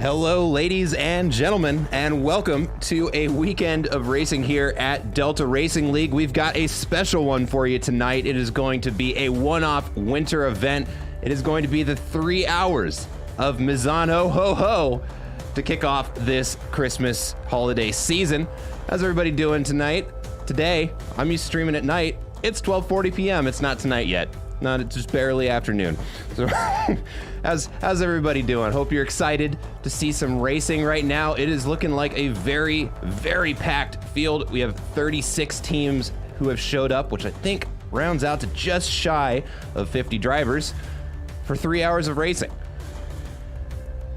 Hello, ladies and gentlemen, and welcome to a weekend of racing here at Delta Racing League. We've got a special one for you tonight. It is going to be a one-off winter event. It is going to be the 3 hours of MisanO-Ho-Ho to kick off this Christmas holiday season. How's everybody doing tonight? Today, I'm used to streaming at night. It's 12:40 p.m. It's not tonight yet. Not, it's just barely afternoon. So how's everybody doing? Hope you're excited to see some racing right now. It is looking like a very, very packed field. We have 36 teams who have showed up, which I think rounds out to just shy of 50 drivers for 3 hours of racing.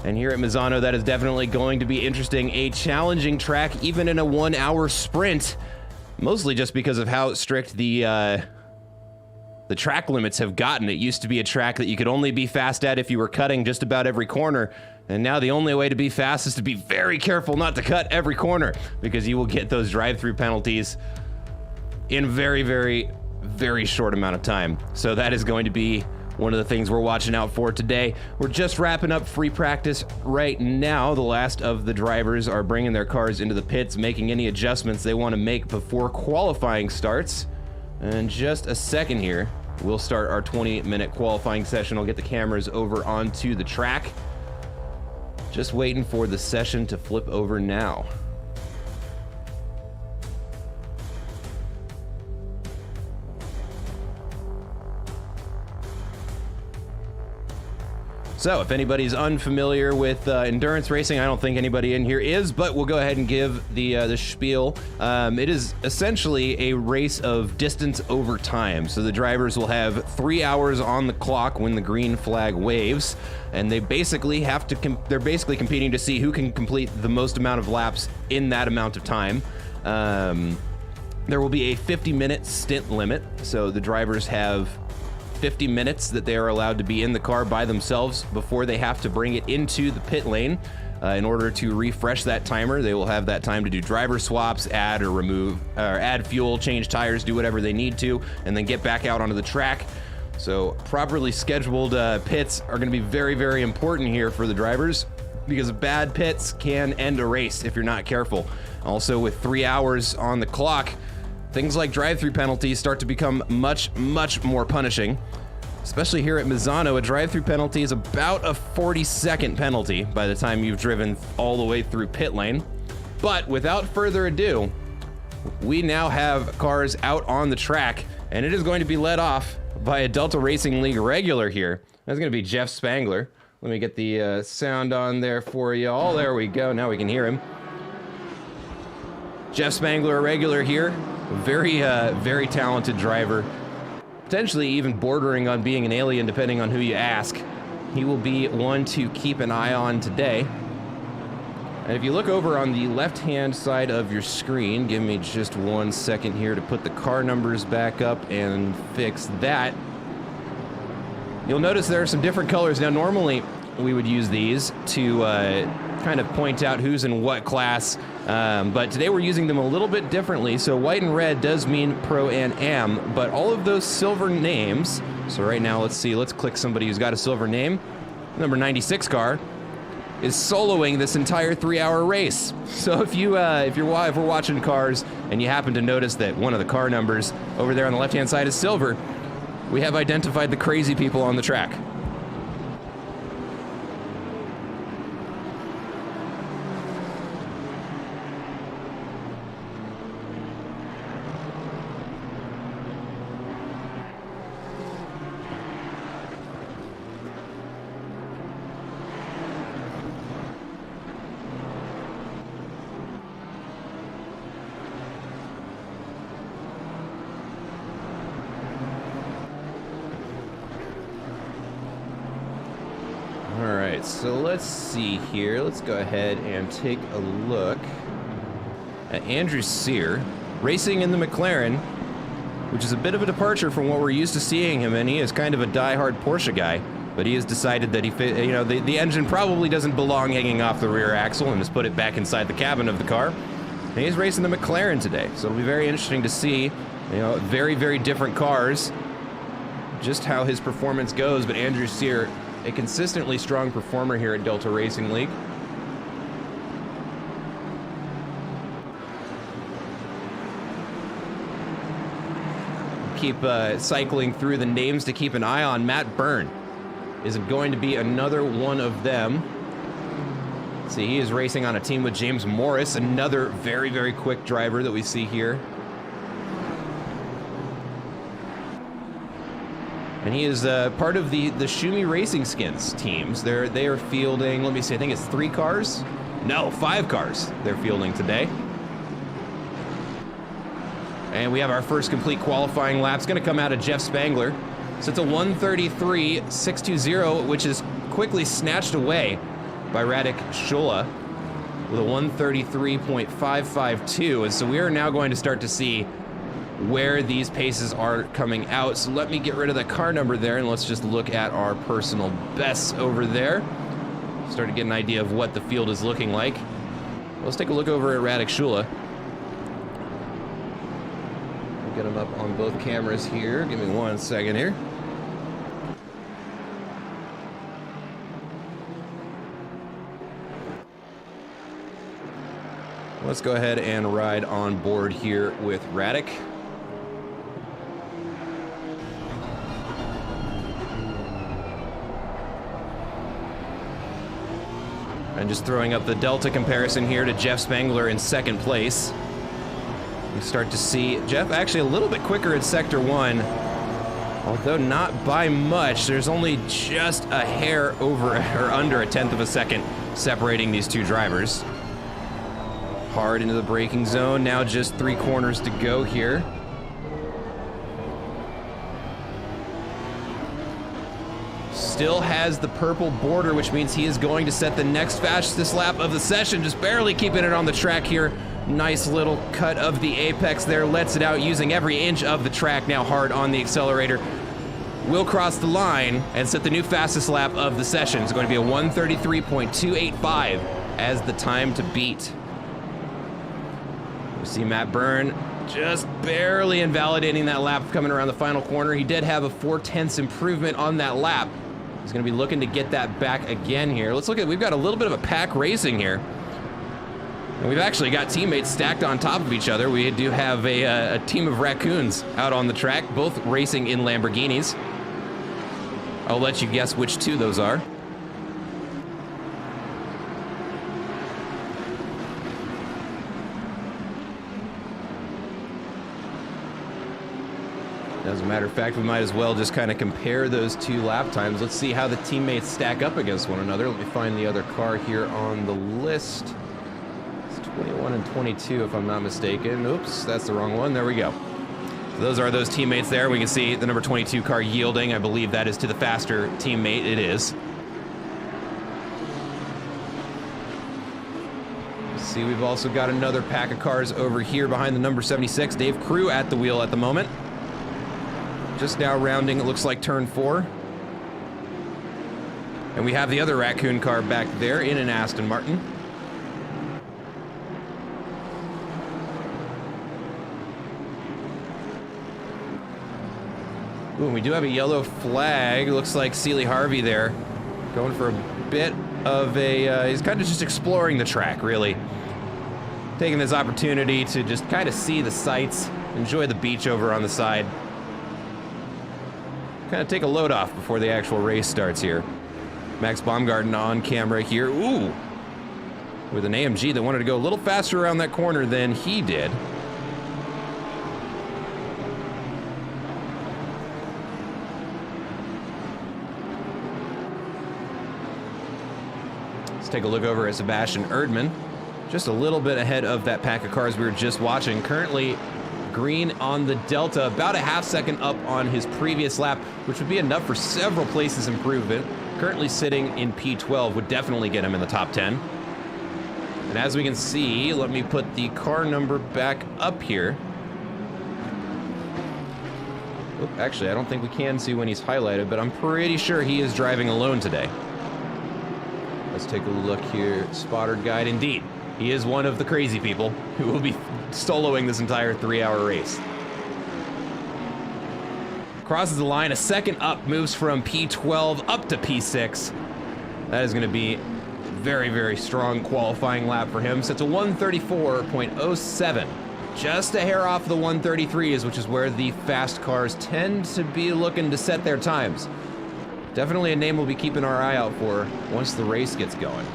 And here at Misano, that is definitely going to be interesting. A challenging track, even in a 1 hour sprint, mostly just because of how strict the track limits have gotten. It used to be a track that you could only be fast at if you were cutting just about every corner. And now the only way to be fast is to be very careful not to cut every corner, because you will get those drive-through penalties in very, very, very short amount of time. So that is going to be one of the things we're watching out for today. We're just wrapping up free practice right now. The last of the drivers are bringing their cars into the pits, making any adjustments they want to make before qualifying starts. In just a second here, we'll start our 20-minute qualifying session. I'll get the cameras over onto the track. Just waiting for the session to flip over now. So, if anybody's unfamiliar with endurance racing, I don't think anybody in here is, but we'll go ahead and give the spiel. It is essentially a race of distance over time. So the drivers will have 3 hours on the clock when the green flag waves, and they basically have to. They're basically competing to see who can complete the most amount of laps in that amount of time. There will be a 50-minute stint limit, so the drivers have 50 minutes that they are allowed to be in the car by themselves before they have to bring it into the pit lane. In order to refresh that timer, they will have that time to do driver swaps, add or remove, or add fuel, change tires, do whatever they need to, and then get back out onto the track. So properly scheduled pits are going to be very, very important here for the drivers, because bad pits can end a race if you're not careful. Also, with 3 hours on the clock, things like drive-through penalties start to become much, much more punishing. Especially here at Misano, a drive-through penalty is about a 40-second penalty by the time you've driven all the way through pit lane. But without further ado, we now have cars out on the track, and it is going to be led off by a Delta Racing League regular here. That's going to be Jeff Spangler. Let me get the sound on there for you all. There we go. Now we can hear him. Jeff Spangler, a regular here. Very, very talented driver. Potentially even bordering on being an alien, depending on who you ask. He will be one to keep an eye on today. And if you look over on the left-hand side of your screen, give me just 1 second here to put the car numbers back up and fix that. You'll notice there are some different colors. Now, normally we would use these to kind of point out who's in what class, but today we're using them a little bit differently. So white and red does mean Pro and Am, but all of those silver names, so right now let's see, let's click somebody who's got a silver name. Number 96 car is soloing this entire 3 hour race. So if we're watching cars and you happen to notice that one of the car numbers over there on the left hand side is silver, we have identified the crazy people on the track. Alright, so let's see here. Let's go ahead and take a look at Andrew Sear racing in the McLaren, which is a bit of a departure from what we're used to seeing him in. He is kind of a die-hard Porsche guy, but he has decided that the engine probably doesn't belong hanging off the rear axle and has put it back inside the cabin of the car. And he's racing the McLaren today, so it'll be very interesting to see, very, very different cars, just how his performance goes. But Andrew Sear, a consistently strong performer here at Delta Racing League. keep cycling through the names to keep an eye on. Matt Byrne is going to be another one of them. See, he is racing on a team with James Morris, another very, very quick driver that we see here. And he is part of the Schumi Racing Skins teams. They are fielding, let me see, I think it's 3 cars? No, 5 cars they're fielding today. And we have our first complete qualifying lap. It's going to come out of Jeff Spangler. So it's a 1:33.620, which is quickly snatched away by Radek Shula with a 1:33.552. And so we are now going to start to see where these paces are coming out. So let me get rid of the car number there, and let's just look at our personal bests over there. Start to get an idea of what the field is looking like. Let's take a look over at Radek Shula. Get him up on both cameras here. Give me 1 second here. Let's go ahead and ride on board here with Radek. And just throwing up the Delta comparison here to Jeff Spangler in 2nd place. We start to see Jeff actually a little bit quicker at Sector 1, although not by much. There's only just a hair over or under a 1/10 of a second separating these two drivers. Hard into the braking zone, now just 3 corners to go here. Still has the purple border, which means he is going to set the next fastest lap of the session, just barely keeping it on the track here. Nice little cut of the apex there, lets it out using every inch of the track, now hard on the accelerator. Will cross the line and set the new fastest lap of the session. It's going to be a 1:33.285 as the time to beat. We see Matt Byrne just barely invalidating that lap coming around the final corner. He did have a 4/10 improvement on that lap. He's going to be looking to get that back again here. Let's look at, we've got a little bit of a pack racing here. And we've actually got teammates stacked on top of each other. We do have a team of raccoons out on the track, both racing in Lamborghinis. I'll let you guess which 2 those are. As a matter of fact, we might as well just kind of compare those 2 lap times. Let's see how the teammates stack up against one another. Let me find the other car here on the list. 21 and 22, if I'm not mistaken. Oops, that's the wrong one. There we go. So those are those teammates there. We can see the number 22 car yielding. I believe that is to the faster teammate. It is. See, we've also got another pack of cars over here behind the number 76. Dave Crew at the wheel at the moment. Just now rounding, it looks like turn 4. And we have the other raccoon car back there in an Aston Martin. Ooh, and we do have a yellow flag. Looks like Seeley Harvey there. Going for a bit of a, he's kind of just exploring the track, really. Taking this opportunity to just kind of see the sights, enjoy the beach over on the side. Kind of take a load off before the actual race starts here. Max Baumgarten on camera here. Ooh! With an AMG that wanted to go a little faster around that corner than he did. Let's take a look over at Sebastian Erdmann. Just a little bit ahead of that pack of cars we were just watching. Currently green on the Delta, about a half second up on his previous lap, which would be enough for several places improvement. Currently sitting in P12 would definitely get him in the top 10. And as we can see, let me put the car number back up here. Oop, actually, I don't think we can see when he's highlighted, but I'm pretty sure he is driving alone today. Let's take a look here. Spotter guide, indeed. He is one of the crazy people who will be soloing this entire 3-hour race. Crosses the line, a second up, moves from P12 up to P6. That is going to be very, very strong qualifying lap for him. So it's a 1:34.07 just a hair off the 133s, which is where the fast cars tend to be looking to set their times. Definitely a name we'll be keeping our eye out for once the race gets going.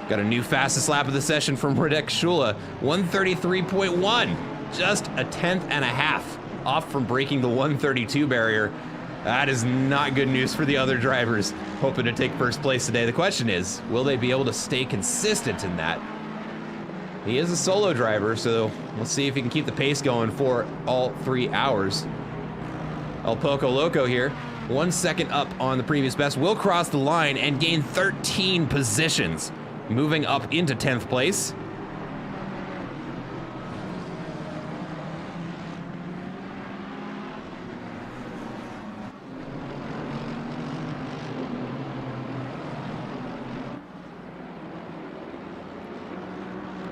Got a new fastest lap of the session from Radek Shula, 133.1. Just a tenth and a half off from breaking the 132 barrier. That is not good news for the other drivers hoping to take first place today. The question is, will they be able to stay consistent in that? He is a solo driver, so let's see if he can keep the pace going for all 3 hours. El Poco Loco here, 1 second up on the previous best, will cross the line and gain 13 positions, moving up into 10th place.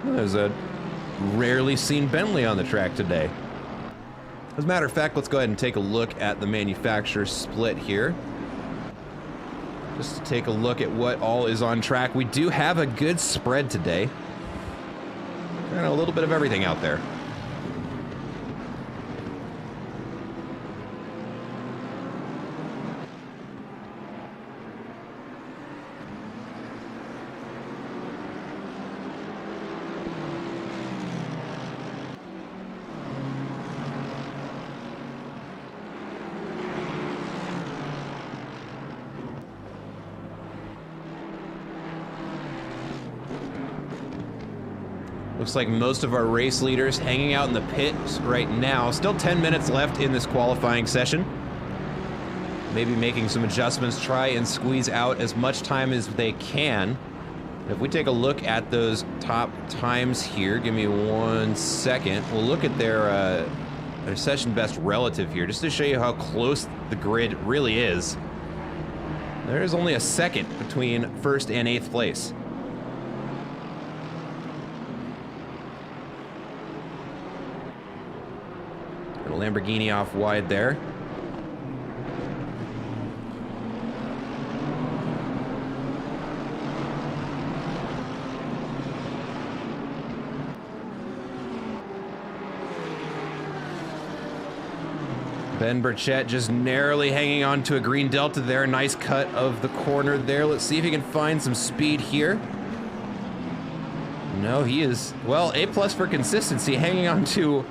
There's a rarely seen Bentley on the track today. As a matter of fact, let's go ahead and take a look at the manufacturer split here. Just to take a look at what all is on track. We do have a good spread today. And a little bit of everything out there. Looks like most of our race leaders hanging out in the pits right now. Still 10 minutes left in this qualifying session. Maybe making some adjustments, try and squeeze out as much time as they can. If we take a look at those top times here, give me 1 second. We'll look at their session best relative here, just to show you how close the grid really is. There is only a second between first and 8th place. Lamborghini off wide there. Ben Burchett just narrowly hanging on to a green Delta there. Nice cut of the corner there. Let's see if he can find some speed here. No, he is, well, A+ for consistency, hanging on to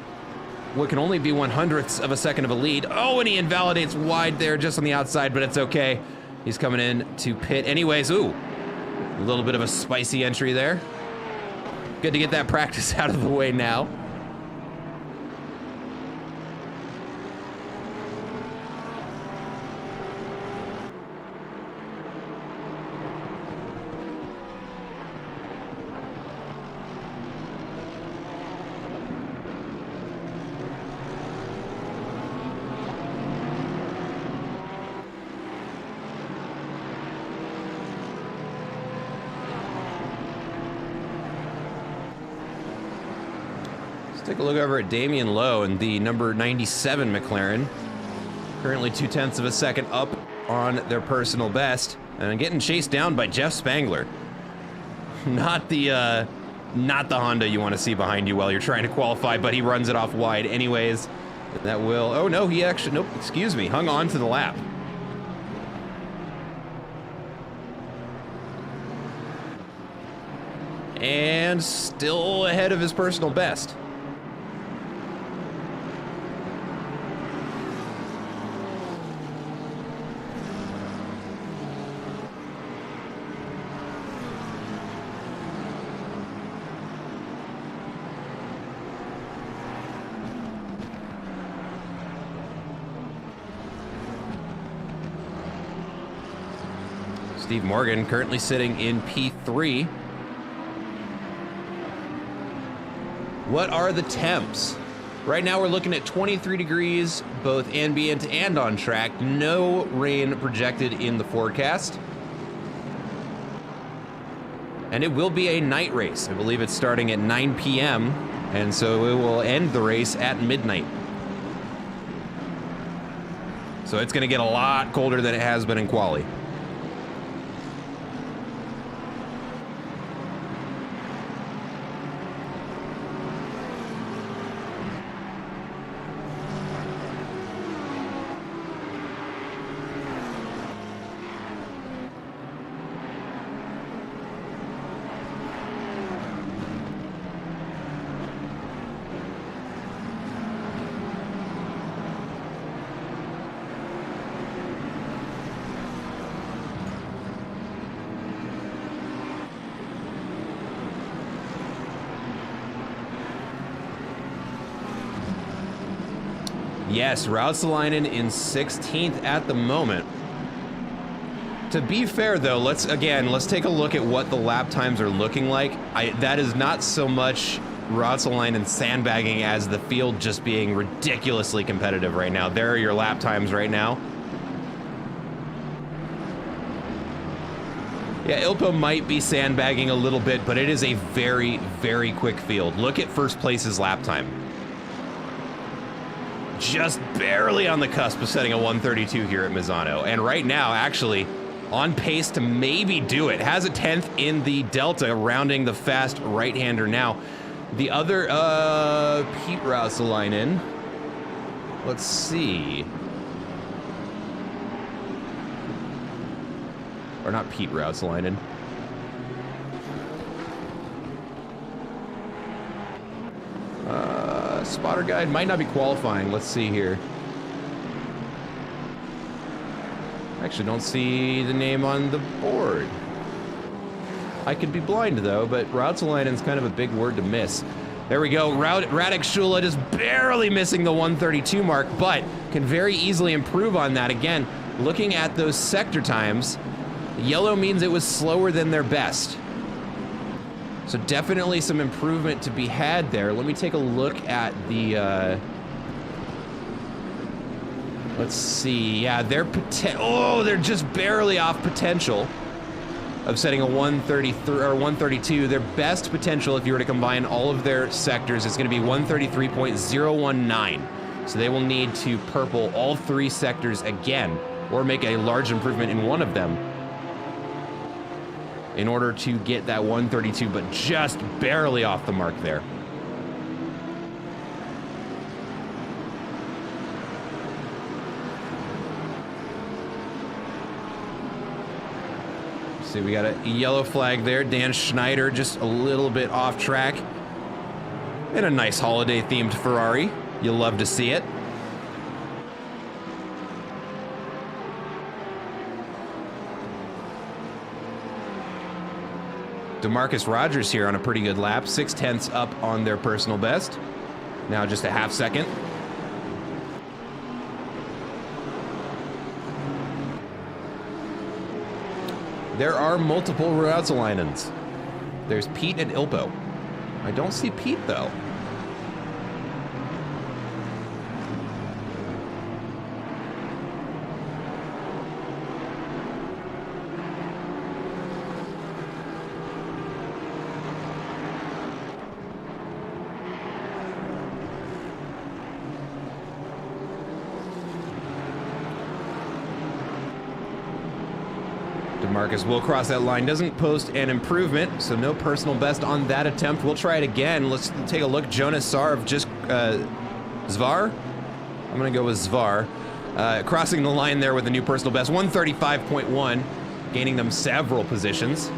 what can only be 1/100th of a second of a lead. Oh, and he invalidates wide there just on the outside, but it's okay. He's coming in to pit anyways. Ooh, a little bit of a spicy entry there. Good to get that practice out of the way now. Take a look over at Damian Lowe and the number 97 McLaren. Currently 0.2 of a second up on their personal best, and getting chased down by Jeff Spangler. Not the Honda you want to see behind you while you're trying to qualify, but he runs it off wide anyways. That will, oh no, he actually, nope, excuse me, hung on to the lap. And still ahead of his personal best. Steve Morgan currently sitting in P3. What are the temps? Right now we're looking at 23 degrees, both ambient and on track. No rain projected in the forecast. And it will be a night race. I believe it's starting at 9 p.m. And so it will end the race at midnight. So it's going to get a lot colder than it has been in quali. Yes, Rautsalainen in 16th at the moment. To be fair, though, let's take a look at what the lap times are looking like. That is not so much Rautsalainen sandbagging as the field just being ridiculously competitive right now. There are your lap times right now. Yeah, Ilpo might be sandbagging a little bit, but it is a very, very quick field. Look at first place's lap time. Just barely on the cusp of setting a 132 here at Misano. And right now, actually, on pace to maybe do it. Has a 10th in the Delta, rounding the fast right-hander now. The other, Pete Rautsalainen. Let's see. Or not Pete Rautsalainen. Spotter guide might not be qualifying. Let's see here. Actually, don't see the name on the board. I could be blind, though, but Rautsalainen's kind of a big word to miss. There we go. Radek Shula just barely missing the 132 mark, but can very easily improve on that. Again, looking at those sector times, yellow means it was slower than their best. So definitely some improvement to be had there. Let me take a look at the, let's see. Yeah, they're just barely off potential of setting a 133 or 132. Their best potential, if you were to combine all of their sectors, is going to be 133.019. So they will need to purple all 3 sectors again, or make a large improvement in one of them, in order to get that 132, but just barely off the mark there. See, we got a yellow flag there. Dan Schneider just a little bit off track. And a nice holiday-themed Ferrari. You'll love to see it. DeMarcus Rogers here on a pretty good lap, 0.6 up on their personal best. Now just a half second. There are multiple Rautsalainens. There's Pete and Ilpo. I don't see Pete, though. DeMarcus will cross that line, doesn't post an improvement, so no personal best on that attempt. We'll try it again. Let's take a look. Jonas Sarv just, Zvar? I'm gonna go with Zvar. Crossing the line there with a new personal best, 135.1, gaining them several positions.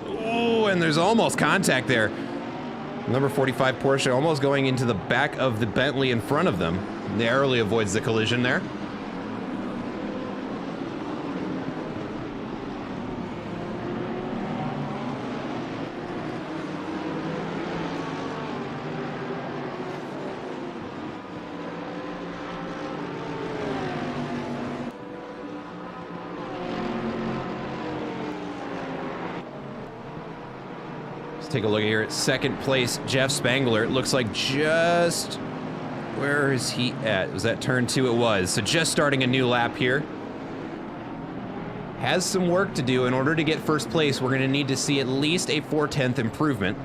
Oh, and there's almost contact there. Number 45 Porsche almost going into the back of the Bentley in front of them. Narrowly avoids the collision there. Take a look here at second place, Jeff Spangler. It looks like just, where is he at? Was that turn 2? It was. So just starting a new lap here. Has some work to do. In order to get first place, we're gonna need to see at least a 4/10 improvement.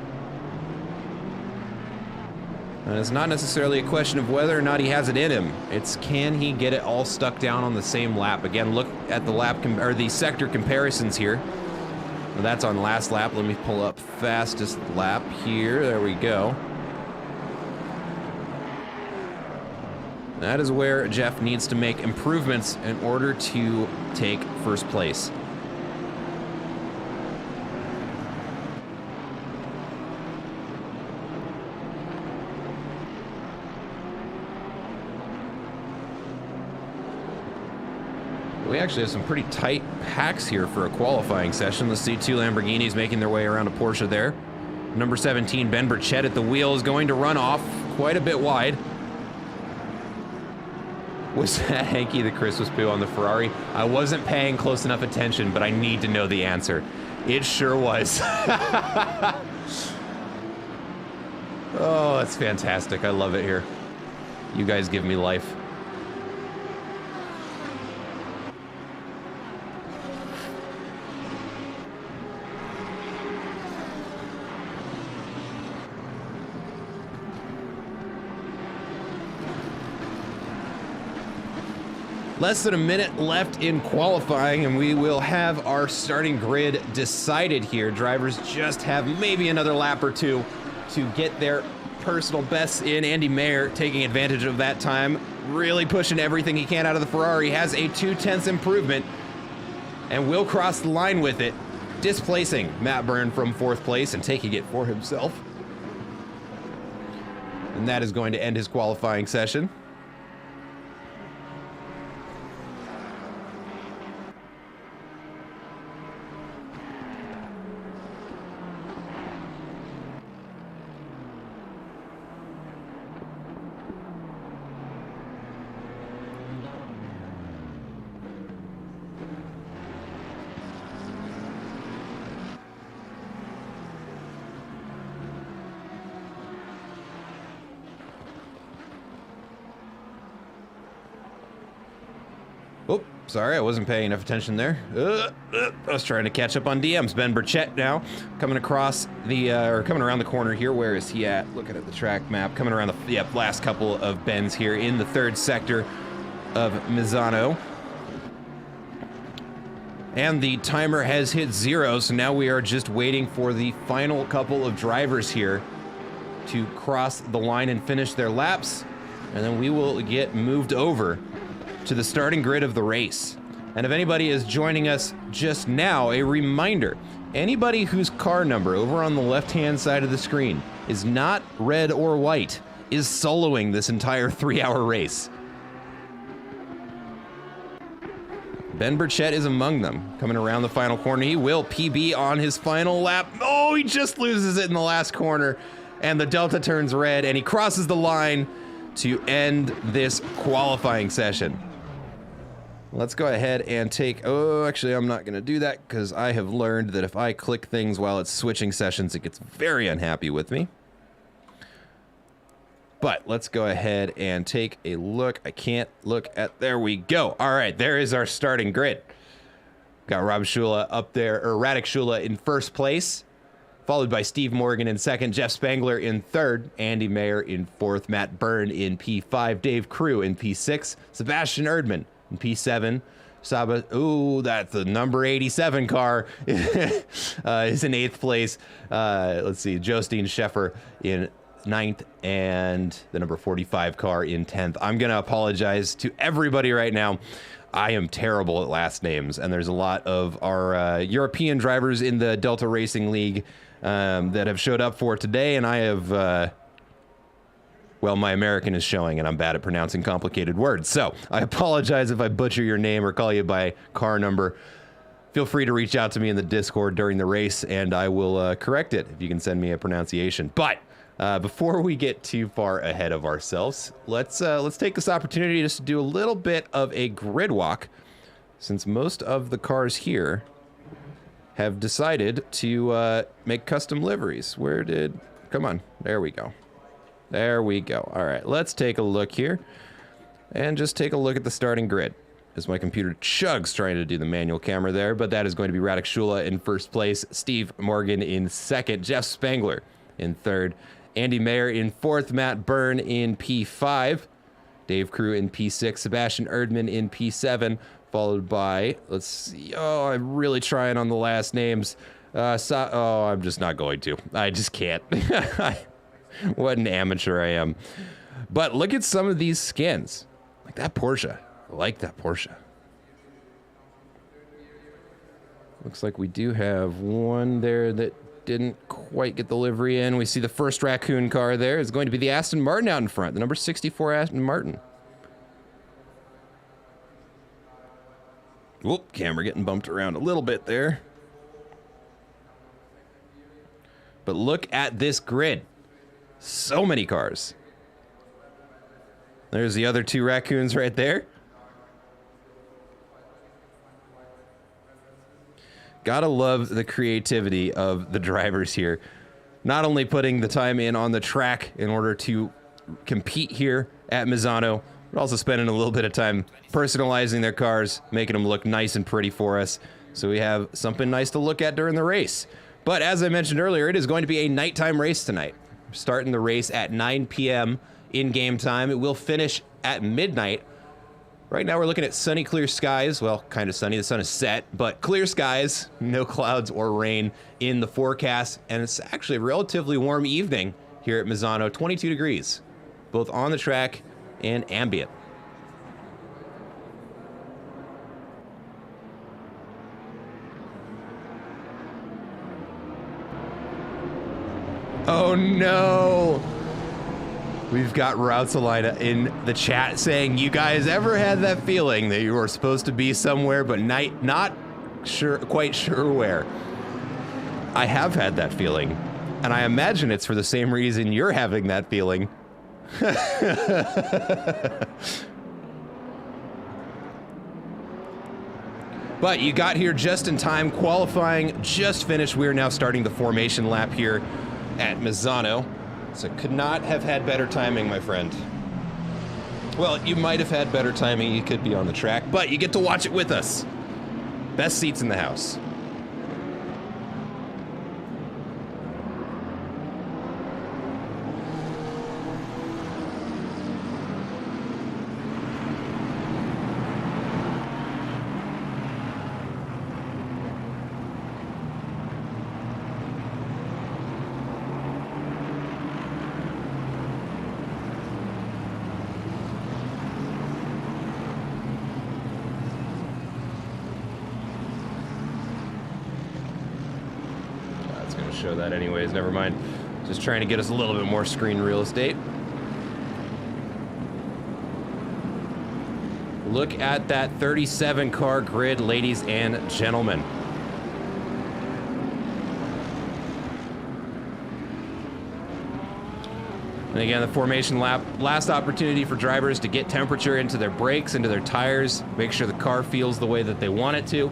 And it's not necessarily a question of whether or not he has it in him. It's can he get it all stuck down on the same lap? Again, look at the lap, or the sector comparisons here. Well, that's on last lap. Let me pull up fastest lap here. There we go. That is where Jeff needs to make improvements in order to take first place. We actually have some pretty tight packs here for a qualifying session. Let's see, 2 Lamborghinis making their way around a Porsche there. Number 17, Ben Burchett at the wheel, is going to run off quite a bit wide. Was that Hanky the Christmas poo on the Ferrari? I wasn't paying close enough attention, but I need to know the answer. It sure was. Oh, that's fantastic. I love it here. You guys give me life. Less than a minute left in qualifying, and we will have our starting grid decided here. Drivers just have maybe another lap or two to get their personal bests in. Andy Mayer taking advantage of that time, really pushing everything he can out of the Ferrari, has a 0.2 improvement, and will cross the line with it, displacing Matt Byrne from 4th place and taking it for himself. And that is going to end his qualifying session. Oh, sorry, I wasn't paying enough attention there. I was trying to catch up on DMs. Ben Burchett now coming across the, or coming around the corner here. Where is he at? Looking at the track map. Coming around the last couple of bends here in the 3rd sector of MisanO. And the timer has hit 0, so now we are just waiting for the final couple of drivers here to cross the line and finish their laps. And then we will get moved over to the starting grid of the race. And if anybody is joining us just now, a reminder, anybody whose car number over on the left-hand side of the screen is not red or white is soloing this entire 3-hour race. Ben Burchett is among them, coming around the final corner. He will PB on his final lap. Oh, he just loses it in the last corner, and the Delta turns red, and he crosses the line to end this qualifying session. Let's go ahead and take, oh, actually, I'm not going to do that because I have learned that if I click things while it's switching sessions, it gets very unhappy with me. But let's go ahead and take a look. I can't look at, there we go. All right, there is our starting grid. Got Rob Shula up there, or Radek Shula in 1st place, followed by Steve Morgan in 2nd, Jeff Spangler in 3rd, Andy Mayer in 4th, Matt Byrne in P5, Dave Crew in P6, Sebastian Erdmann in P7, Saba, ooh, that's the number 87 car, is in 8th place. Let's see, Jostine Scheffer in 9th, and the number 45 car in 10th. I'm going to apologize to everybody right now. I am terrible at last names, and there's a lot of our European drivers in the Delta Racing League that have showed up for today, and I have... well, my American is showing, and I'm bad at pronouncing complicated words. So I apologize if I butcher your name or call you by car number. Feel free to reach out to me in the Discord during the race, and I will correct it if you can send me a pronunciation. But before we get too far ahead of ourselves, let's take this opportunity just to do a little bit of a grid walk, since most of the cars here have decided to make custom liveries. Come on, there we go. There we go. All right, let's take a look here and just take a look at the starting grid as my computer chugs trying to do the manual camera there, but that is going to be Radek Shula in 1st place, Steve Morgan in 2nd, Jeff Spangler in 3rd, Andy Mayer in 4th, Matt Byrne in P5, Dave Crew in P6, Sebastian Erdmann in P7, followed by, let's see, oh, I'm really trying on the last names. I'm just not going to. I just can't. What an amateur I am. But look at some of these skins. Like that Porsche. I like that Porsche. Looks like we do have one there that didn't quite get the livery in. We see the first raccoon car there. It's going to be the Aston Martin out in front. The number 64 Aston Martin. Whoop, camera getting bumped around a little bit there. But look at this grid. So many cars. There's the other two raccoons right there. Gotta love the creativity of the drivers here. Not only putting the time in on the track in order to compete here at Misano, but also spending a little bit of time personalizing their cars, making them look nice and pretty for us, so we have something nice to look at during the race. But as I mentioned earlier, it is going to be a nighttime race tonight. We're starting the race at 9 p.m. in game time. It will finish at midnight. Right now we're looking at sunny, clear skies. Well, kind of sunny. The sun is set, but clear skies, no clouds or rain in the forecast. And it's actually a relatively warm evening here at Misano, 22 degrees, both on the track and ambient. Oh no! We've got Routsalina in the chat saying, you guys ever had that feeling that you were supposed to be somewhere but not quite sure where? I have had that feeling, and I imagine it's for the same reason you're having that feeling. But you got here just in time. Qualifying just finished. We are now starting the formation lap here at Misano. So could not have had better timing, my friend. Well, you might have had better timing. You could be on the track, but you get to watch it with us. Best seats in the house. Show that anyways, never mind. Just trying to get us a little bit more screen real estate. Look at that 37 car grid, ladies and gentlemen. And again, the formation lap, last opportunity for drivers to get temperature into their brakes, into their tires, make sure the car feels the way that they want it to.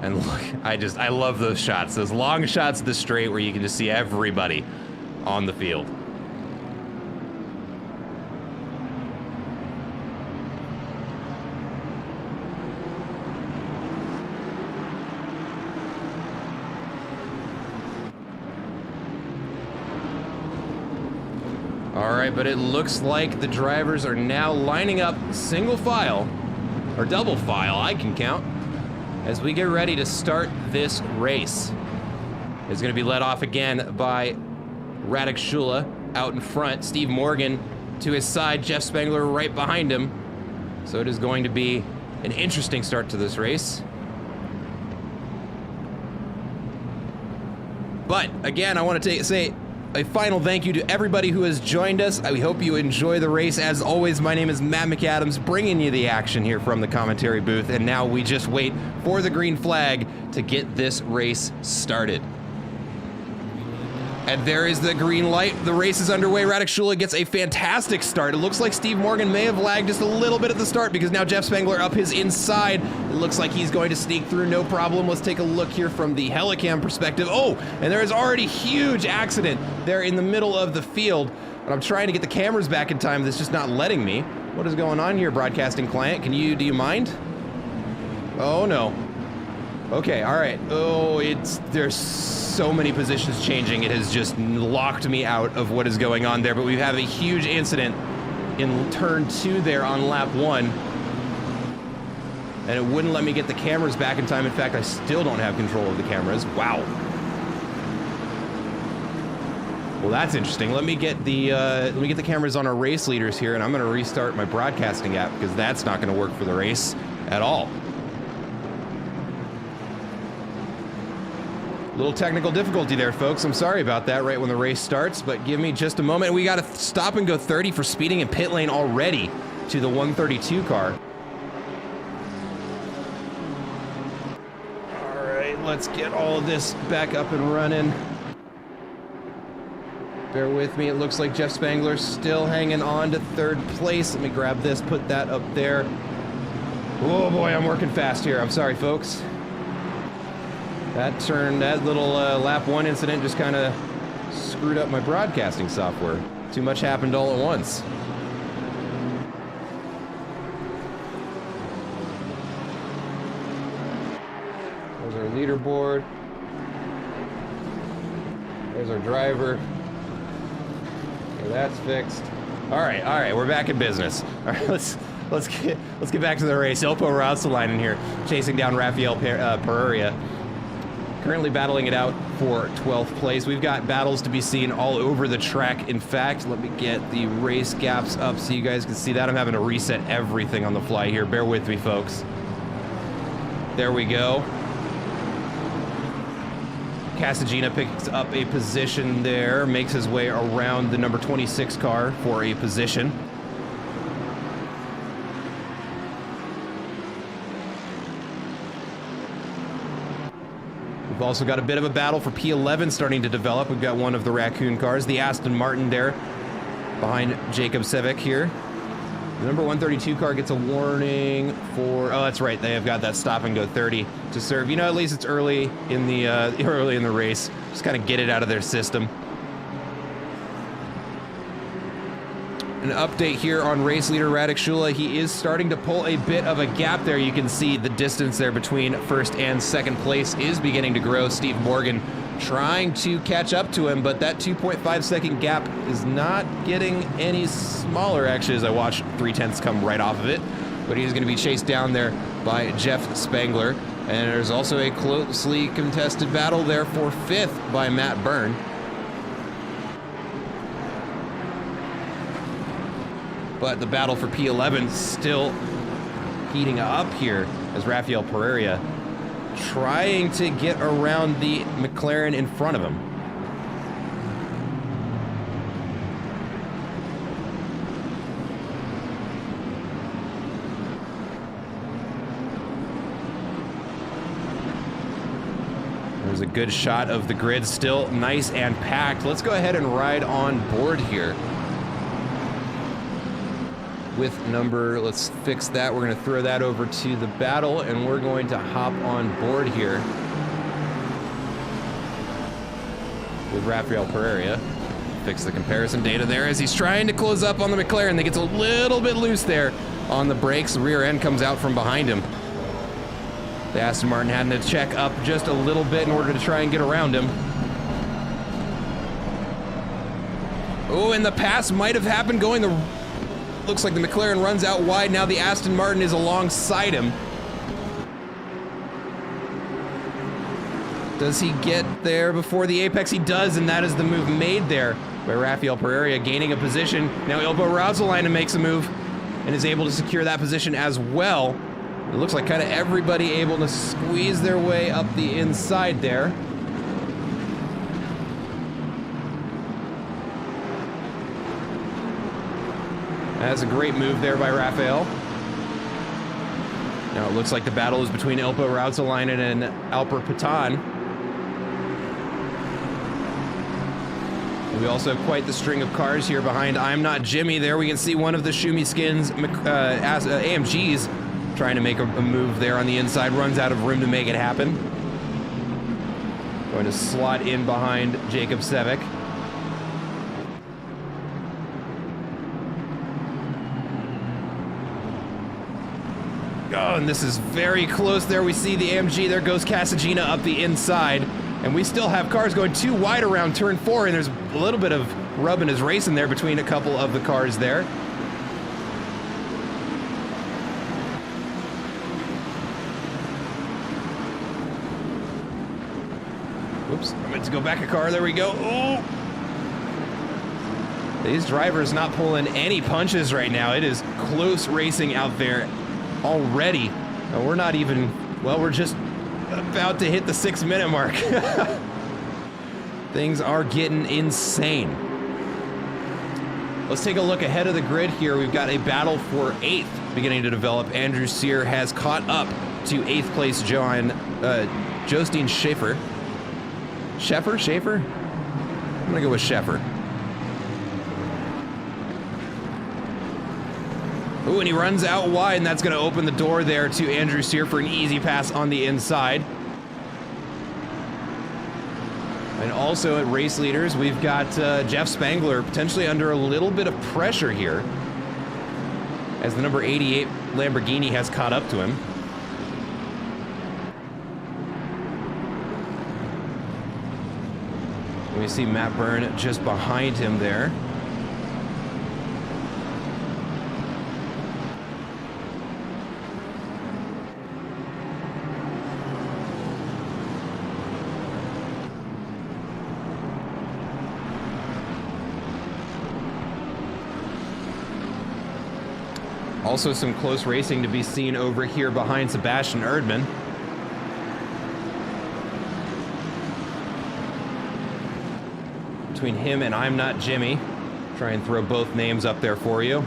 And look, I love those shots, those long shots of the straight where you can just see everybody on the field. All right, but it looks like the drivers are now lining up single file, or double file, I can count, as we get ready to start this race. It's going to be led off again by Radek Shula out in front, Steve Morgan to his side, Jeff Spengler right behind him. So it is going to be an interesting start to this race. But again, I want to say a final thank you to everybody who has joined us. We hope you enjoy the race. As always, my name is Matt McAdams, bringing you the action here from the commentary booth, and now we just wait for the green flag to get this race started. And there is the green light. The race is underway. Radek Shula gets a fantastic start. It looks like Steve Morgan may have lagged just a little bit at the start because now Jeff Spengler up his inside. It looks like he's going to sneak through, no problem. Let's take a look here from the helicam perspective. Oh, and there is already huge accident there in the middle of the field. And I'm trying to get the cameras back in time. That's just not letting me. What is going on here, broadcasting client? Do you mind? Oh, no. Okay, all right. Oh, there's so many positions changing. It has just locked me out of what is going on there, but we have a huge incident in turn 2 there on lap 1. And it wouldn't let me get the cameras back in time. In fact, I still don't have control of the cameras. Wow. Well, that's interesting. Let me get the cameras on our race leaders here, and I'm going to restart my broadcasting app because that's not going to work for the race at all. Little technical difficulty there, folks. I'm sorry about that right when the race starts, but give me just a moment. We got to stop and go 30 for speeding in pit lane already to the 132 car. All right, let's get all of this back up and running. Bear with me. It looks like Jeff Spangler's still hanging on to third place. Let me grab this, put that up there. Oh boy, I'm working fast here. I'm sorry, folks. That little lap 1 incident just kind of screwed up my broadcasting software. Too much happened all at once. There's our leaderboard. There's our driver. Okay, that's fixed. All right, we're back in business. All right, let's get back to the race. Ilpo Rausselainen here, chasing down Rafael Pereira. Currently battling it out for 12th place. We've got battles to be seen all over the track. In fact, let me get the race gaps up so you guys can see that. I'm having to reset everything on the fly here. Bear with me, folks. There we go. Casagina picks up a position there, makes his way around the number 26 car for a position. We've also got a bit of a battle for P11 starting to develop. We've got one of the Raccoon cars, the Aston Martin there behind Jacob Sevic here. The number 132 car gets a warning for, oh, that's right, they have got that stop and go 30 to serve. You know, at least it's early in the race. Just kind of get it out of their system. An update here on race leader Radek Shula. He is starting to pull a bit of a gap there. You can see the distance there between first and second place is beginning to grow. Steve Morgan trying to catch up to him, but that 2.5 second gap is not getting any smaller, actually, as I watch 3/10 come right off of it. But he's going to be chased down there by Jeff Spangler. And there's also a closely contested battle there for 5th by Matt Byrne. But the battle for P11 still heating up here as Rafael Pereira trying to get around the McLaren in front of him. There's a good shot of the grid, still nice and packed. Let's go ahead and ride on board here. With number, let's fix that. We're going to throw that over to the battle, and we're going to hop on board here with Rafael Pereira. Fix the comparison data there as he's trying to close up on the McLaren. That gets a little bit loose there on the brakes. The rear end comes out from behind him. The Aston Martin had to check up just a little bit in order to try and get around him. Oh, and the pass might have happened going the... Looks like the McLaren runs out wide. Now the Aston Martin is alongside him. Does he get there before the apex? He does, and that is the move made there by Rafael Pereira, gaining a position. Now Ilpo Rausselainen makes a move and is able to secure that position as well. It looks like kind of everybody able to squeeze their way up the inside there. That's a great move there by Rafael. Now it looks like the battle is between Ilpo Rausselainen and Alper Patan. We also have quite the string of cars here behind I'm Not Jimmy. There we can see one of the Schumi Skins AMGs trying to make a move there on the inside. Runs out of room to make it happen. Going to slot in behind Jacob Sevic. Oh, and this is very close there. We see the AMG. There goes Casagina up the inside. And we still have cars going too wide around turn 4, and there's a little bit of rubbing his racing there between a couple of the cars there. Whoops, I meant to go back a car. There we go. Oh! These drivers not pulling any punches right now. It is close racing out there already. We're not even, well, we're just About to hit the 6-minute mark. Things are getting insane. Let's take a look ahead of the grid here. We've got a battle for 8th beginning to develop. Andrew Sear has caught up to 8th place Jostein Schaefer. Schaefer? I'm gonna go with Schaefer. Ooh, and he runs out wide, and that's gonna open the door there to Andrew Sear for an easy pass on the inside. And also at race leaders, we've got Jeff Spangler potentially under a little bit of pressure here as the number 88 Lamborghini has caught up to him. We see Matt Byrne just behind him there. Also some close racing to be seen over here behind Sebastian Erdmann. Between him and I'm Not Jimmy. Try and throw both names up there for you.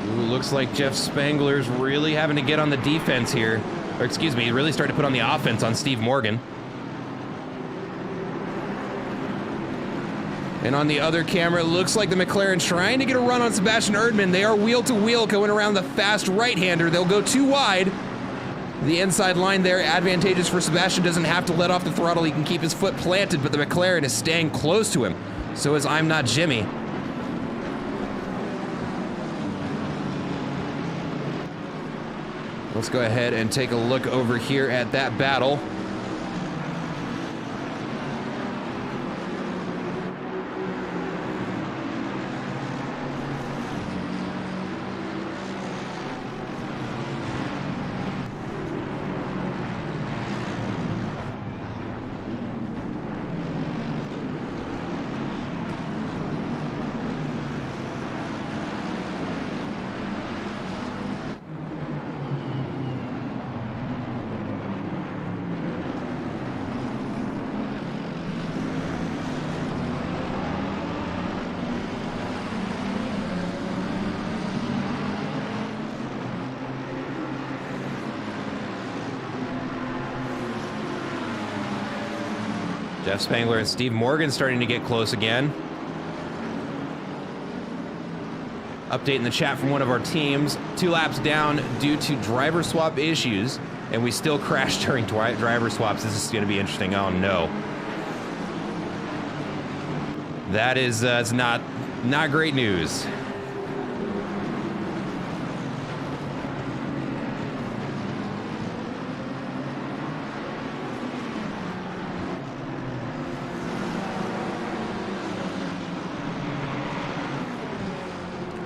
Ooh, looks like Jeff Spangler's really having to get on the defense here. Or excuse me, really starting to put on the offense on Steve Morgan. And on the other camera, it looks like the McLaren trying to get a run on Sebastian Erdmann. They are wheel to wheel going around the fast right-hander. They'll go too wide. The inside line there, advantageous for Sebastian. Doesn't have to let off the throttle. He can keep his foot planted, but the McLaren is staying close to him. So is I'm Not Jimmy. Let's go ahead and take a look over here at that battle. Jeff Spangler and Steve Morgan starting to get close again. Update in the chat from one of our teams. 2 laps down due to driver swap issues, and we still crashed during driver swaps. This is going to be interesting. Oh no. That is not great news.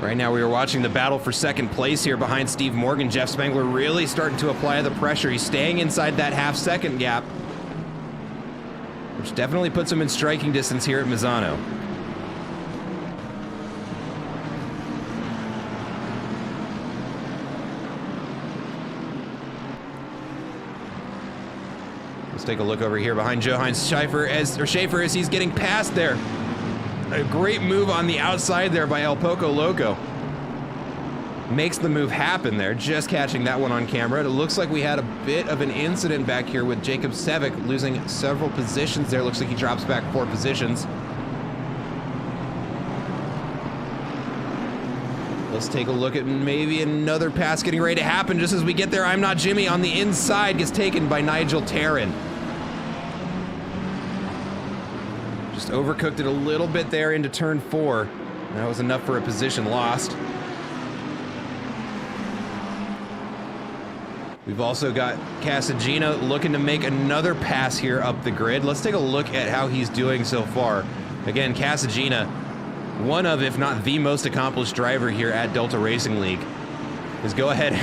Right now we are watching the battle for second place here behind Steve Morgan. Jeff Spangler really starting to apply the pressure. He's staying inside that half-second gap, which definitely puts him in striking distance here at Misano. Let's take a look over here behind Johannes Schaefer as he's getting past there. A great move on the outside there by El Poco Loco. Makes the move happen there, just catching that one on camera. It looks like we had a bit of an incident back here with Jacob Sevic losing several positions there. Looks like he drops back 4 positions. Let's take a look at maybe another pass getting ready to happen just as we get there. I'm Not Jimmy on the inside gets taken by Nigel Tarrin. Just overcooked it a little bit there into turn 4. That was enough for a position lost. We've also got Casagina looking to make another pass here up the grid. Let's take a look at how he's doing so far. Again, Casagina, one of, if not the most accomplished driver here at Delta Racing League, is go ahead,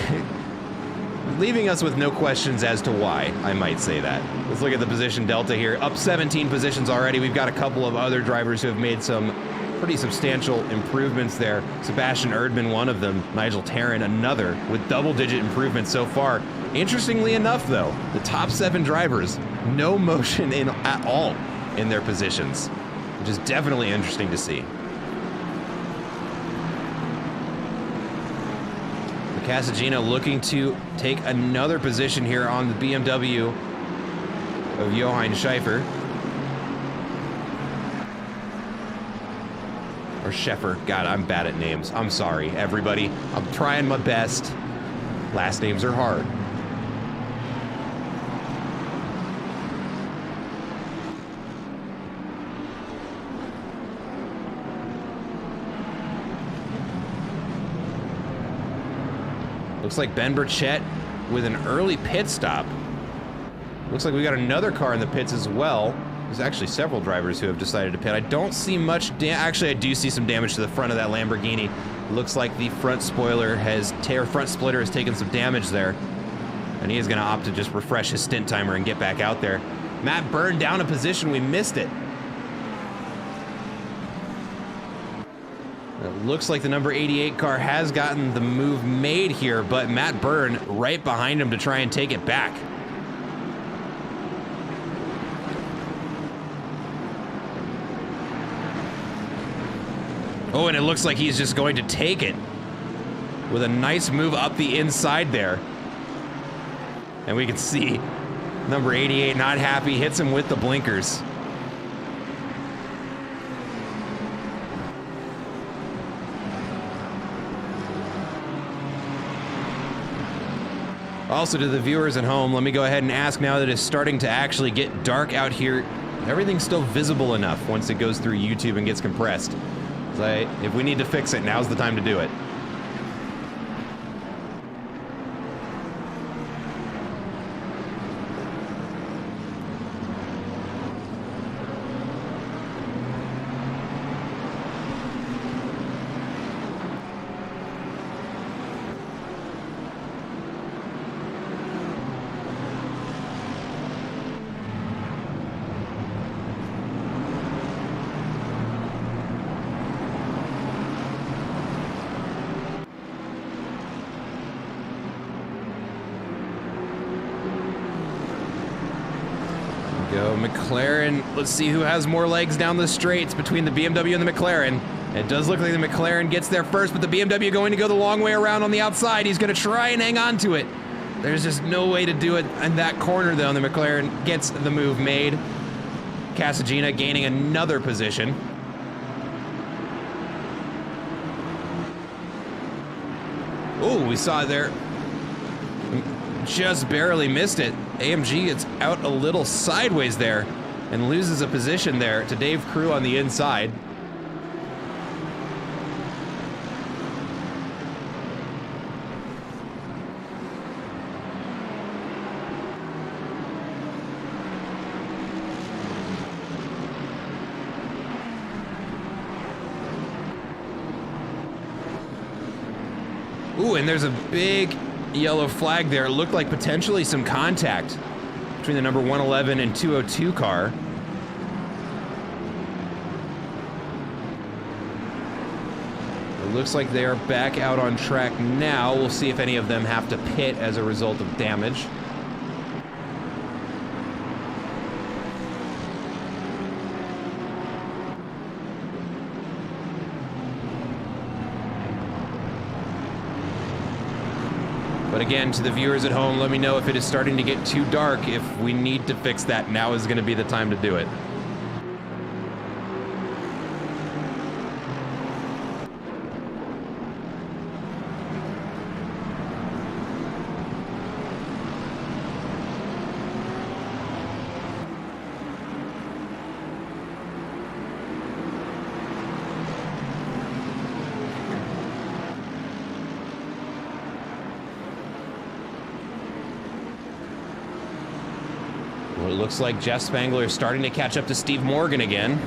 leaving us with no questions as to why, I might say that. Let's look at the position delta here. Up 17 positions already. We've got a couple of other drivers who have made some pretty substantial improvements there. Sebastian Erdmann, one of them. Nigel Tarrant, another, with double-digit improvements so far. Interestingly enough, though, the top 7 drivers, no motion in at all in their positions, which is definitely interesting to see. Casagino looking to take another position here on the BMW of Johann Schäfer. Or Schäfer. God, I'm bad at names. I'm sorry, everybody. I'm trying my best. Last names are hard. Looks like Ben Burchett with an early pit stop. Looks like we got another car in the pits as well. There's actually several drivers who have decided to pit. I don't see much actually, I do see some damage to the front of that Lamborghini. Looks like the front spoiler has, front splitter has taken some damage there. And he is gonna opt to just refresh his stint timer and get back out there. Matt Byrne down a position, we missed it. It looks like the number 88 car has gotten the move made here, but Matt Byrne right behind him to try and take it back. Oh, and it looks like he's just going to take it with a nice move up the inside there. And we can see number 88 not happy, hits him with the blinkers. Also, to the viewers at home, let me go ahead and ask, now that it's starting to actually get dark out here, everything's still visible enough once it goes through YouTube and gets compressed. So if we need to fix it, now's the time to do it. Go McLaren. Let's see who has more legs down the straights between the BMW and the McLaren. It does look like the McLaren gets there first, but the BMW going to go the long way around on the outside. He's going to try and hang on to it. There's just no way to do it in that corner, though, and the McLaren gets the move made. Casagina gaining another position. Oh, we saw it there. Just barely missed it. AMG gets out a little sideways there and loses a position there to Dave Crew on the inside. Ooh, and there's a big yellow flag there. It looked like potentially some contact between the number 111 and 202 car. It looks like they are back out on track now. We'll see if any of them have to pit as a result of damage. But again, to the viewers at home, let me know if it is starting to get too dark. If we need to fix that, now is going to be the time to do it. Well, it looks like Jeff Spangler is starting to catch up to Steve Morgan again.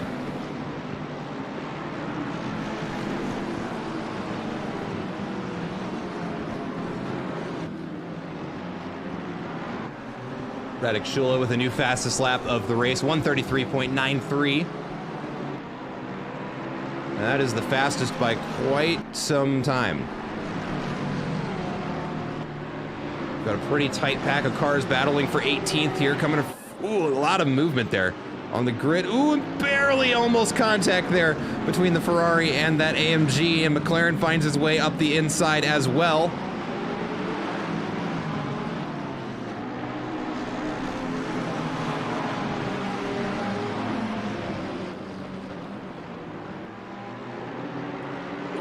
Radek Shula with a new fastest lap of the race, 133.93. And that is the fastest by quite some time. Got a pretty tight pack of cars battling for 18th here, coming. Ooh, a lot of movement there on the grid. Ooh, and barely almost contact there between the Ferrari and that AMG, and McLaren finds his way up the inside as well.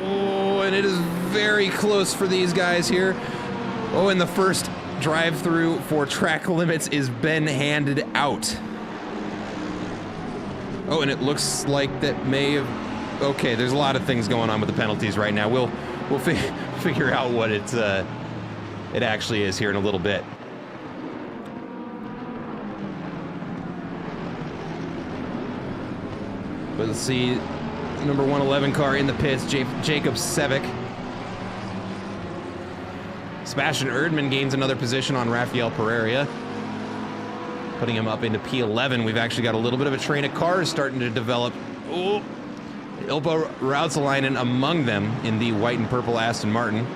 Oh, and it is very close for these guys here. Oh, and the first drive-through for track limits is been handed out. Oh, and it looks like that may have... Okay, there's a lot of things going on with the penalties right now. We'll figure out what it actually is here in a little bit. But let's see, number 111 car in the pits, Jacob Sevic. Sebastian Erdmann gains another position on Rafael Pereira, putting him up into P11. We've actually got a little bit of a train of cars starting to develop. Oh, Ilpo Rautsalainen among them in the white and purple Aston Martin.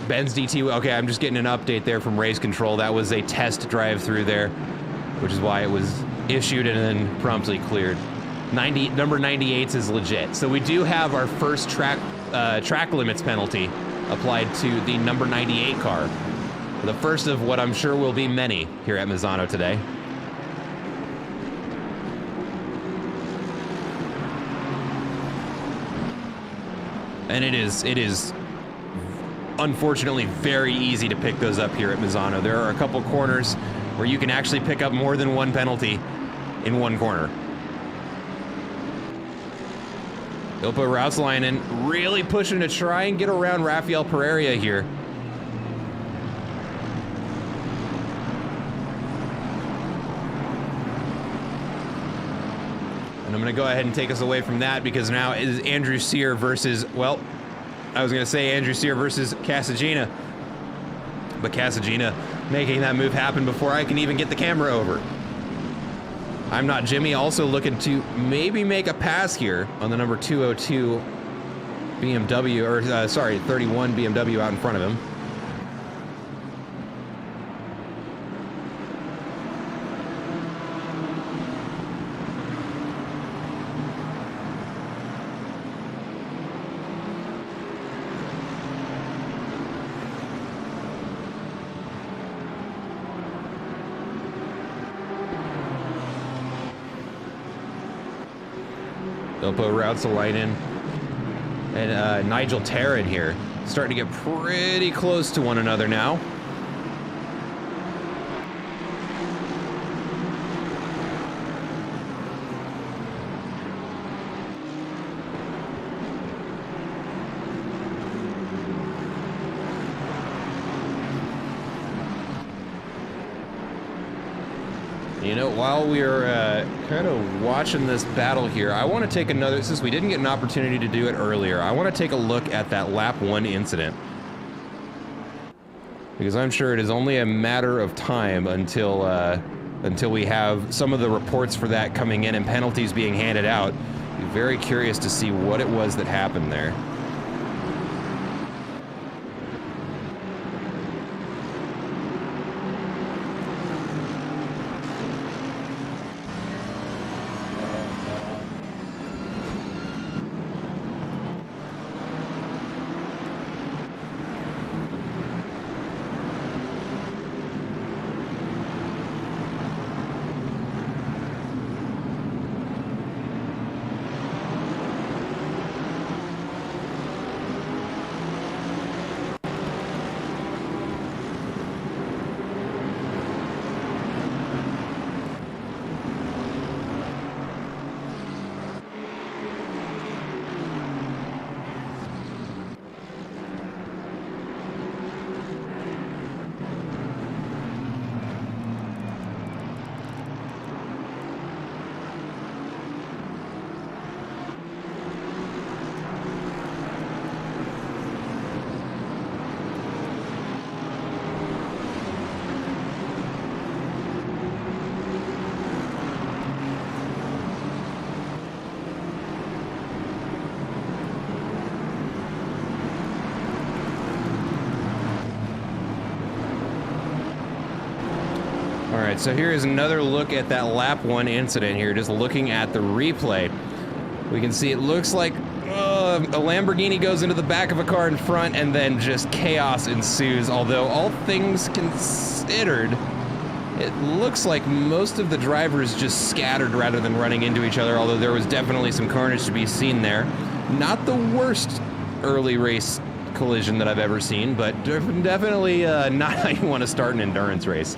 Benz DT, okay, I'm just getting an update there from race control. That was a test drive through there, which is why it was issued and then promptly cleared. Number 98 is legit. So we do have our first track limits penalty applied to the number 98 car. The first of what I'm sure will be many here at Misano today. And it is unfortunately very easy to pick those up here at Misano. There are a couple corners where you can actually pick up more than one penalty in one corner. Ilpo Rautsalainen really pushing to try and get around Rafael Pereira here. And I'm going to go ahead and take us away from that because now it is Andrew Sear versus, well, I was going to say Andrew Sear versus Casagina. But Casagina making that move happen before I can even get the camera over. I'm Not Jimmy also looking to maybe make a pass here on the number 202 BMW, or sorry, 31 BMW out in front of him. Ilpo Rautsalainen and Nigel Tarrant here starting to get pretty close to one another now. You know, while we're kind of watching this battle here, I want to take another, since we didn't get an opportunity to do it earlier, I want to take a look at that lap 1 incident. Because I'm sure it is only a matter of time until we have some of the reports for that coming in and penalties being handed out. Be very curious to see what it was that happened there. All right, so here is another look at that lap 1 incident here, just looking at the replay. We can see it looks like a Lamborghini goes into the back of a car in front, and then just chaos ensues, although all things considered, it looks like most of the drivers just scattered rather than running into each other, although there was definitely some carnage to be seen there. Not the worst early race collision that I've ever seen, but definitely not how you want to start an endurance race.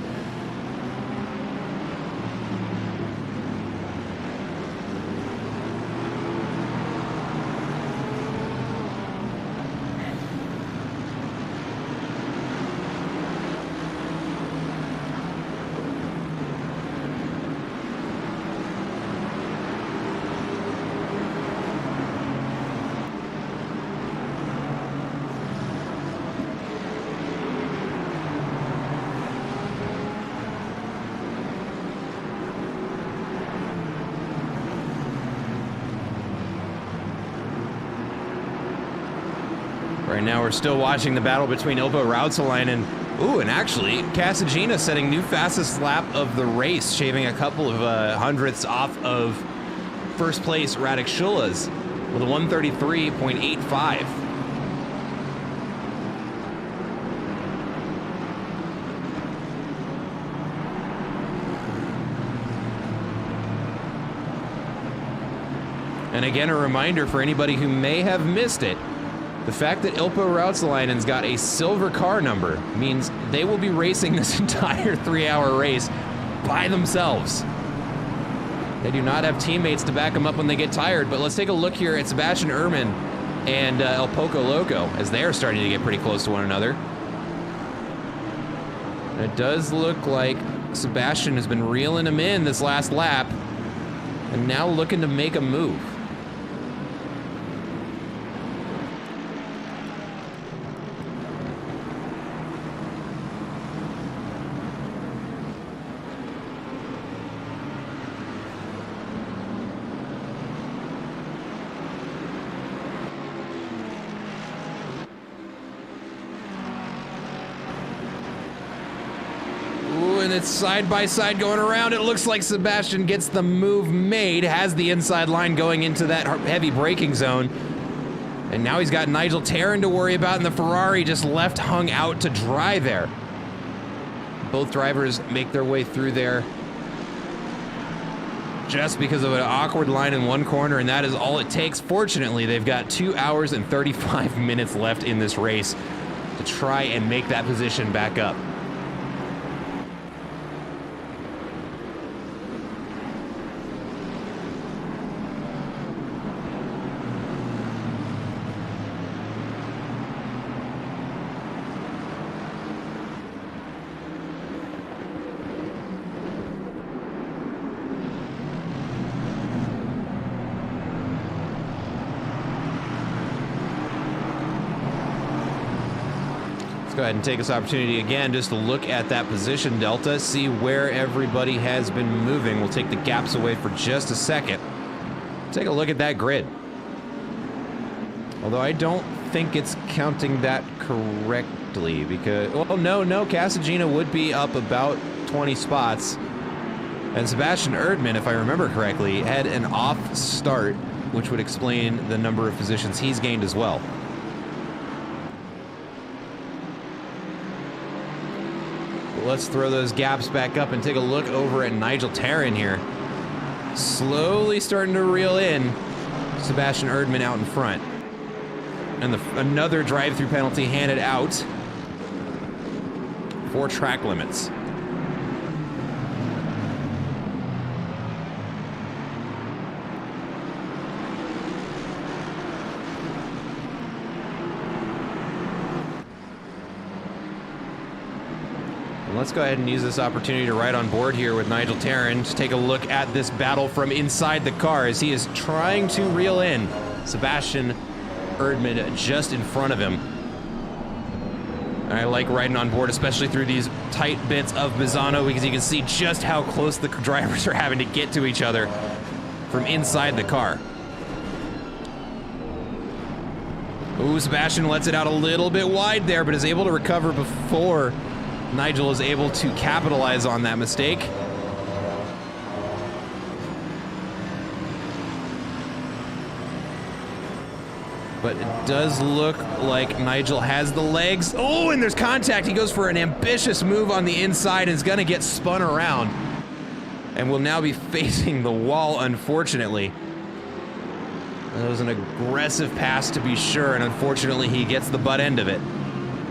Right now we're still watching the battle between Ilpo Rautsalainen. Ooh, and actually, Casagina setting new fastest lap of the race, shaving a couple of hundredths off of first place Radek Shula's with a 133.85. And again, a reminder for anybody who may have missed it, the fact that Ilpo Rautsalainen's got a silver car number means they will be racing this entire 3-hour race by themselves. They do not have teammates to back them up when they get tired, but let's take a look here at Sebastian Ehrmann and El Poco Loco as they are starting to get pretty close to one another. And it does look like Sebastian has been reeling him in this last lap and now looking to make a move. And it's side by side going around. It looks like Sebastian gets the move made, has the inside line going into that heavy braking zone. And now he's got Nigel Terran to worry about, and the Ferrari just left hung out to dry there. Both drivers make their way through there just because of an awkward line in one corner, and that is all it takes. Fortunately, they've got 2 hours and 35 minutes left in this race to try and make that position back up. Go ahead and take this opportunity again just to look at that position delta, see where everybody has been moving. We'll take the gaps away for just a second. Take a look at that grid. Although I don't think it's counting that correctly because, well, no, Casagina would be up about 20 spots. And Sebastian Erdmann, if I remember correctly, had an off start, which would explain the number of positions he's gained as well. Let's throw those gaps back up and take a look over at Nigel Terran here. Slowly starting to reel in Sebastian Erdmann out in front. And another drive-through penalty handed out for track limits. Let's go ahead and use this opportunity to ride on board here with Nigel Terran. Just take a look at this battle from inside the car as he is trying to reel in Sebastian Erdmann just in front of him. And I like riding on board, especially through these tight bits of Misano, because you can see just how close the drivers are having to get to each other from inside the car. Ooh, Sebastian lets it out a little bit wide there, but is able to recover before Nigel is able to capitalize on that mistake. But it does look like Nigel has the legs. Oh, and there's contact. He goes for an ambitious move on the inside and is going to get spun around. And will now be facing the wall, unfortunately. That was an aggressive pass to be sure, and unfortunately he gets the butt end of it.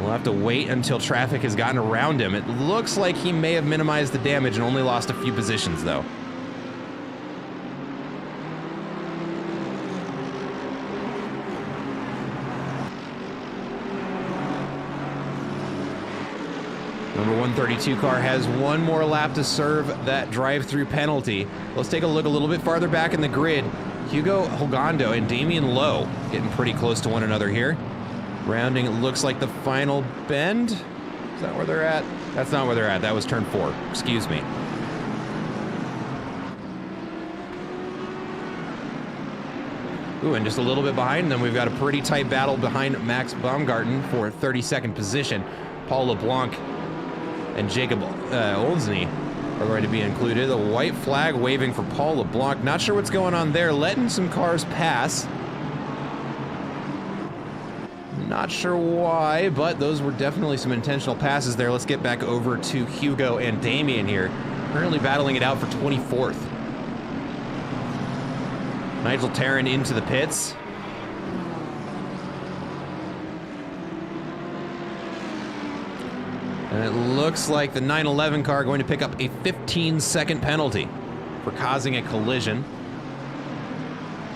We'll have to wait until traffic has gotten around him. It looks like he may have minimized the damage and only lost a few positions, though. Number 132 car has one more lap to serve that drive-through penalty. Let's take a look a little bit farther back in the grid. Hugo Hogando and Damian Lowe getting pretty close to one another here. Rounding, it looks like the final bend. Is that where they're at? That's not where they're at. That was turn 4. Excuse me. Ooh, and just a little bit behind them, we've got a pretty tight battle behind Max Baumgarten for 32nd position. Paul LeBlanc and Jacob Oldsney are going to be included. A white flag waving for Paul LeBlanc. Not sure what's going on there. Letting some cars pass. Not sure why, but those were definitely some intentional passes there. Let's get back over to Hugo and Damian here. Currently battling it out for 24th. Nigel Tarrin into the pits. And it looks like the 911 car going to pick up a 15-second penalty for causing a collision.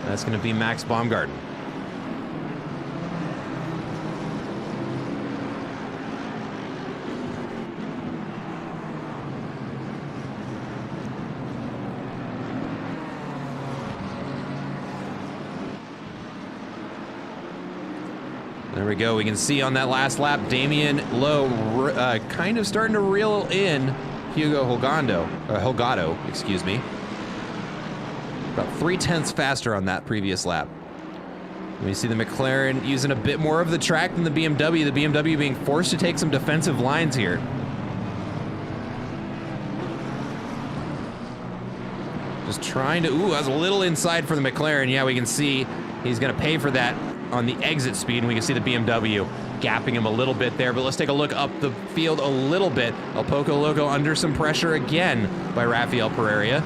That's going to be Max Baumgarten. There we go. We can see on that last lap, Damian Lowe kind of starting to reel in Hugo Hogado, excuse me. About 3/10 faster on that previous lap. We see the McLaren using a bit more of the track than the BMW. The BMW being forced to take some defensive lines here. Just trying to, ooh, that was a little inside for the McLaren. Yeah, we can see he's going to pay for that on the exit speed, and we can see the BMW gapping him a little bit there. But let's take a look up the field a little bit. El Poco Loco under some pressure again by Rafael Pereira.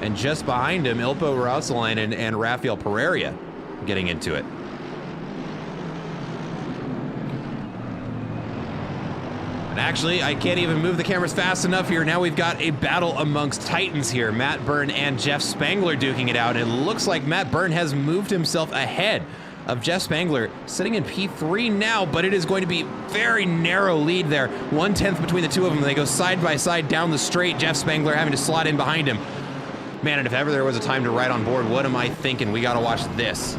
And just behind him, Ilpo Rausalainen and Rafael Pereira getting into it. And actually, I can't even move the cameras fast enough here. Now we've got a battle amongst Titans here. Matt Byrne and Jeff Spangler duking it out. It looks like Matt Byrne has moved himself ahead of Jeff Spangler, sitting in P3 now, but it is going to be very narrow lead there. 1/10 between the two of them. They go side by side down the straight. Jeff Spangler having to slot in behind him. Man, and if ever there was a time to ride on board, what am I thinking? We got to watch this.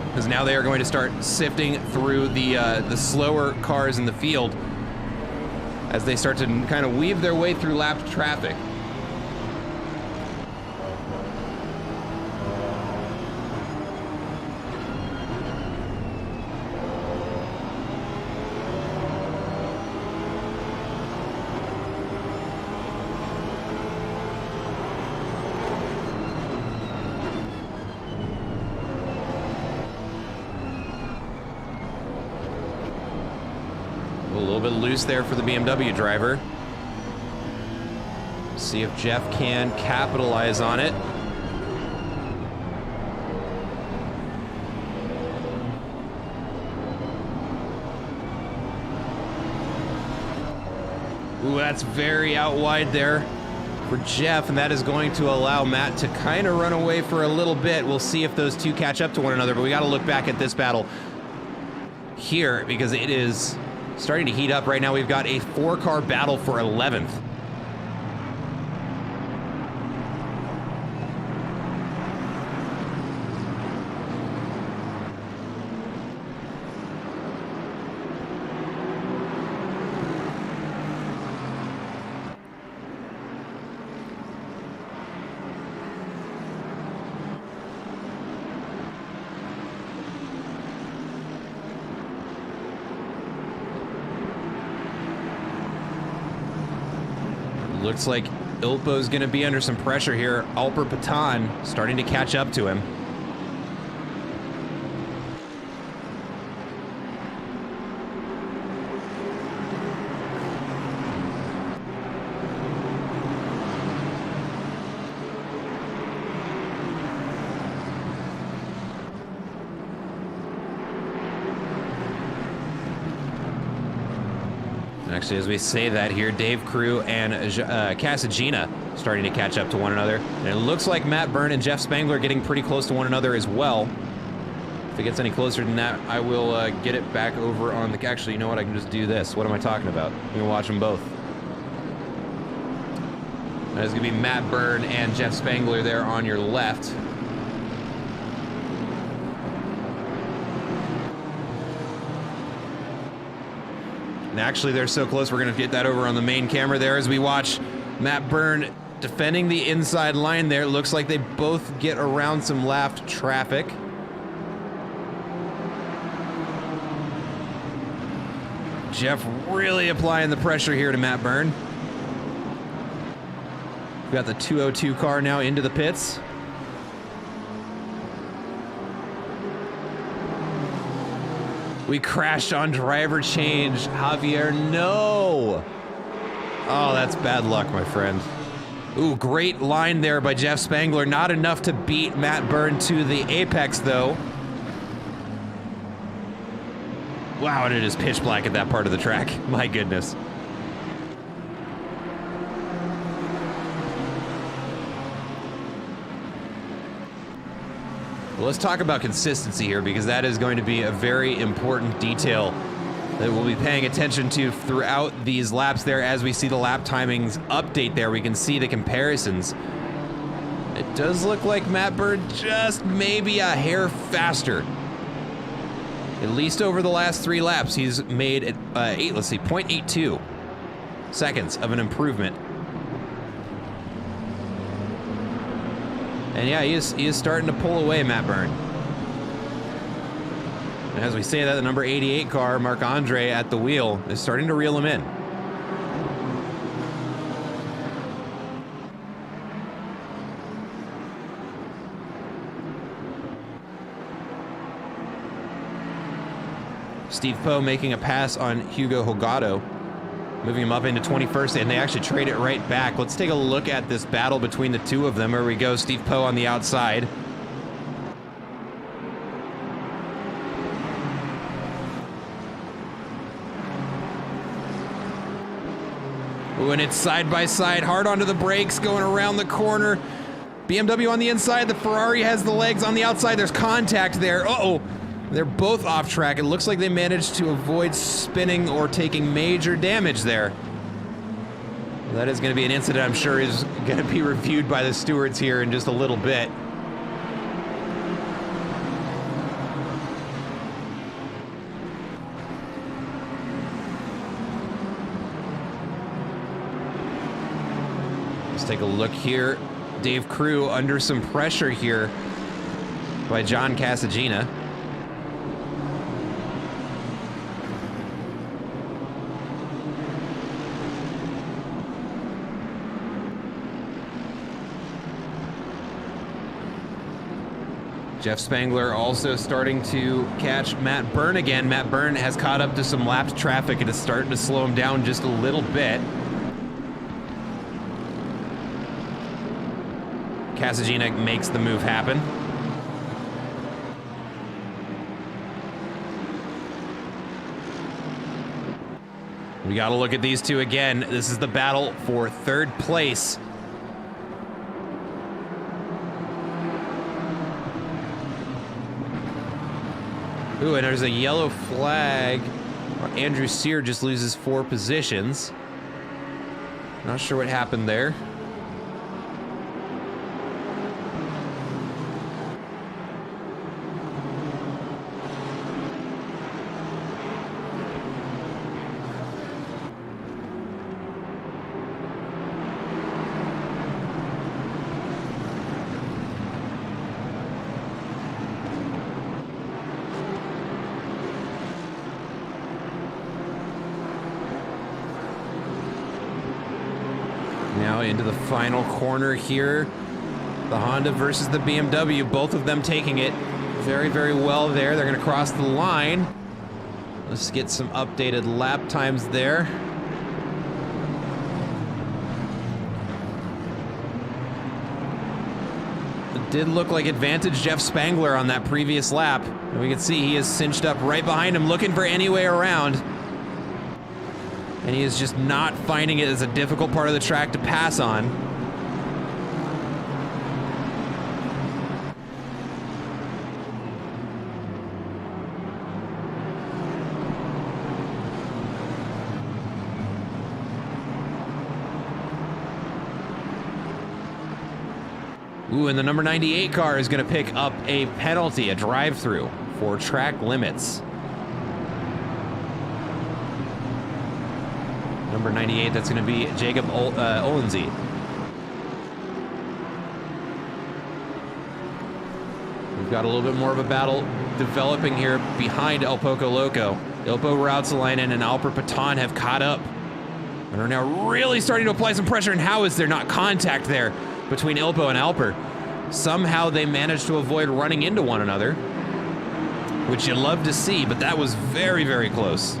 Because now they are going to start sifting through the slower cars in the field as they start to kind of weave their way through lapped traffic. A little bit loose there for the BMW driver. See if Jeff can capitalize on it. Ooh, that's very out wide there for Jeff, and that is going to allow Matt to kind of run away for a little bit. We'll see if those two catch up to one another, but we got to look back at this battle here because it is starting to heat up right now. We've got a 4-car battle for 11th. Looks like Ilpo's going to be under some pressure here. Alper Patan starting to catch up to him. Actually, as we say that here, Dave Crew and Casagina starting to catch up to one another. And it looks like Matt Byrne and Jeff Spangler getting pretty close to one another as well. If it gets any closer than that, I will get it back over on the... Actually, you know what? I can just do this. What am I talking about? I'm going to watch them both. That is going to be Matt Byrne and Jeff Spangler there on your left. And actually, they're so close, we're going to get that over on the main camera there as we watch Matt Byrne defending the inside line there. It looks like they both get around some lapped traffic. Jeff really applying the pressure here to Matt Byrne. We've got the 202 car now into the pits. We crashed on driver change. Javier, no! Oh, that's bad luck, my friend. Ooh, great line there by Jeff Spangler. Not enough to beat Matt Byrne to the apex, though. Wow, and it is pitch black at that part of the track. My goodness. Well, let's talk about consistency here, because that is going to be a very important detail that we'll be paying attention to throughout these laps there. As we see the lap timings update there, we can see the comparisons. It does look like Matt Byrne just maybe a hair faster. At least over the last 3 laps, he's made 0.82 seconds of an improvement. And yeah, he is starting to pull away, Matt Byrne. And as we say that, the number 88 car, Marc-Andre at the wheel, is starting to reel him in. Steve Poe making a pass on Hugo Hogado, moving him up into 21st, and they actually trade it right back. Let's take a look at this battle between the two of them. Here we go, Steve Poe on the outside. Ooh, and it's side by side, hard onto the brakes, going around the corner. BMW on the inside, the Ferrari has the legs on the outside. There's contact there. Uh-oh. They're both off track. It looks like they managed to avoid spinning or taking major damage there. That is going to be an incident I'm sure is going to be reviewed by the stewards here in just a little bit. Let's take a look here. Dave Crew under some pressure here by John Casagina. Jeff Spangler also starting to catch Matt Byrne again. Matt Byrne has caught up to some lapped traffic and is starting to slow him down just a little bit. Casagina makes the move happen. We got to look at these two again. This is the battle for third place. Ooh, and there's a yellow flag. Andrew Sear just loses 4 positions. Not sure what happened there. now into the final corner here. The Honda versus the BMW, both of them taking it very, very well there. They're going to cross the line. Let's get some updated lap times there. It did look like advantage Jeff Spangler on that previous lap. And we can see he is cinched up right behind him, looking for any way around. And he is just not finding it as a difficult part of the track to pass on. Ooh, and the number 98 car is going to pick up a penalty, a drive-through for track limits. Number 98, that's going to be Jacob Olenzi. We've got a little bit more of a battle developing here behind El Poco Loco. Ilpo Rautsalainen and Alper Patan have caught up and are now really starting to apply some pressure. And how is there not contact there between Ilpo and Alper? Somehow they managed to avoid running into one another, which you love to see, but that was very, very close.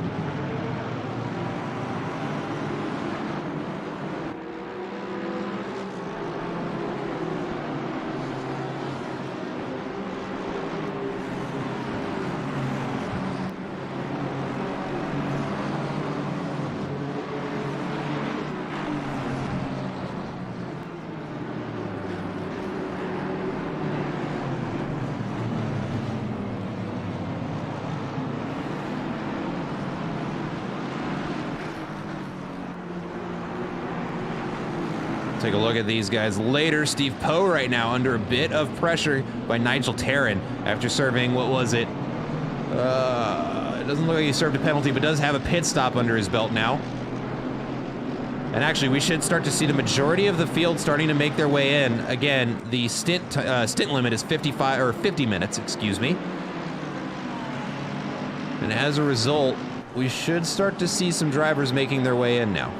Take a look at these guys later. Steve Poe right now under a bit of pressure by Nigel Terran after serving, what was it? It doesn't look like he served a penalty, but does have a pit stop under his belt now. And actually, we should start to see the majority of the field starting to make their way in. Again, the stint limit is 50 minutes, excuse me. And as a result, we should start to see some drivers making their way in now.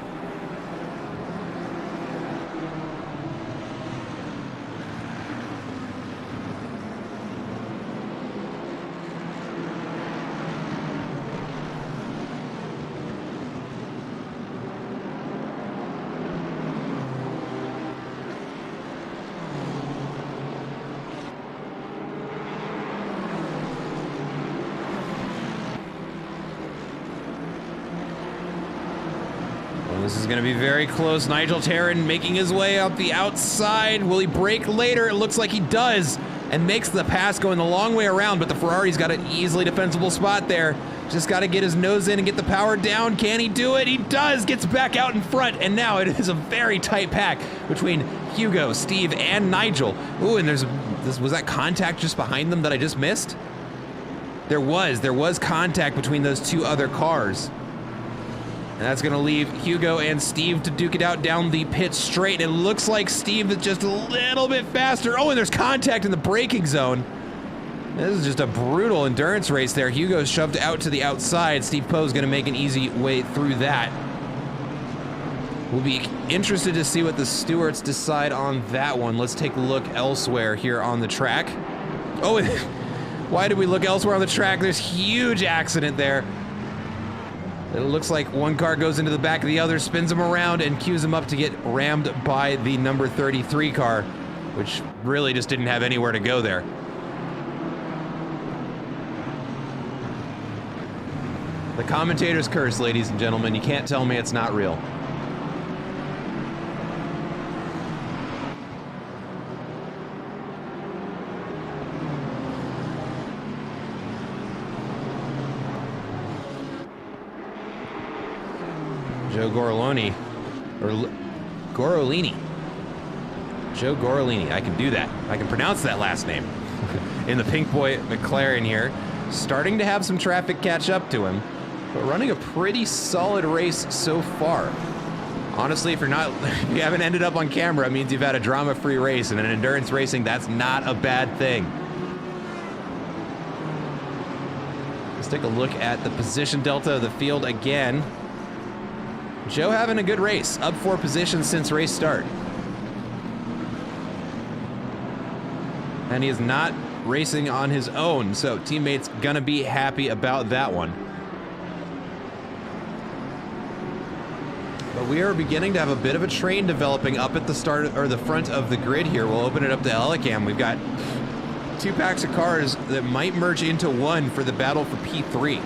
This is going to be very close. Nigel Terran making his way up the outside. Will he brake later? It looks like he does, and makes the pass going the long way around, but the Ferrari's got an easily defensible spot there. Just got to get his nose in and get the power down. Can he do it? He does. Gets back out in front, and now it is a very tight pack between Hugo, Steve, and Nigel. Ooh, and was that contact just behind them that I just missed? There was contact between those two other cars. And that's going to leave Hugo and Steve to duke it out down the pit straight. It looks like Steve is just a little bit faster. Oh, and there's contact in the braking zone. This is just a brutal endurance race there. Hugo's shoved out to the outside. Steve Poe's going to make an easy way through that. We'll be interested to see what the stewards decide on that one. Let's take a look elsewhere here on the track. Oh, why did we look elsewhere on the track? There's huge accident there. It looks like one car goes into the back of the other, spins them around, and cues them up to get rammed by the number 33 car, which really just didn't have anywhere to go there. The commentator's curse, ladies and gentlemen. You can't tell me it's not real. Joe Gorolini, or Gorolini. Joe Gorolini, I can do that. I can pronounce that last name. In the Pink Boy McLaren here, starting to have some traffic catch up to him, but running a pretty solid race so far. Honestly, if you haven't ended up on camera, it means you've had a drama-free race, and in endurance racing, that's not a bad thing. Let's take a look at the position delta of the field again. Joe having a good race, up 4 positions since race start. And he is not racing on his own, so teammates gonna be happy about that one. But we are beginning to have a bit of a train developing up at the start, or the front of the grid here. We'll open it up to Helicam. We've got 2 packs of cars that might merge into one for the battle for P3.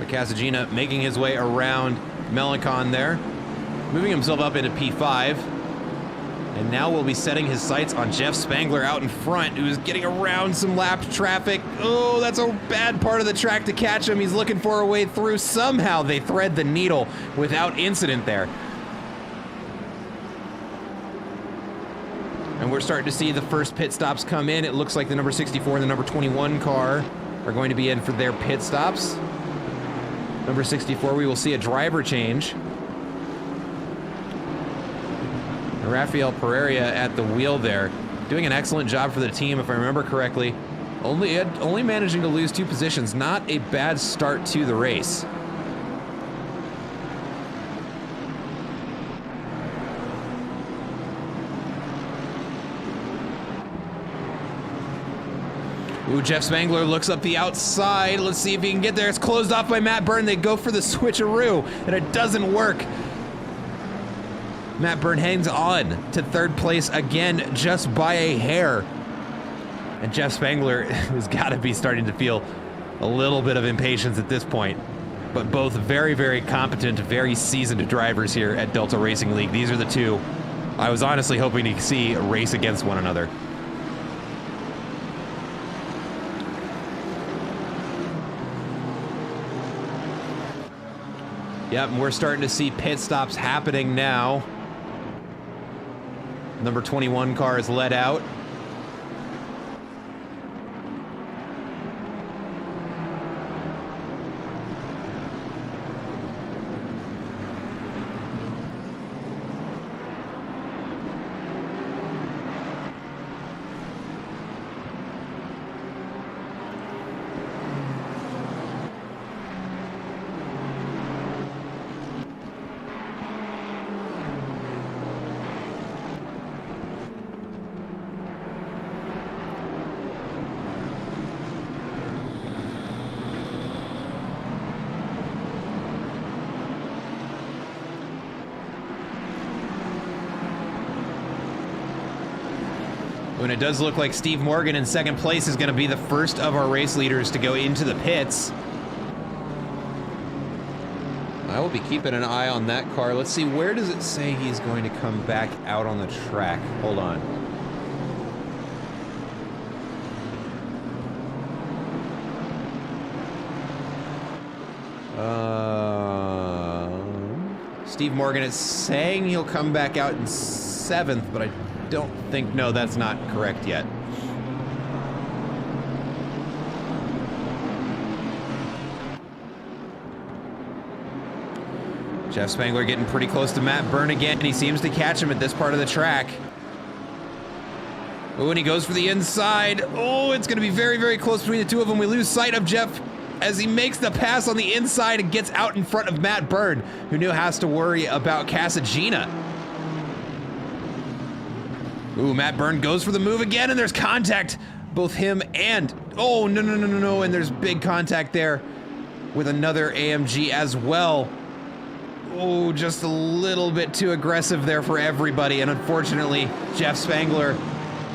Casagina making his way around Melicon there, moving himself up into P5. And now we'll be setting his sights on Jeff Spangler out in front, who's getting around some lapped traffic. Oh, that's a bad part of the track to catch him. He's looking for a way through. Somehow they thread the needle without incident there. And we're starting to see the first pit stops come in. It looks like the number 64 and the number 21 car are going to be in for their pit stops. Number 64, we will see a driver change. Rafael Pereira at the wheel there, doing an excellent job for the team, if I remember correctly. Only managing to lose 2 positions. Not a bad start to the race. Ooh, Jeff Spangler looks up the outside. Let's see if he can get there. It's closed off by Matt Byrne. They go for the switcheroo, and it doesn't work. Matt Byrne hangs on to 3rd place again, just by a hair. And Jeff Spangler has got to be starting to feel a little bit of impatience at this point. But both very, very competent, very seasoned drivers here at Delta Racing League. These are the 2 I was honestly hoping to see race against one another. Yep, and we're starting to see pit stops happening now. Number 21 car is let out. When it does look like Steve Morgan in 2nd place is going to be the first of our race leaders to go into the pits. I will be keeping an eye on that car. Let's see, where does it say he's going to come back out on the track? Hold on. Steve Morgan is saying he'll come back out in 7th, but I don't think, no, that's not correct yet. Jeff Spangler getting pretty close to Matt Byrne again, and he seems to catch him at this part of the track. Oh, and he goes for the inside. Oh, it's going to be very, very close between the 2 of them. We lose sight of Jeff as he makes the pass on the inside and gets out in front of Matt Byrne, who now has to worry about Casagina. Ooh, Matt Byrne goes for the move again, and there's contact. Both him and, oh, no, and there's big contact there with another AMG as well. Oh, just a little bit too aggressive there for everybody, and unfortunately, Jeff Spangler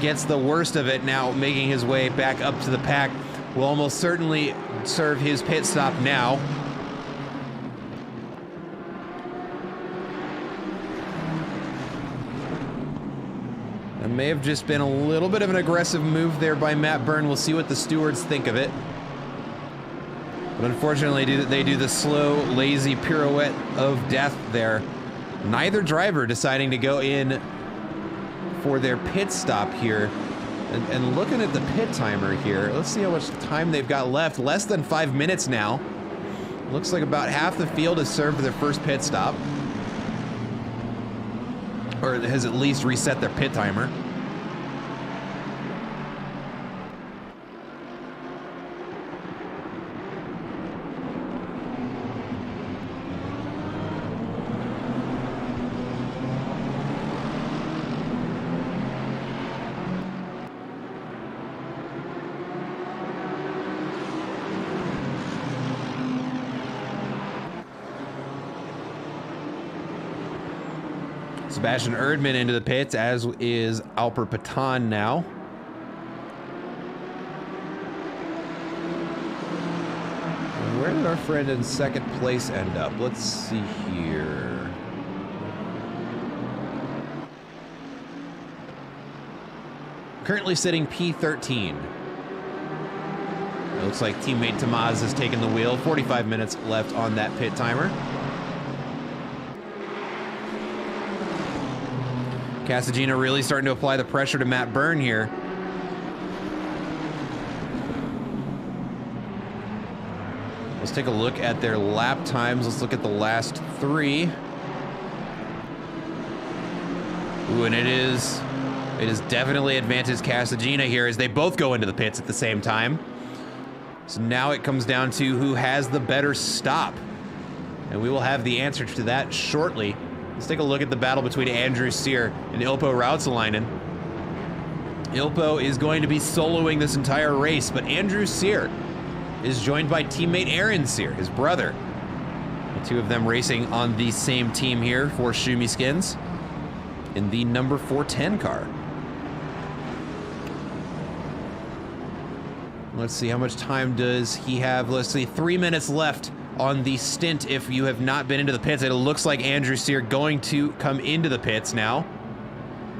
gets the worst of it now, making his way back up to the pack. Will almost certainly serve his pit stop now. It may have just been a little bit of an aggressive move there by Matt Byrne. We'll see what the stewards think of it. But unfortunately, they do the slow, lazy pirouette of death there. Neither driver deciding to go in for their pit stop here. And looking at the pit timer here, let's see how much time they've got left. Less than 5 minutes now. Looks like about half the field has served their first pit stop. Or has at least reset their pit timer. Sebastian Erdmann into the pits, as is Alper Patan now. And where did our friend in second place end up? Let's see here. Currently sitting P13. It looks like teammate Tamaz has taken the wheel. 45 minutes left on that pit timer. Casagina really starting to apply the pressure to Matt Byrne here. Let's take a look at their lap times. Let's look at the last 3. Ooh, and it is definitely advantage Casagina here as they both go into the pits at the same time. So now it comes down to who has the better stop. And we will have the answer to that shortly. Let's take a look at the battle between Andrew Sear and Ilpo Rautsalainen. Ilpo is going to be soloing this entire race, but Andrew Sear is joined by teammate Aaron Sear, his brother. The two of them racing on the same team here for Shumi Skins in the number 410 car. Let's see, how much time does he have? Let's see, 3 minutes left on the stint if you have not been into the pits. It looks like Andrew Sear going to come into the pits now.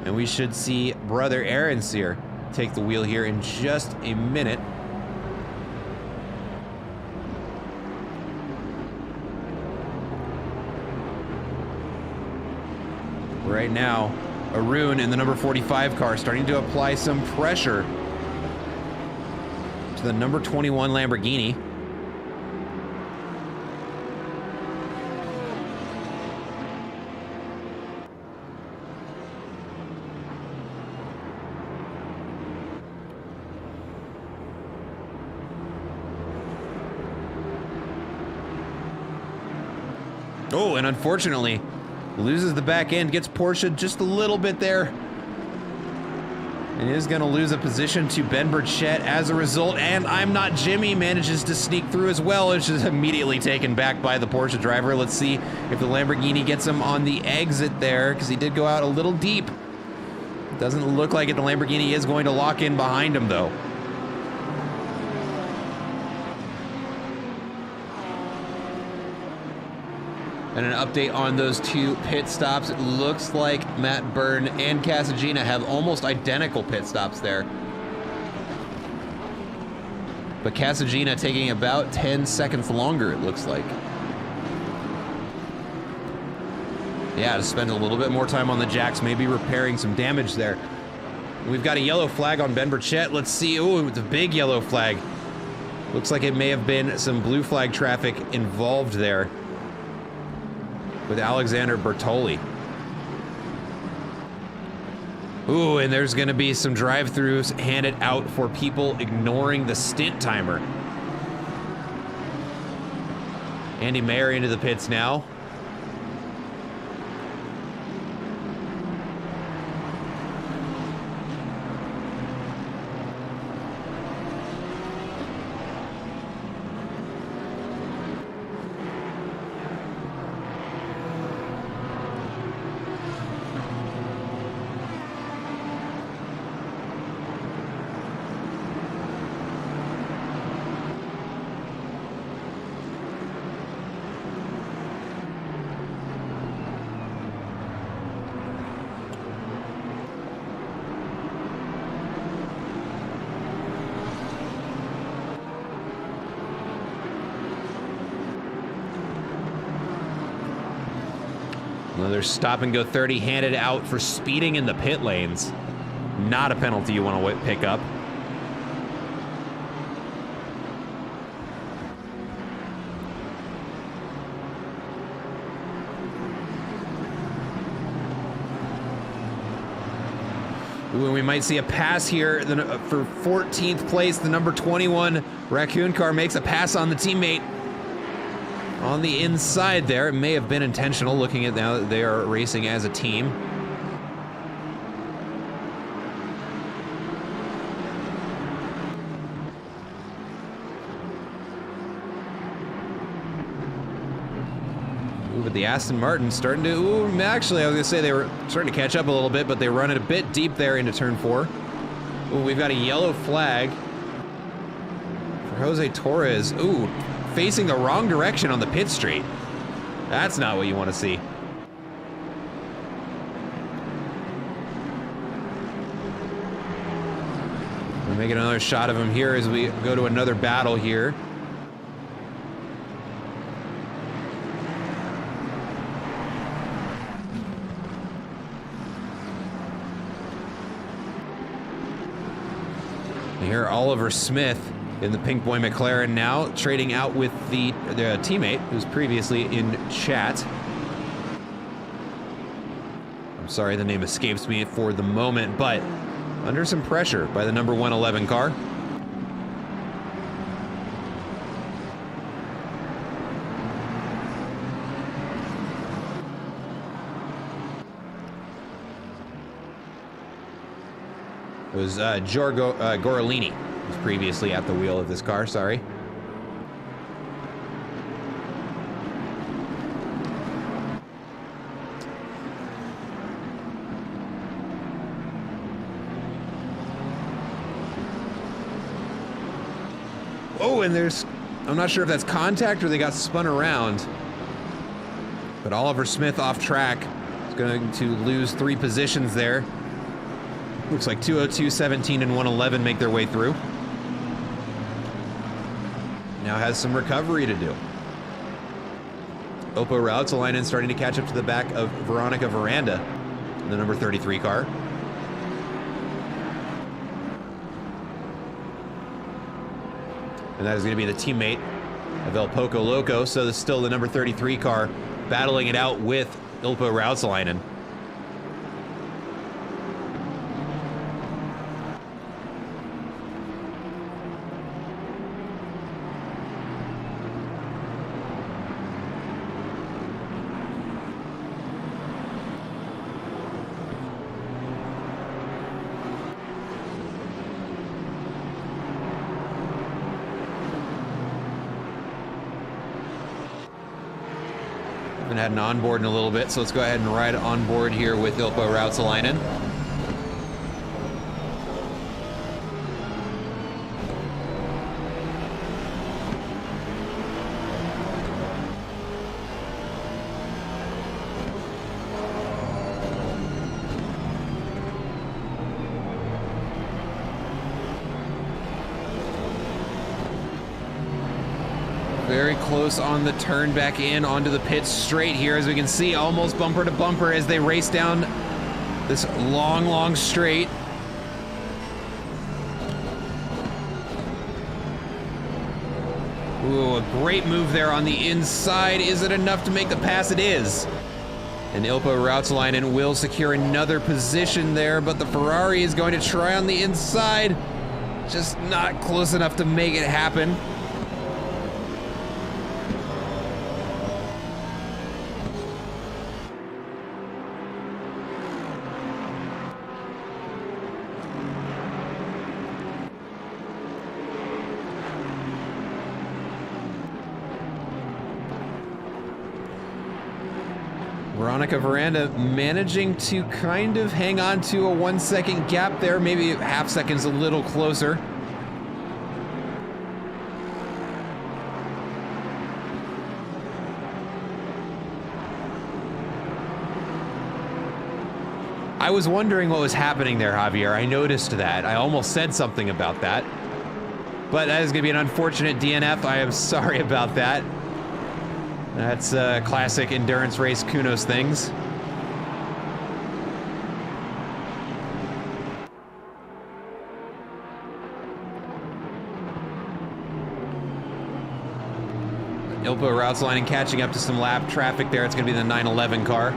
And we should see brother Aaron Sear take the wheel here in just a minute. Right now, Arun in the number 45 car starting to apply some pressure to the number 21 Lamborghini. Oh, and unfortunately, loses the back end, gets Porsche just a little bit there. And is going to lose a position to Ben Burchett as a result. And I'm Not Jimmy manages to sneak through as well. It's just immediately taken back by the Porsche driver. Let's see if the Lamborghini gets him on the exit there, because he did go out a little deep. Doesn't look like it. The Lamborghini is going to lock in behind him, though. And an update on those two pit stops. It looks like Matt Byrne and Casagina have almost identical pit stops there. But Casagina taking about 10 seconds longer, it looks like. Yeah, to spend a little bit more time on the jacks, maybe repairing some damage there. We've got a yellow flag on Ben Burchett. Let's see. Oh, it's a big yellow flag. Looks like it may have been some blue flag traffic involved there with Alexander Bertoli. Ooh, and there's gonna be some drive-throughs handed out for people ignoring the stint timer. Andy Mayer into the pits now. Another stop and go 30 handed out for speeding in the pit lanes. Not a penalty you want to pick up. Ooh, we might see a pass here for 14th place. The number 21 Raccoon car makes a pass on the teammate on the inside there. It may have been intentional, looking at now that they are racing as a team. Ooh, but the Aston Martin starting to, ooh, actually, I was gonna say they were starting to catch up a little bit, but they run it a bit deep there into turn 4. Ooh, we've got a yellow flag for Jose Torres. Ooh, facing the wrong direction on the pit straight. That's not what you want to see. We'll make another shot of him here as we go to another battle here. Here, Oliver Smith in the Pink Boy McLaren now, trading out with the teammate who's previously in chat. I'm sorry, the name escapes me for the moment, but under some pressure by the number 111 car. It was Giorgio Gorolini, who was previously at the wheel of this car, sorry. Oh, and there's, I'm not sure if that's contact or they got spun around. But Oliver Smith off track is going to lose 3 positions there. Looks like 202, 17, and 111 make their way through. Now has some recovery to do. Oppo Rautsalainen starting to catch up to the back of Veronica Veranda, the number 33 car. And that is going to be the teammate of El Poco Loco, so there's still the number 33 car battling it out with Ilpo Rautsalainen. Haven't had an onboard in a little bit, so let's go ahead and ride on board here with Ilpo Rautsalainen. Very close on the turn back in onto the pit straight here, as we can see, almost bumper to bumper as they race down this long, long straight. Ooh, a great move there on the inside. Is it enough to make the pass? It is. And Ilpo Rautsalainen will secure another position there, but the Ferrari is going to try on the inside. Just not close enough to make it happen. Veronica Veranda managing to kind of hang on to a 1 second gap there, maybe half seconds a little closer. I was wondering what was happening there, Javier. I noticed that. I almost said something about that. But that is going to be an unfortunate DNF. I am sorry about that. That's classic endurance race Kunos things. Ilpo Rautsalainen catching up to some lap traffic there. It's going to be the 911 car.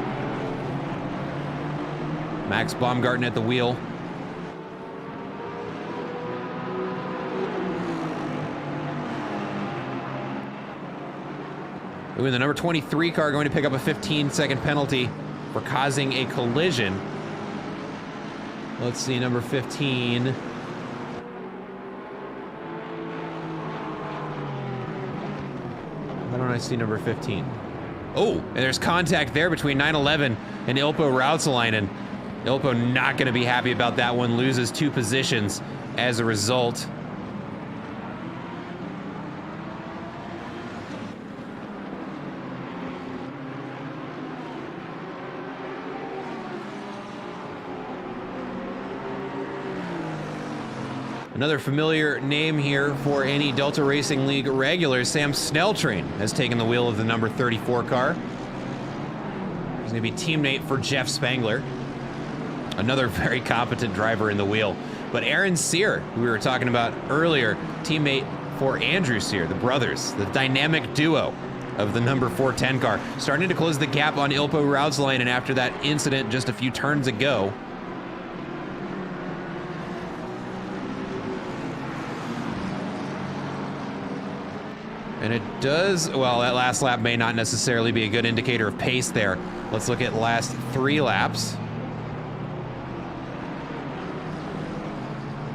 Max Baumgarten at the wheel. Ooh, and the number 23 car going to pick up a 15-second penalty for causing a collision. Let's see, number 15. Why don't I see number 15? Oh, and there's contact there between 911 and Ilpo Rautsalainen. Ilpo not going to be happy about that one, loses 2 positions as a result. Another familiar name here for any Delta Racing League regulars, Sam Snelltrain has taken the wheel of the number 34 car. He's going to be teammate for Jeff Spangler. Another very competent driver in the wheel. But Aaron Sear, who we were talking about earlier, teammate for Andrew Sear, the brothers, the dynamic duo of the number 410 car, starting to close the gap on Ilpo Rautsalainen after that incident just a few turns ago. And it does, well, that last lap may not necessarily be a good indicator of pace there. Let's look at last 3 laps.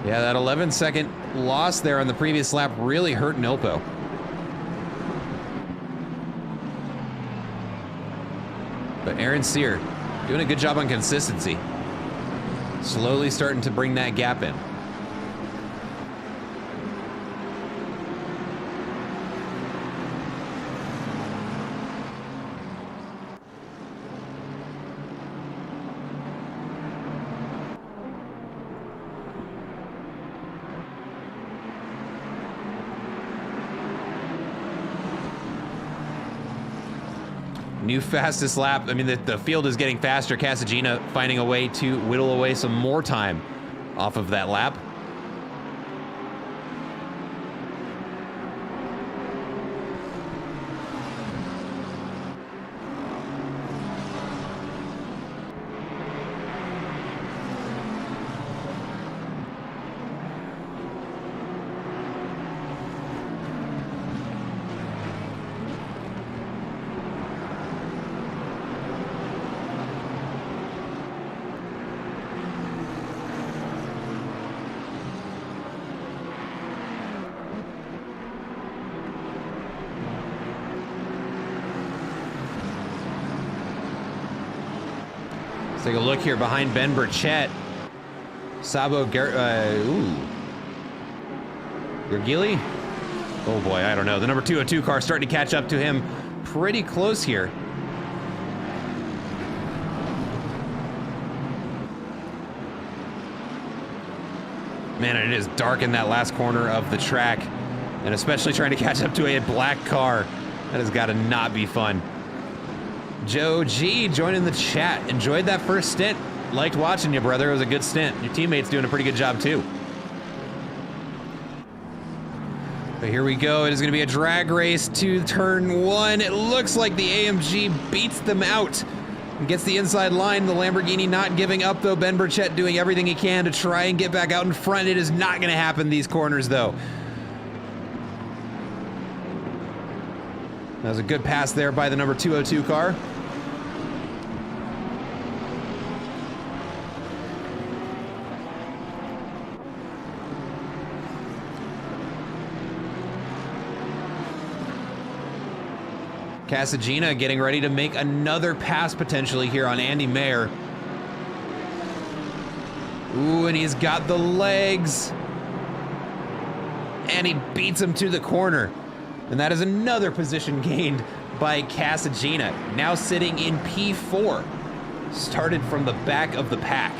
Yeah, that 11-second loss there on the previous lap really hurt Ilpo. But Aaron Sear doing a good job on consistency. Slowly starting to bring that gap in. New fastest lap. I mean, the field is getting faster. Casagina finding a way to whittle away some more time off of that lap. Let's take a look here behind Ben Burchett. Sabo Gergili? Oh boy, I don't know. The number 202 car starting to catch up to him pretty close here. Man, it is dark in that last corner of the track, and especially trying to catch up to a black car. That has got to not be fun. Joe G joining the chat. Enjoyed that first stint. Liked watching you, brother. It was a good stint. Your teammate's doing a pretty good job, too. But here we go. It is going to be a drag race to turn 1. It looks like the AMG beats them out and gets the inside line. The Lamborghini not giving up, though. Ben Burchett doing everything he can to try and get back out in front. It is not going to happen these corners, though. That was a good pass there by the number 202 car. Casagina getting ready to make another pass potentially here on Andy Mayer. Ooh, and he's got the legs. And he beats him to the corner. And that is another position gained by Casagina, now sitting in P4. Started from the back of the pack.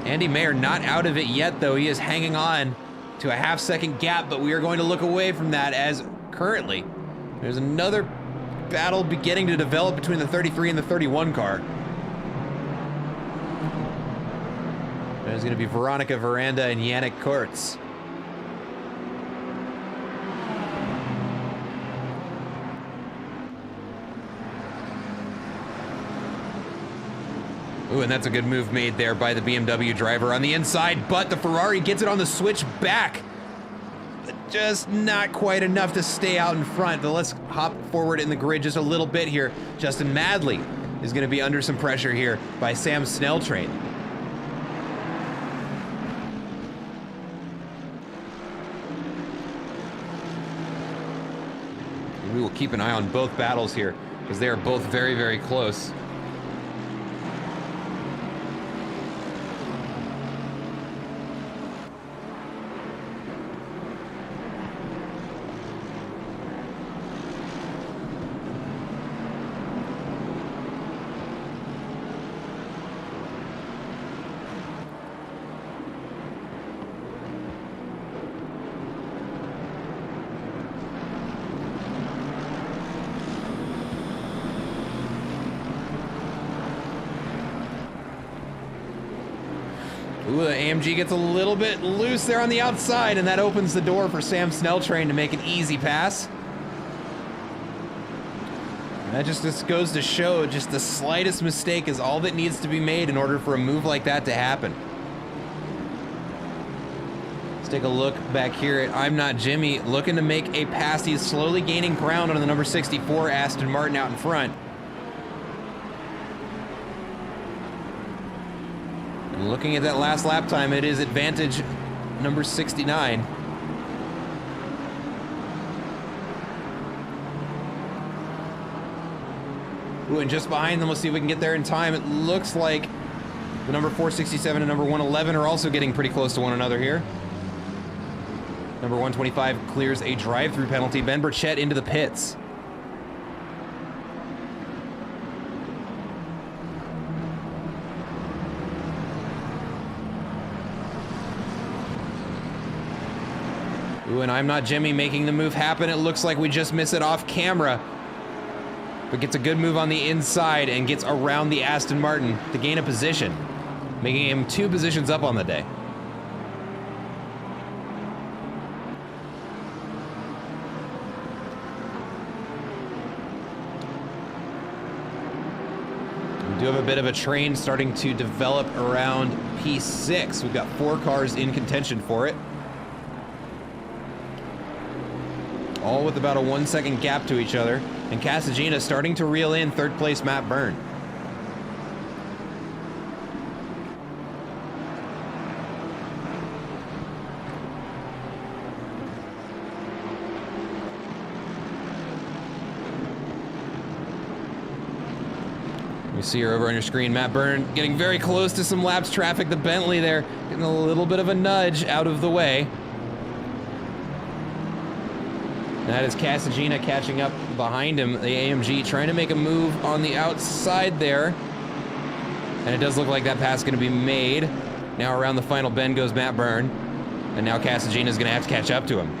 Andy Mayer not out of it yet, though. He is hanging on to a half-second gap, but we are going to look away from that as currently there's another battle beginning to develop between the 33 and the 31 car. There's going to be Veronica Veranda and Yannick Kurtz. Ooh, and that's a good move made there by the BMW driver on the inside, but the Ferrari gets it on the switch back. Just not quite enough to stay out in front, but let's hop forward in the grid just a little bit here. Justin Madley is going to be under some pressure here by Sam Snelltrain. We will keep an eye on both battles here, because they are both very, very close. Ooh, the AMG gets a little bit loose there on the outside, and that opens the door for Sam Snelltrain to make an easy pass. And that just goes to show just the slightest mistake is all that needs to be made in order for a move like that to happen. Let's take a look back here at I'm Not Jimmy, looking to make a pass. He's slowly gaining ground on the number 64 Aston Martin out in front. Looking at that last lap time, it is advantage number 69. Ooh, and just behind them, we'll see if we can get there in time. It looks like the number 467 and number 111 are also getting pretty close to one another here. Number 125 clears a drive-through penalty. Ben Burchett into the pits. Ooh, and I'm Not Jimmy making the move happen. It looks like we just miss it off camera. But gets a good move on the inside and gets around the Aston Martin to gain a position, making him 2 positions up on the day. We do have a bit of a train starting to develop around P6. We've got 4 cars in contention for it. All with about a 1-second gap to each other. And Casagina starting to reel in 3rd place Matt Byrne. You see her over on your screen, Matt Byrne getting very close to some laps traffic. The Bentley there getting a little bit of a nudge out of the way. That is Casagina catching up behind him. The AMG trying to make a move on the outside there. And it does look like that pass is going to be made. Now around the final bend goes Matt Byrne. And now Casagina is going to have to catch up to him.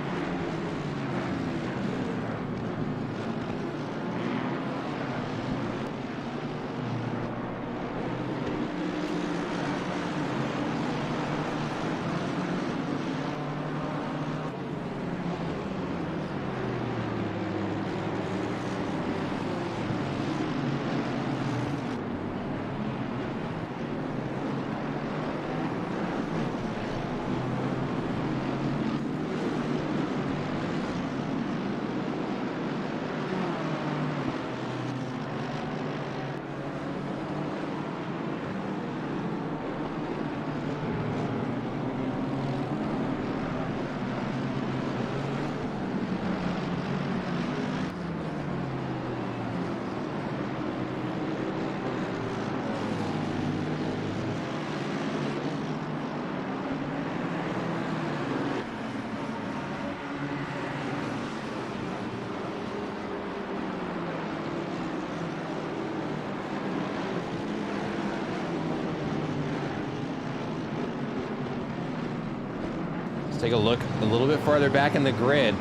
Take a look a little bit farther back in the grid.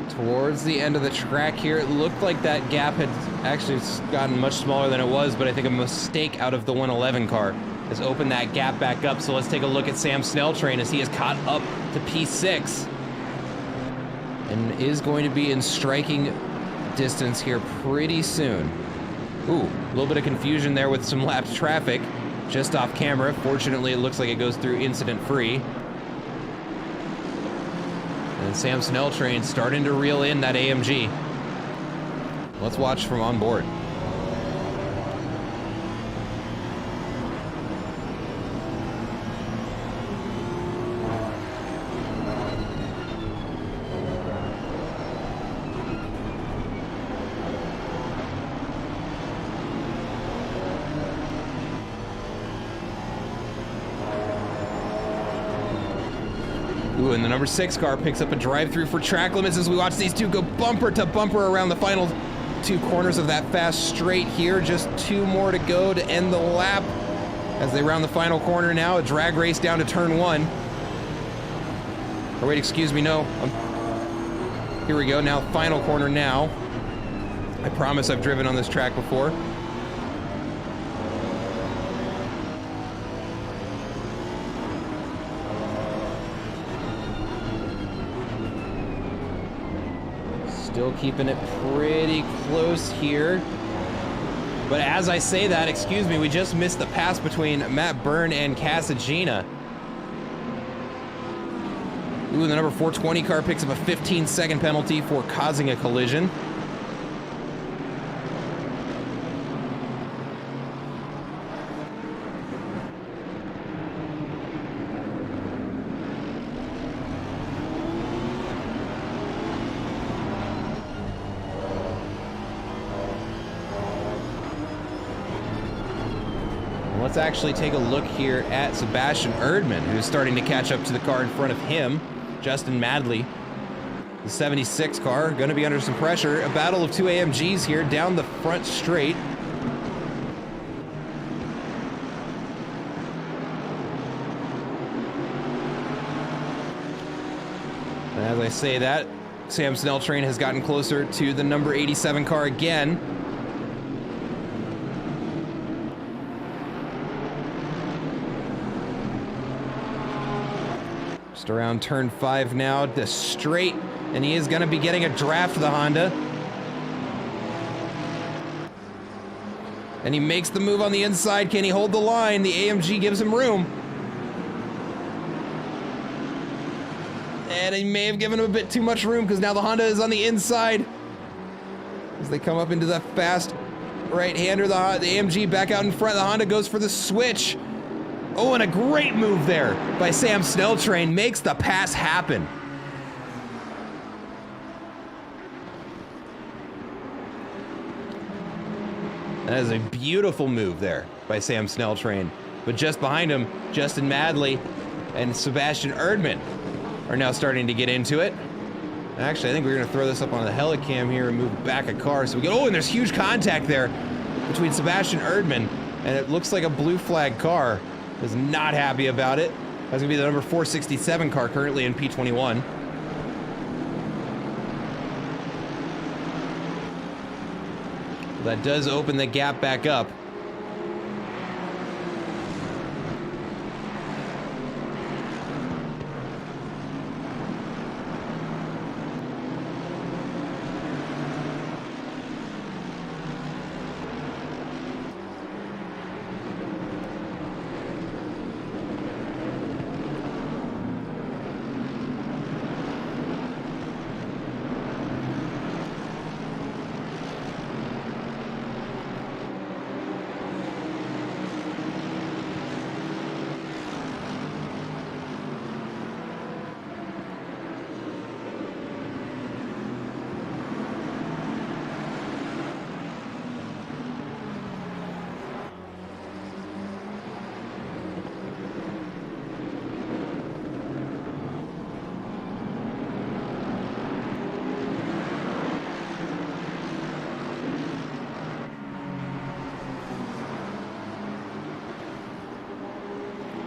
Towards the end of the track here, it looked like that gap had actually gotten much smaller than it was, but I think a mistake out of the 111 car has opened that gap back up. So let's take a look at Sam Snelltrain as he is caught up to P6 and is going to be in striking distance here pretty soon. Ooh, a little bit of confusion there with some lapped traffic just off camera. Fortunately, it looks like it goes through incident-free. And Sam Snelltrain starting to reel in that AMG. Let's watch from on board. Ooh, and the number 6 car picks up a drive-through for track limits as we watch these two go bumper to bumper around the final 2 corners of that fast straight here. Just 2 more to go to end the lap. As they round the final corner now, a drag race down to turn 1. Or wait, excuse me, no. Here we go, now final corner now. I promise I've driven on this track before. Still keeping it pretty close here. But as I say that, excuse me, we just missed the pass between Matt Byrne and Casagina. Ooh, the number 420 car picks up a 15-second penalty for causing a collision. Let's actually take a look here at Sebastian Erdmann, who's starting to catch up to the car in front of him, Justin Madley. The 76 car going to be under some pressure. A battle of 2 AMGs here down the front straight. And as I say that, Sam Snell train has gotten closer to the number 87 car again. Just around turn 5 now, the straight, and he is going to be getting a draft, the Honda. And he makes the move on the inside. Can he hold the line? The AMG gives him room. And he may have given him a bit too much room because now the Honda is on the inside. As they come up into the fast right-hander, the AMG back out in front. The Honda goes for the switch. Oh, and a great move there by Sam Snelltrain makes the pass happen. That is a beautiful move there by Sam Snelltrain. But just behind him, Justin Madley and Sebastian Erdmann are now starting to get into it. Actually, I think we're going to throw this up on the helicam here and move back a car. So we go, oh, and there's huge contact there between Sebastian Erdmann, and it looks like a blue flag car. Is not happy about it. That's gonna be the number 467 car currently in P21. That does open the gap back up.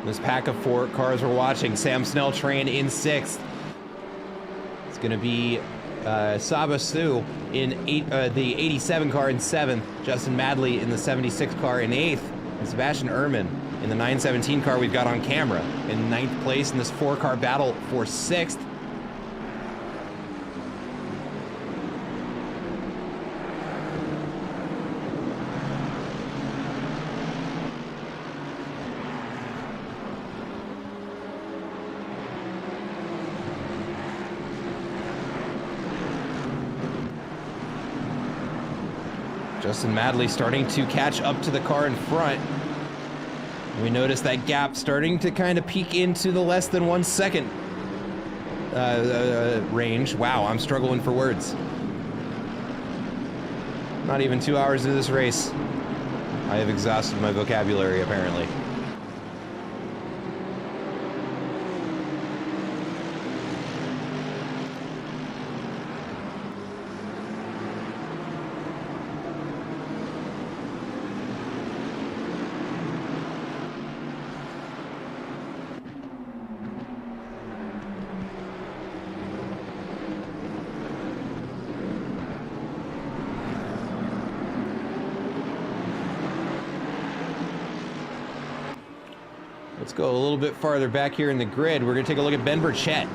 This pack of 4 cars we're watching, Sam Snelltrain in 6th. It's going to be Saba Su in the 87 car in 7th, Justin Madley in the 76 car in 8th, and Sebastian Erdmann in the 917 car we've got on camera in 9th place in this 4-car battle for 6th. Justin Madley starting to catch up to the car in front. We notice that gap starting to kind of peek into the less than 1 second range. Wow, I'm struggling for words. Not even 2 hours into this race. I have exhausted my vocabulary, apparently. go a little bit farther back here in the grid. We're going to take a look at Ben Burchett.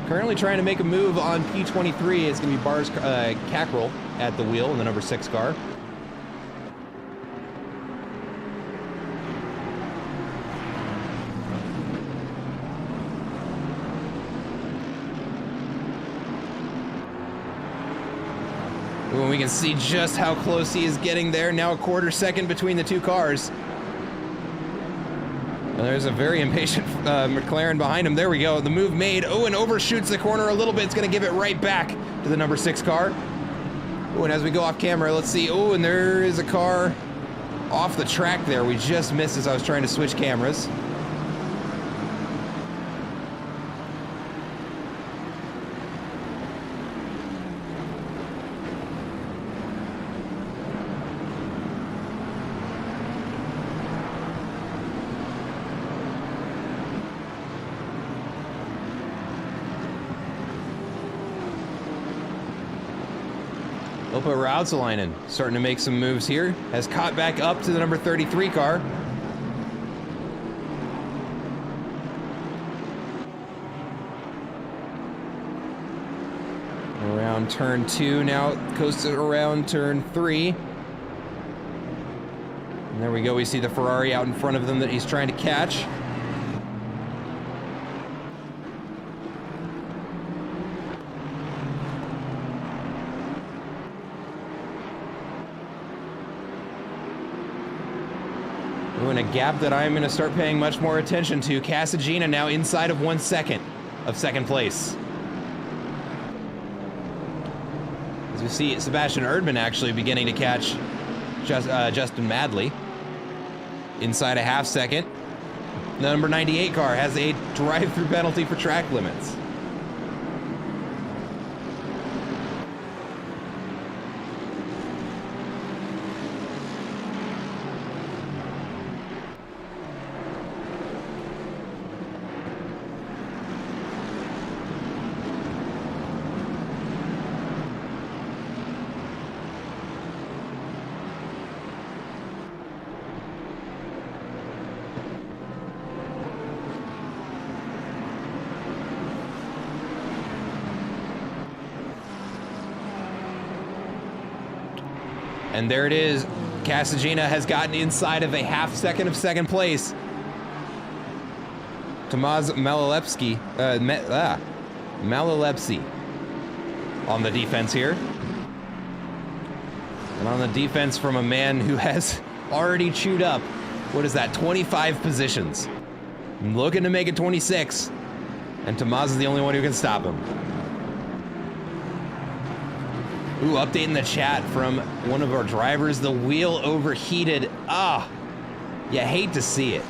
Currently trying to make a move on P23. It's going to be Bars Cackrell at the wheel in the number 6 car. Ooh, we can see just how close he is getting there. Now a quarter second between the two cars. There's a very impatient McLaren behind him. There we go. The move made. Oh, and overshoots the corner a little bit. It's going to give it right back to the number 6 car. Oh, and as we go off camera, let's see. Oh, and there is a car off the track there. We just missed as I was trying to switch cameras. Opa Rautzelainen starting to make some moves here. Has caught back up to the number 33 car. Around turn 2 now, coasted around turn 3. And there we go, we see the Ferrari out in front of them that he's trying to catch. In a gap that I'm going to start paying much more attention to. Casagina now inside of 1 second of second place. As we see Sebastian Erdmann actually beginning to catch Justin Madley inside a half second. The number 98 car has a drive-through penalty for track limits. And there it is. Casagina has gotten inside of a half second of second place. Tomasz Malalewski on the defense here. And on the defense from a man who has already chewed up, what is that, 25 positions. Looking to make it 26. And Tomasz is the only one who can stop him. Ooh, update in the chat from one of our drivers. The wheel overheated. Ah, you hate to see it.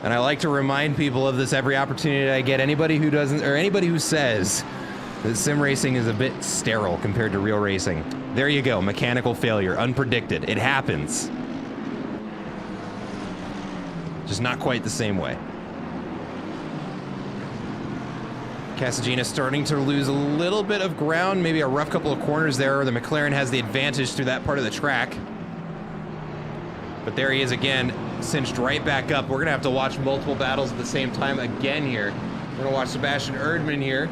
And I like to remind people of this every opportunity I get. Anybody who doesn't, or anybody who says that sim racing is a bit sterile compared to real racing. There you go, mechanical failure, unpredicted. It happens. Just not quite the same way. Casagina starting to lose a little bit of ground, maybe a rough couple of corners there. The McLaren has the advantage through that part of the track. But there he is again, cinched right back up. We're gonna have to watch multiple battles at the same time again here. We're gonna watch Sebastian Erdmann here.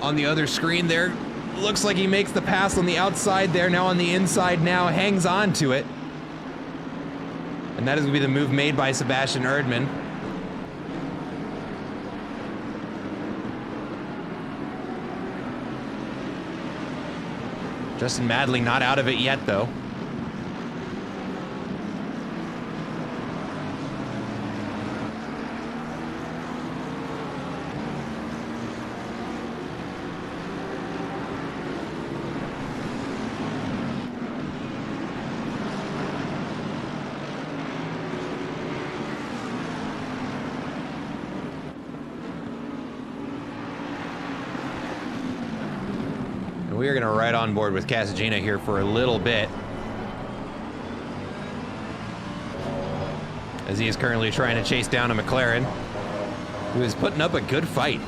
On the other screen there, looks like he makes the pass on the outside there, now on the inside now, hangs on to it. And that is gonna be the move made by Sebastian Erdmann. Justin Madley not out of it yet, though. We are going to ride on board with Casagina here for a little bit, as he is currently trying to chase down a McLaren who is putting up a good fight.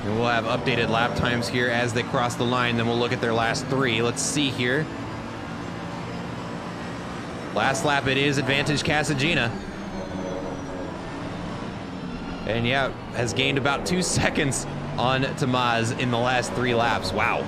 And we'll have updated lap times here as they cross the line. Then we'll look at their last 3. Let's see here. Last lap, it is advantage Casagina. And yeah, has gained about 2 seconds on Tamaz in the last 3 laps. Wow.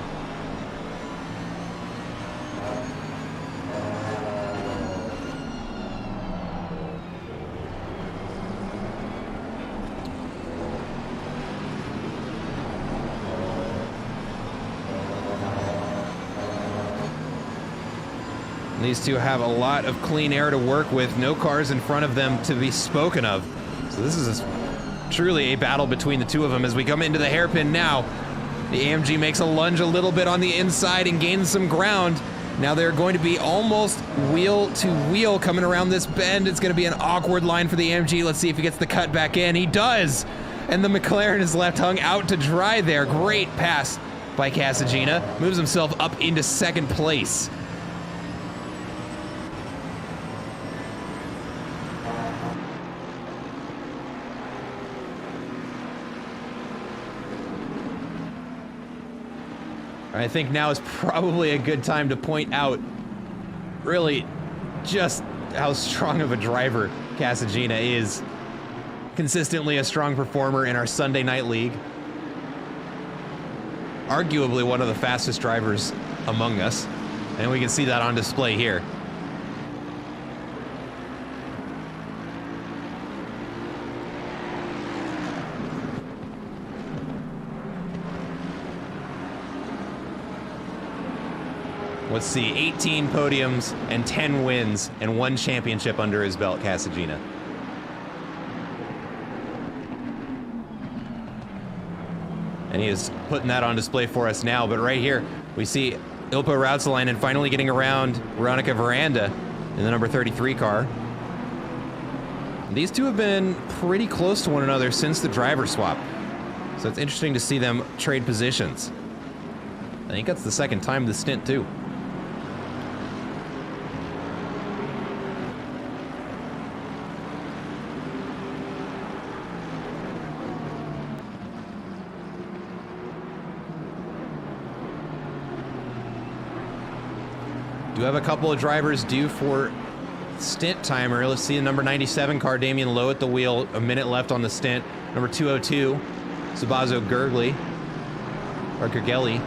These two have a lot of clean air to work with, no cars in front of them to be spoken of. So this is truly a battle between the two of them as we come into the hairpin now. The AMG makes a lunge a little bit on the inside and gains some ground. Now they're going to be almost wheel to wheel coming around this bend. It's going to be an awkward line for the AMG. Let's see if he gets the cut back in. He does! And the McLaren is left hung out to dry there. Great pass by Casagina. Moves himself up into 2nd place. I think now is probably a good time to point out really just how strong of a driver Casagina is. Consistently a strong performer in our Sunday Night League. Arguably one of the fastest drivers among us. And we can see that on display here. Let's see, 18 podiums and 10 wins and 1 championship under his belt, Casagina. And he is putting that on display for us now. But right here, we see Ilpo Rautsalainen finally getting around Veronica Veranda in the number 33 car. These two have been pretty close to one another since the driver swap. So it's interesting to see them trade positions. I think that's the 2nd time this stint, too. Do have a couple of drivers due for stint timer. Let's see the number 97 car, Damian Lowe at the wheel. A minute left on the stint. Number 202, Sabazo Gergely, or Gergely.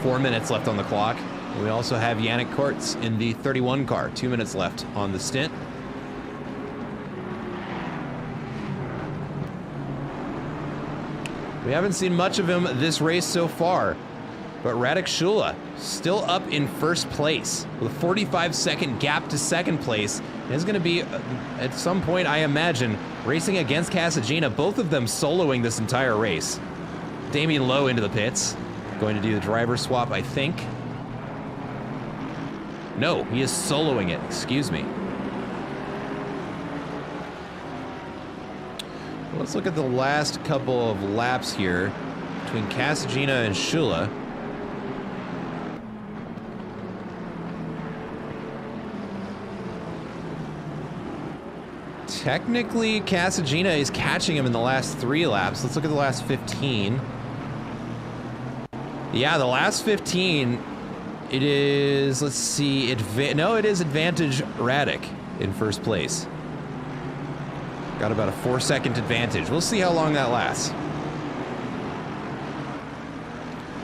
4 minutes left on the clock. And we also have Yannick Kortz in the 31 car. 2 minutes left on the stint. We haven't seen much of him this race so far. But Radek Shula still up in 1st place with a 45-second gap to 2nd place. And is going to be, at some point, I imagine, racing against Casagina, both of them soloing this entire race. Damian Lowe into the pits. Going to do the driver swap, I think. No, he is soloing it. Excuse me. Let's look at the last couple of laps here between Casagina and Shula. Technically, Casagina is catching him in the last 3 laps. Let's look at the last 15. Yeah, the last 15, it is, let's see, no, it is advantage Radek in 1st place. Got about a 4-second advantage. We'll see how long that lasts.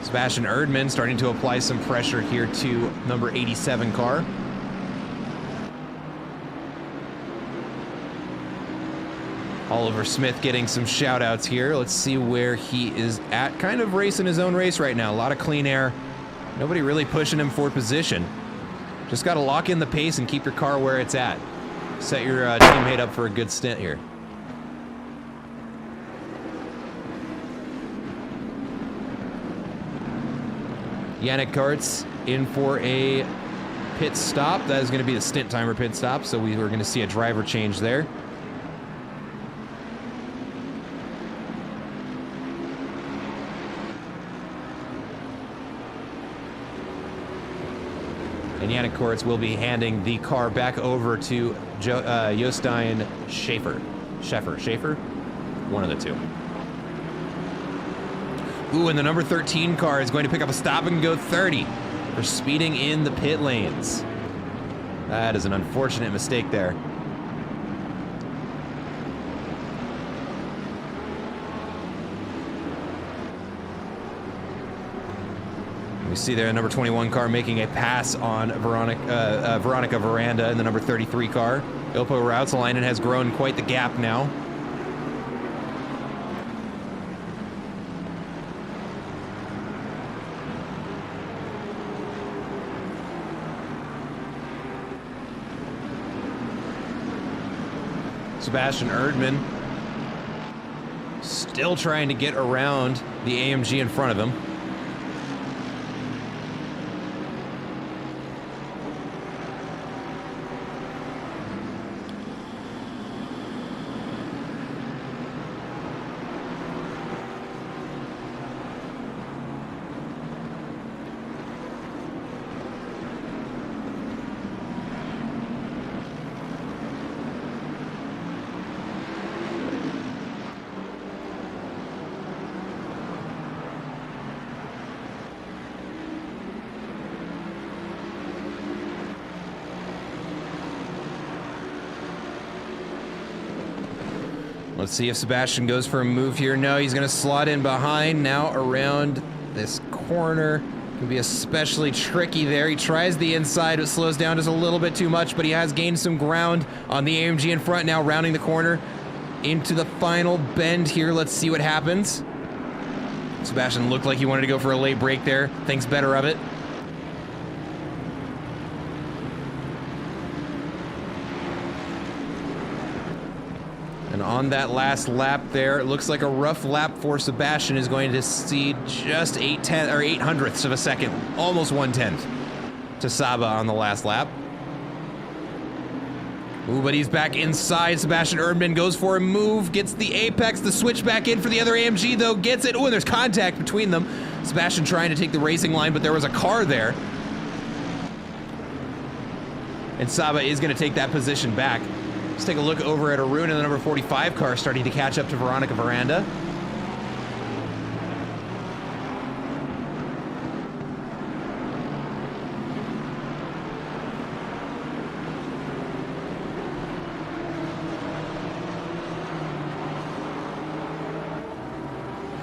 Sebastian Erdmann starting to apply some pressure here to number 87 car. Oliver Smith getting some shout outs here. Let's see where he is at. Kind of racing his own race right now. A lot of clean air. Nobody really pushing him for position. Just got to lock in the pace and keep your car where it's at. Set your teammate up for a good stint here. Yannick Kortz in for a pit stop. That is going to be the stint timer pit stop, so we are going to see a driver change there. And Yannick Kortz will be handing the car back over to Jostein Schaefer. Schaefer? One of the two. Ooh, and the number 13 car is going to pick up a stop and go 30 for speeding in the pit lanes. That is an unfortunate mistake there. We see there the number 21 car making a pass on Veronica Veranda in the number 33 car. Ilpo Rautsalainen has grown quite the gap now. Sebastian Erdmann still trying to get around the AMG in front of him. Let's see if Sebastian goes for a move here. No, he's going to slot in behind. Now around this corner. Can be especially tricky there. He tries the inside. It slows down just a little bit too much, but he has gained some ground on the AMG in front. Now rounding the corner into the final bend here. Let's see what happens. Sebastian looked like he wanted to go for a late break there. Thinks better of it. And on that last lap there, it looks like a rough lap for Sebastian is going to cede just 8 hundredths of a second, almost 1/10 to Saba on the last lap. Ooh, but he's back inside. Sebastian Erdmann goes for a move, gets the apex, the switch back in for the other AMG though, gets it. Ooh, and there's contact between them. Sebastian trying to take the racing line, but there was a car there. And Saba is going to take that position back. Let's take a look over at Arun in the number 45 car, starting to catch up to Veronica Veranda.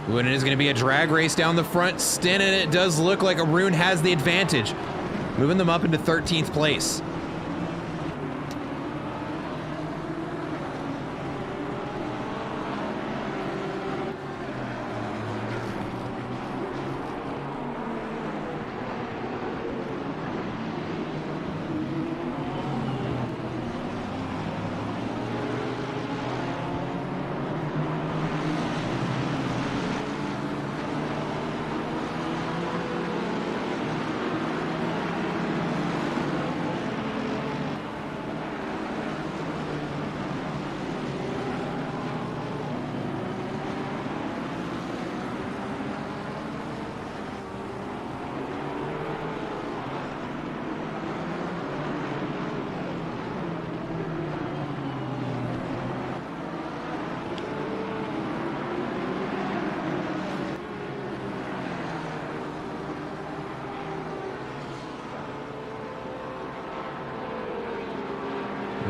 Ooh, and it is going to be a drag race down the front stint, and it does look like Arun has the advantage, moving them up into 13th place.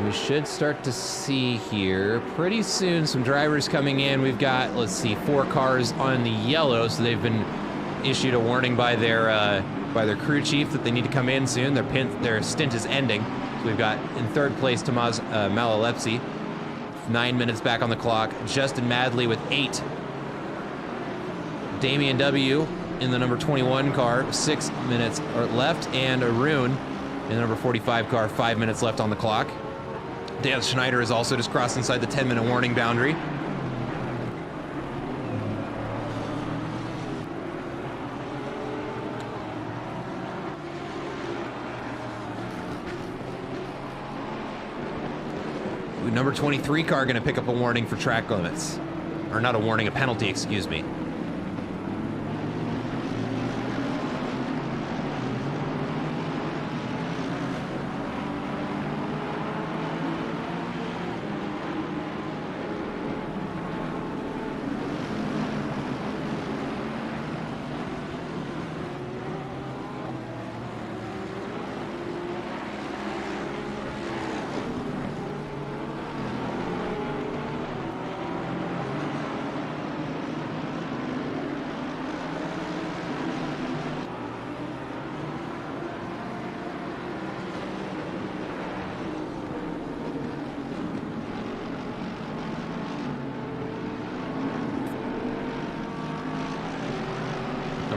We should start to see here pretty soon some drivers coming in. We've got, let's see, 4 cars on the yellow, so they've been issued a warning by their crew chief that they need to come in soon. Their stint is ending. So we've got in 3rd place Tomasz Malalepsi, 9 minutes back on the clock. Justin Madley with 8. Damian W. in the number 21 car, 6 minutes left, and Arun in the number 45 car, 5 minutes left on the clock. Dan Schneider is also just crossed inside the 10-minute warning boundary. Ooh, number 23 car going to pick up a warning for track limits. Or not a warning, a penalty, excuse me.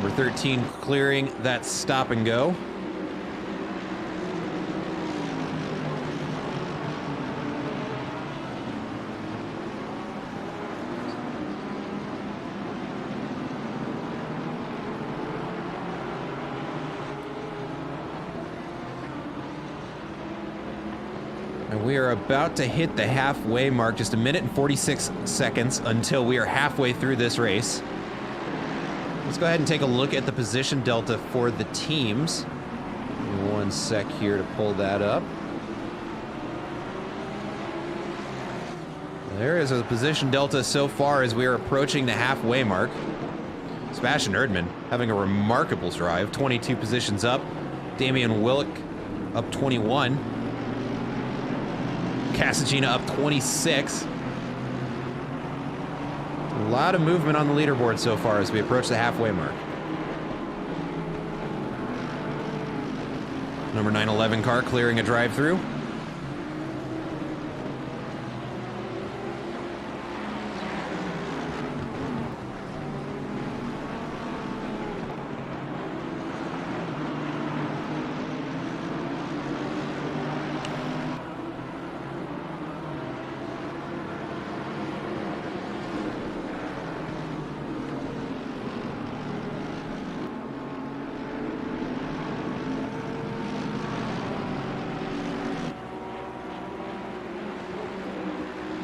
Number 13 clearing that stop and go. And we are about to hit the halfway mark, just 1 minute and 46 seconds until we are halfway through this race. Let's go ahead and take a look at the position delta for the teams. Give me 1 sec here to pull that up. There is a position delta so far as we are approaching the halfway mark. Sebastian Erdmann having a remarkable drive, 22 positions up. Damian Willick up 21. Casagina up 26. A lot of movement on the leaderboard so far as we approach the halfway mark. Number 911 car clearing a drive-through.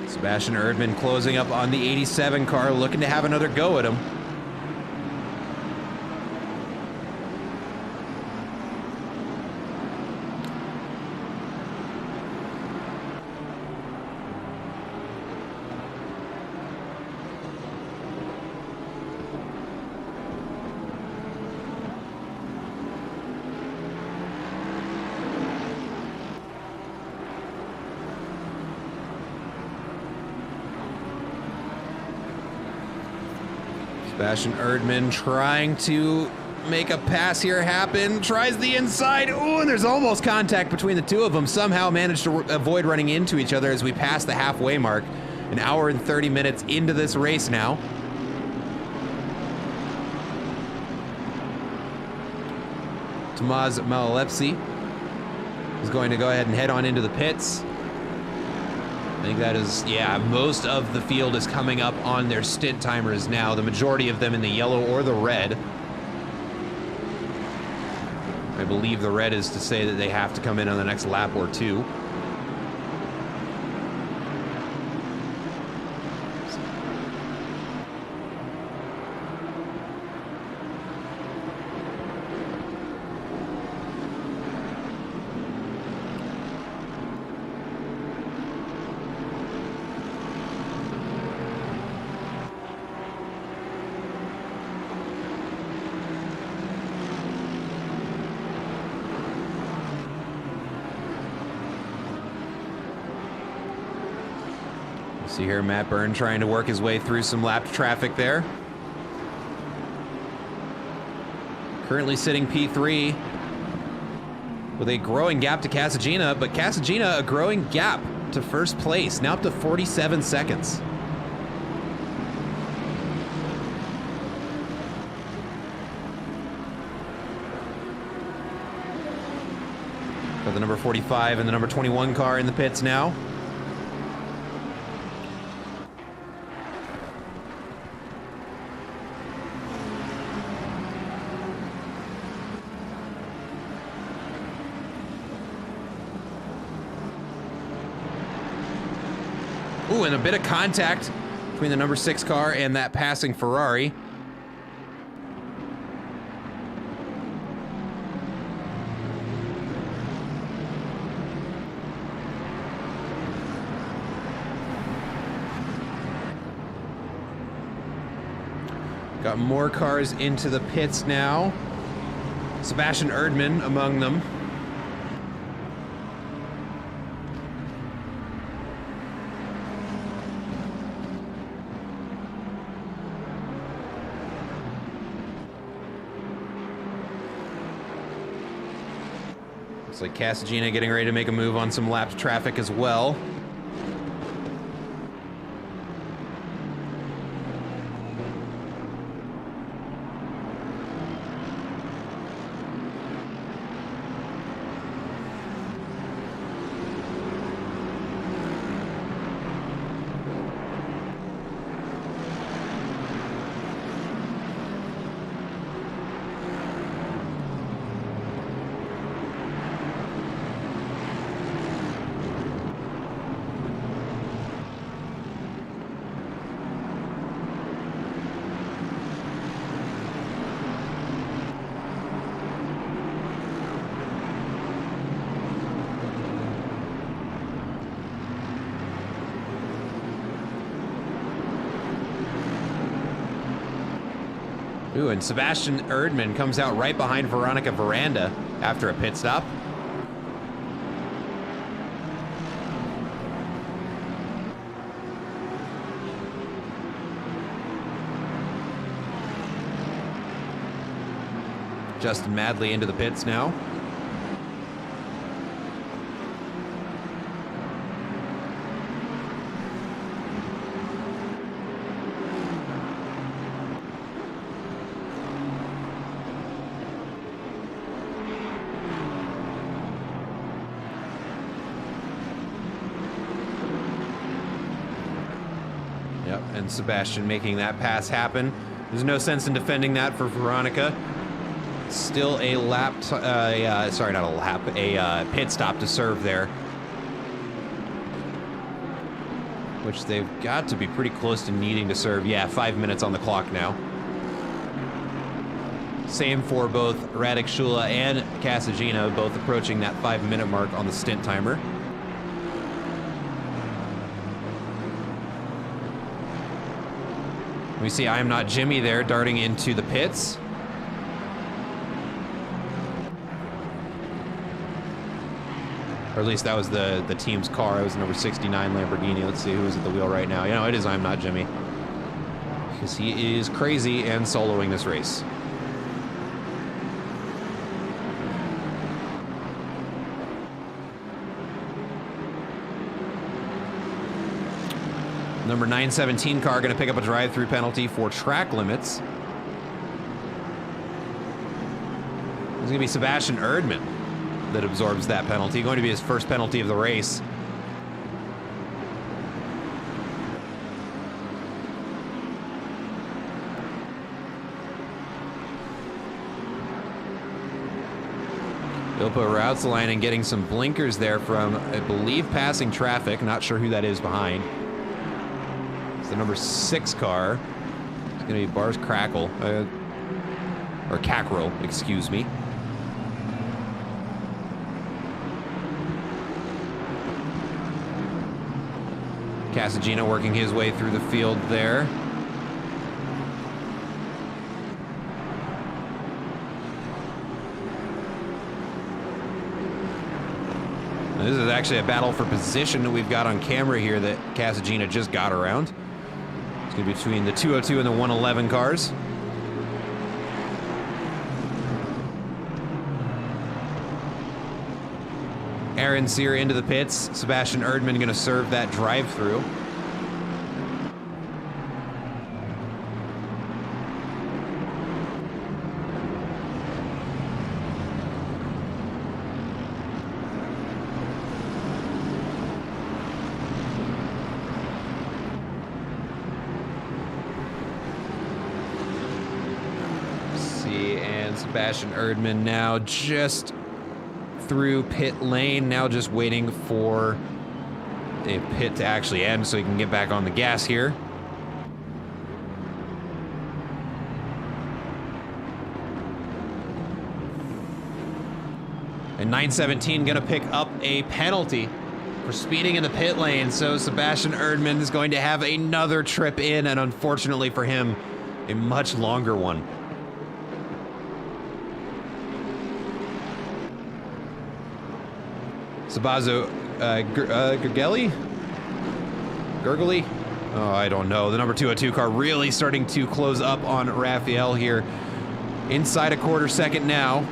Sebastian Erdmann closing up on the 87 car, looking to have another go at him. Sebastian Erdmann trying to make a pass here happen, tries the inside. Oh, and there's almost contact between the two of them. Somehow managed to avoid running into each other as we pass the halfway mark. An hour and 30 minutes into this race now. Tomasz Malepsy is going to go ahead and head on into the pits. I think that is, yeah, most of the field is coming up on their stint timers now, the majority of them in the yellow or the red. I believe the red is to say that they have to come in on the next lap or two. See here Matt Byrne trying to work his way through some lapped traffic there. Currently sitting P3 with a growing gap to Casagina, but Casagina a growing gap to first place, now up to 47 seconds. Got the number 45 and the number 21 car in the pits now. Ooh, and a bit of contact between the number 6 car and that passing Ferrari. Got more cars into the pits now. Sebastian Erdmann among them. Looks like Casagina getting ready to make a move on some lapped traffic as well. Ooh, and Sebastian Erdmann comes out right behind Veronica Veranda after a pit stop. Justin Madley into the pits now. Yep, and Sebastian making that pass happen. There's no sense in defending that for Veronica. Still a lap, sorry, not a lap, a pit stop to serve there. Which they've got to be pretty close to needing to serve. Yeah, 5 minutes on the clock now. Same for both Radek Shula and Casagina, both approaching that 5-minute mark on the stint timer. We see I Am Not Jimmy there darting into the pits. Or at least that was the team's car. It was number 69 Lamborghini. Let's see who is at the wheel right now. You know, it is I'm Not Jimmy. Because he is crazy and soloing this race. Number 917 car going to pick up a drive-through penalty for track limits. It's going to be Sebastian Erdmann that absorbs that penalty. Going to be his first penalty of the race. Ilpo Rautzelainen getting some blinkers there from, I believe, passing traffic. Not sure who that is behind. It's the number 6 car. It's going to be Bars Crackle. Or Cackrell, excuse me. Casagina working his way through the field there. Now, this is actually a battle for position that we've got on camera here that Casagina just got around. It's going to be between the 202 and the 111 cars. Aaron Sear into the pits. Sebastian Erdmann going to serve that drive-through. See, and Sebastian Erdmann now just through pit lane, now just waiting for a pit to actually end so he can get back on the gas here. And 917 gonna pick up a penalty for speeding in the pit lane, so Sebastian Erdmann is going to have another trip in, and unfortunately for him, a much longer one. Sabazo Gurgeli? Oh, I don't know. The number 202 car really starting to close up on Raphael here. Inside a quarter second now.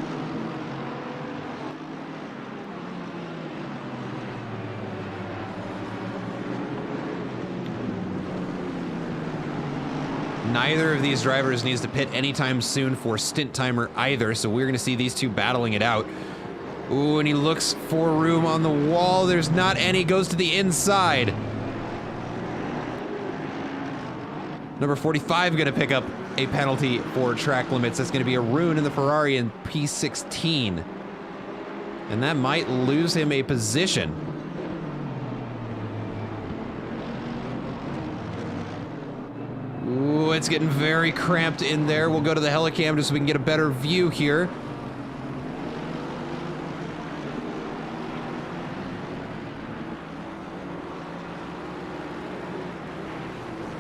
Neither of these drivers needs to pit anytime soon for stint timer either, so we're going to see these two battling it out. Ooh, and he looks for room on the wall. There's not any. Goes to the inside. Number 45 going to pick up a penalty for track limits. That's going to be a ruin in the Ferrari in P16. And that might lose him a position. Ooh, it's getting very cramped in there. We'll go to the helicam just so we can get a better view here.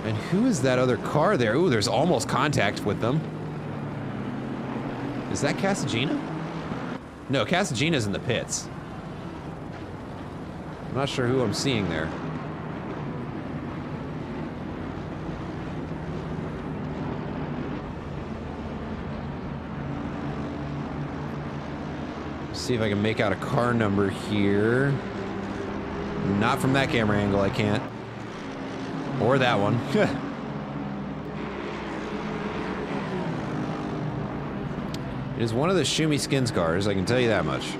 And who is that other car there? Ooh, there's almost contact with them. Is that Casagina? No, Casagina's in the pits. I'm not sure who I'm seeing there. See if I can make out a car number here. Not from that camera angle, I can't. Or that one. It is one of the Shumi Skins cars, I can tell you that much.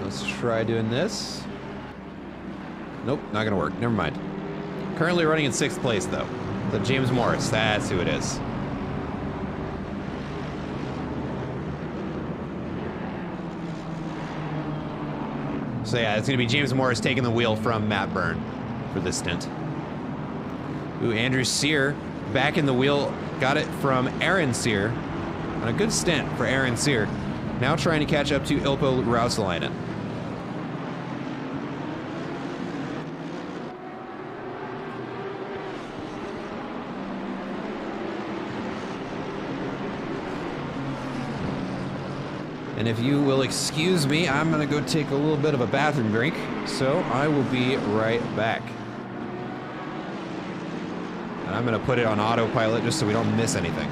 Let's try doing this. Nope, not gonna work. Never mind. Currently running in 6th place, though. The James Morris, that's who it is. So yeah, it's gonna be James Morris taking the wheel from Matt Byrne for this stint. Ooh, Andrew Sear back in the wheel, got it from Aaron Sear. On a good stint for Aaron Sear. Now trying to catch up to Ilpo Rausalainen. And if you will excuse me, I'm gonna go take a little bit of a bathroom break, so I will be right back. And I'm gonna put it on autopilot just so we don't miss anything.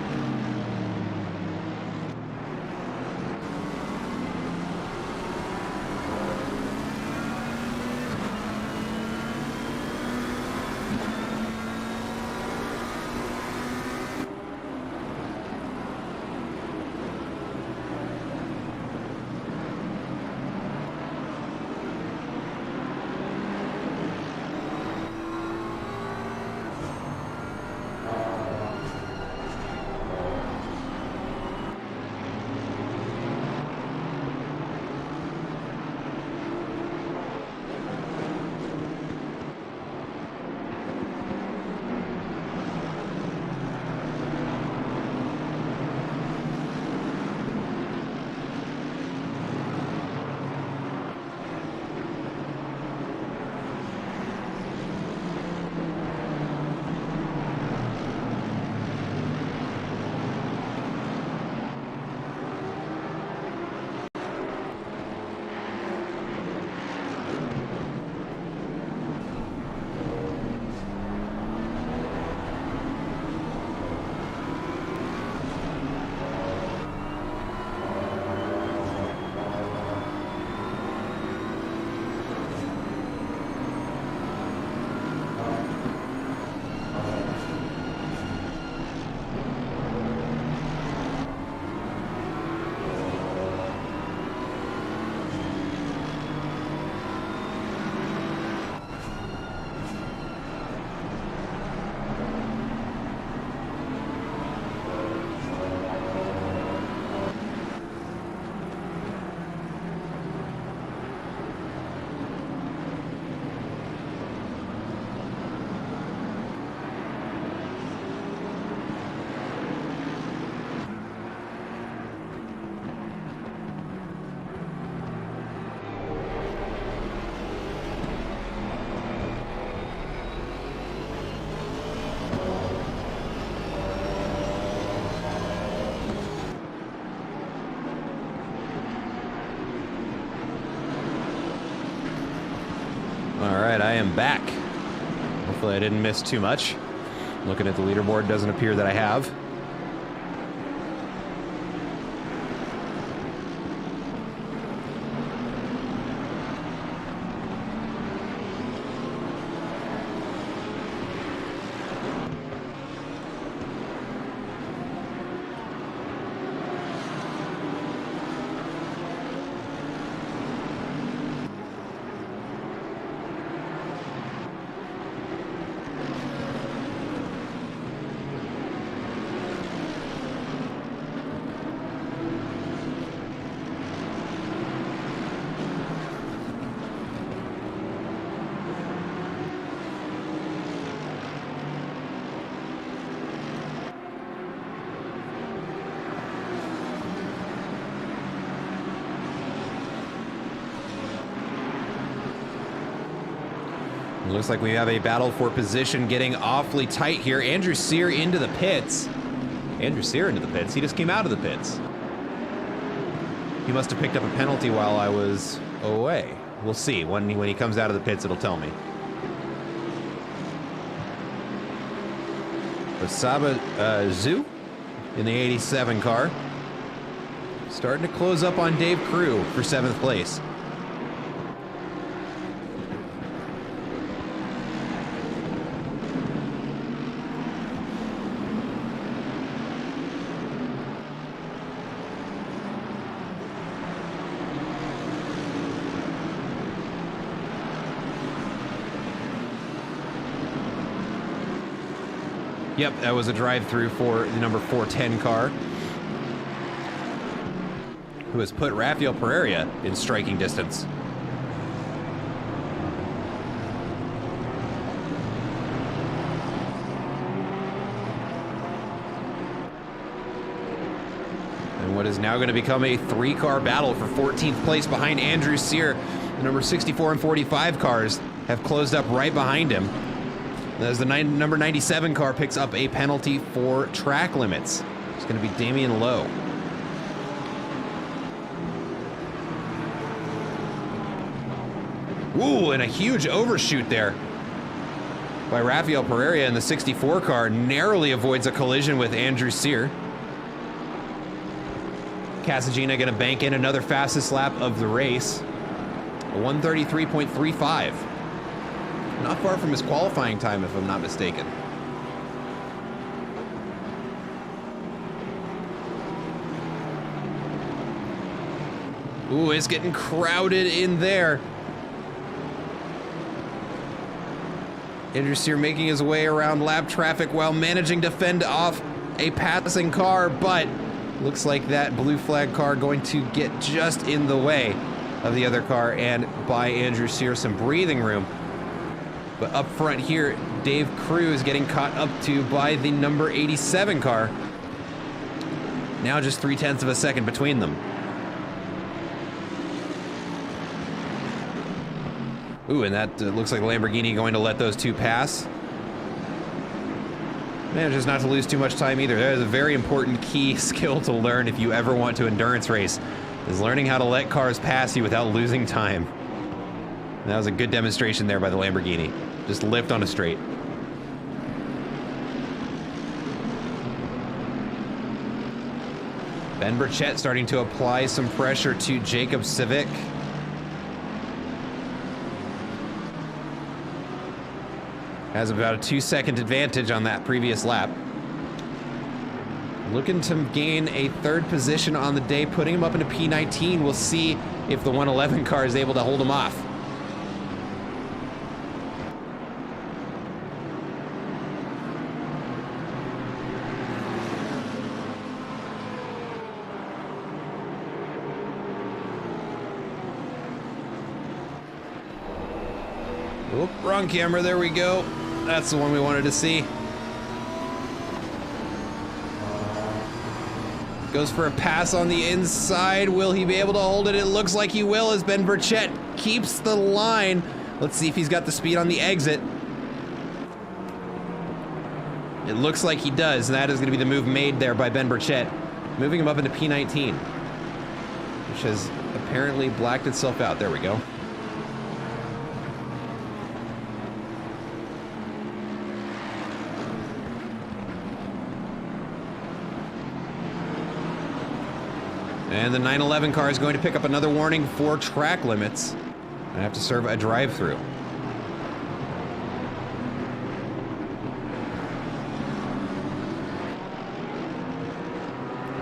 Alright, I am back. Hopefully I didn't miss too much. Looking at the leaderboard, doesn't appear that I have. It looks like we have a battle for position getting awfully tight here. Andrew Sear into the pits. Andrew Sear into the pits. He just came out of the pits. He must have picked up a penalty while I was away. We'll see. When he comes out of the pits, it'll tell me. Osaba Zhu in the 87 car. Starting to close up on Dave Crew for 7th place. Yep, that was a drive-through for the number 410 car, who has put Rafael Pereira in striking distance. And what is now going to become a 3-car battle for 14th place behind Andrew Sear. The number 64 and 45 cars have closed up right behind him, as the number 97 car picks up a penalty for track limits. It's going to be Damian Lowe. Ooh, and a huge overshoot there by Rafael Pereira in the 64 car. Narrowly avoids a collision with Andrew Sear. Casagina going to bank in another fastest lap of the race. A 1:33.35. Not far from his qualifying time, if I'm not mistaken. Ooh, it's getting crowded in there. Andrew Sear making his way around lap traffic while managing to fend off a passing car, but looks like that blue flag car going to get just in the way of the other car and buy Andrew Sear some breathing room. But up front here, Dave Crew is getting caught up to by the number 87 car. Now just 0.3 of a second between them. Ooh, and that looks like Lamborghini going to let those two pass. Manages not to lose too much time either. That is a very important key skill to learn if you ever want to endurance race, is learning how to let cars pass you without losing time. And that was a good demonstration there by the Lamborghini. Just lift on a straight. Ben Burchett starting to apply some pressure to Jacob Civic. Has about a 2-second advantage on that previous lap. Looking to gain a 3rd position on the day, putting him up into P19. We'll see if the 111 car is able to hold him off. Oop, wrong camera, there we go. That's the one we wanted to see. Goes for a pass on the inside. Will he be able to hold it? It looks like he will as Ben Burchett keeps the line. Let's see if he's got the speed on the exit. It looks like he does, and that is going to be the move made there by Ben Burchett, moving him up into P19, which has apparently blacked itself out. There we go. And the 911 car is going to pick up another warning for track limits. I have to serve a drive-through.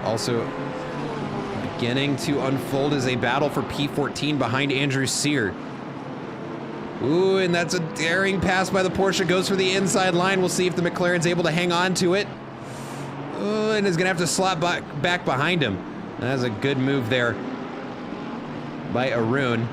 Also beginning to unfold is a battle for P14 behind Andrew Sear. Ooh, and that's a daring pass by the Porsche. Goes for the inside line. We'll see if the McLaren's able to hang on to it. Ooh, and is going to have to slap back behind him. That's a good move there by Arun.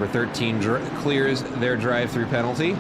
Number 13 clears their drive-through penalty.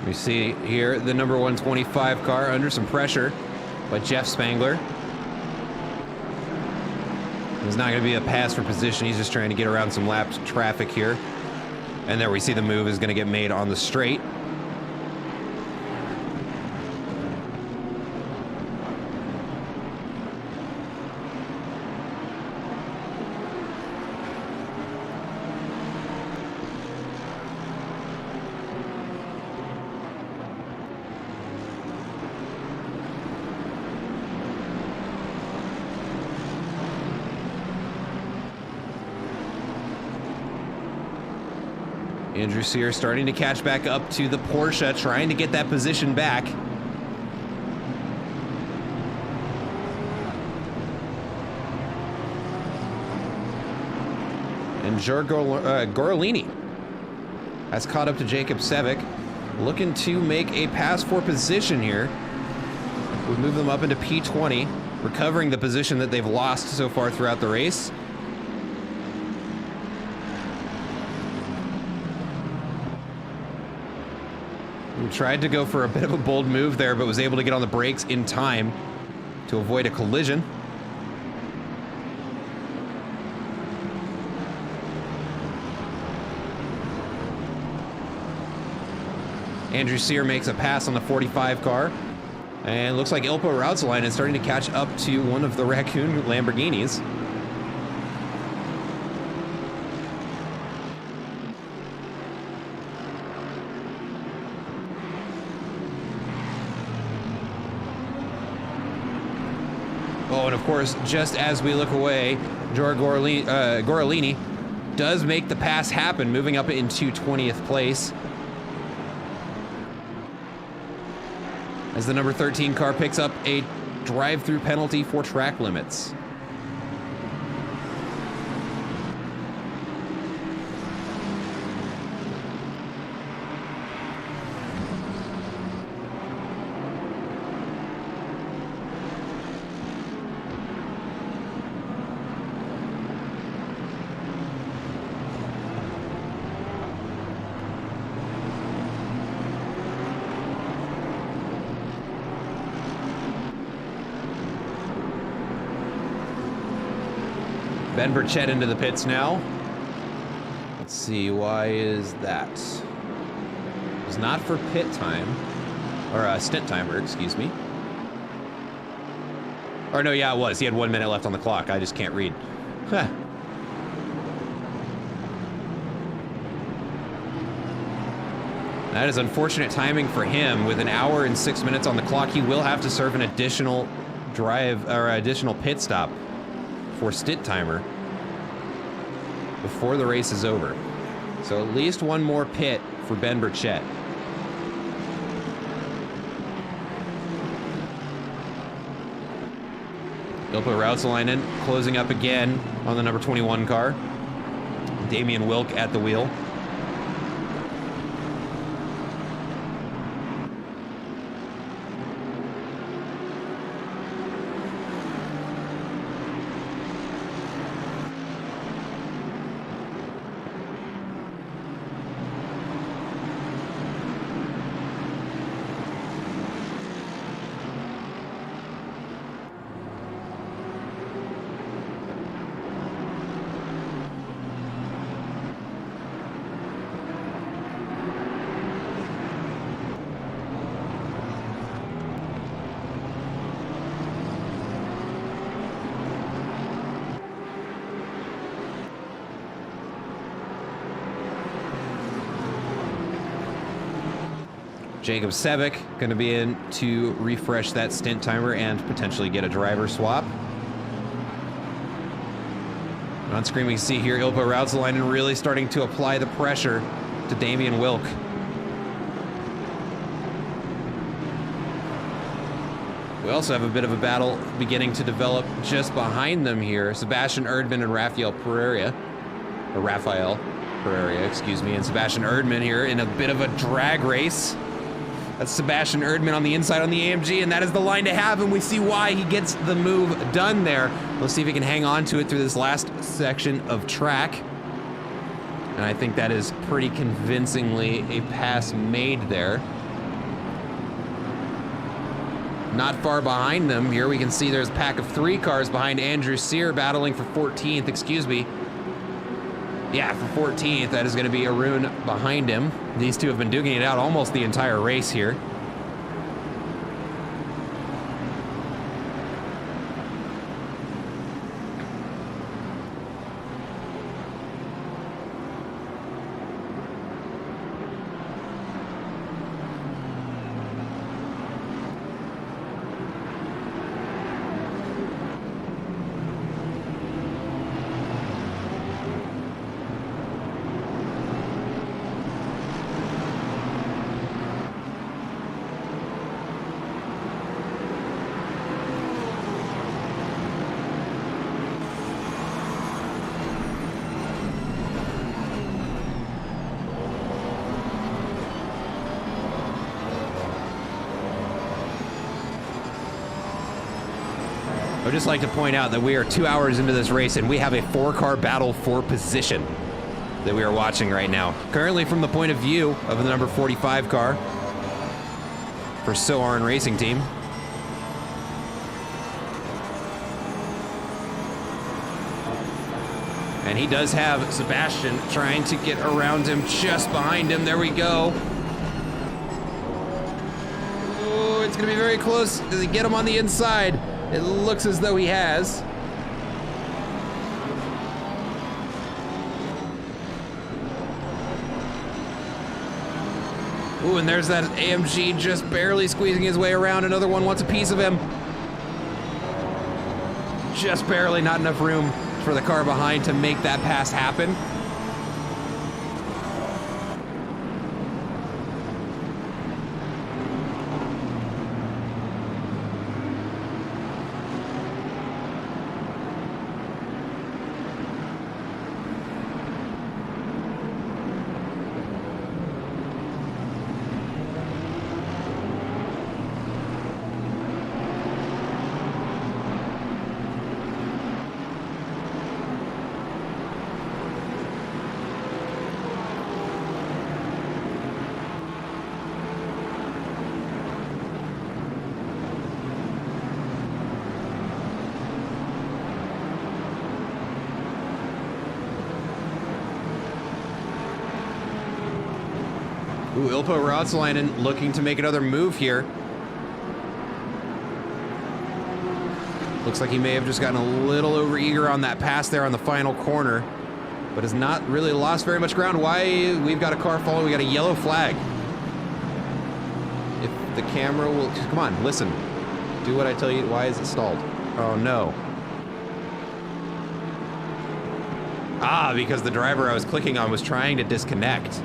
We see here the number 125 car under some pressure by Jeff Spangler. There's not going to be a pass for position. He's just trying to get around some lapped traffic here. And there we see the move is going to get made on the straight. Andrew Sear starting to catch back up to the Porsche, trying to get that position back. And Gorolini has caught up to Jacob Sevic, looking to make a pass for position here. We move them up into P20, recovering the position that they've lost so far throughout the race. Tried to go for a bit of a bold move there, but was able to get on the brakes in time to avoid a collision. Andrew Sear makes a pass on the 45 car. And looks like Ilpo Rautzlein is starting to catch up to one of the Raccoon Lamborghinis. Oh, and of course, just as we look away, Jorge Gorolini does make the pass happen, moving up into 20th place. As the number 13 car picks up a drive-through penalty for track limits. Ben Burchett into the pits now. Let's see, why is that? It was not for pit time, or stint timer, excuse me. Or no, yeah, it was. He had 1 minute left on the clock. I just can't read. Huh. That is unfortunate timing for him. With an hour and 6 minutes on the clock, he will have to serve an additional drive or additional pit stop for stint timer before the race is over. So at least one more pit for Ben Burchett. Ilpo Rautzleinen closing up again on the number 21 car. Damian Wilk at the wheel. Jacob Sevick going to be in to refresh that stint timer and potentially get a driver swap. On screen, we can see here Ilpo Rautzalainen really starting to apply the pressure to Damian Wilk. We also have a bit of a battle beginning to develop just behind them here. Sebastian Erdmann and Rafael Pereira, excuse me, and Sebastian Erdmann here in a bit of a drag race. That's Sebastian Erdmann on the inside on the AMG, and that is the line to have, and we see why he gets the move done there. Let's see if he can hang on to it through this last section of track. And I think that is pretty convincingly a pass made there. Not far behind them here, we can see there's a pack of 3 cars behind Andrew Sear battling for 14th, excuse me. Yeah, for 14th, that is going to be Arun behind him. These two have been duking it out almost the entire race here. I would just like to point out that we are 2 hours into this race and we have a 4-car battle for position that we are watching right now. Currently from the point of view of the number 45 car for Soarin Racing Team. And he does have Sebastian trying to get around him just behind him. There we go. Oh, it's gonna be very close. Does he get him on the inside? It looks as though he has. Ooh, and there's that AMG just barely squeezing his way around. Another one wants a piece of him. Just barely, not enough room for the car behind to make that pass happen. Ooh, Ilpo Rautzalainen looking to make another move here. Looks like he may have just gotten a little overeager on that pass there on the final corner, but has not really lost very much ground. Why? We've got a car following, we got a yellow flag. If the camera will, come on, listen. Do what I tell you. Why is it stalled? Oh no. Ah, because the driver I was clicking on was trying to disconnect.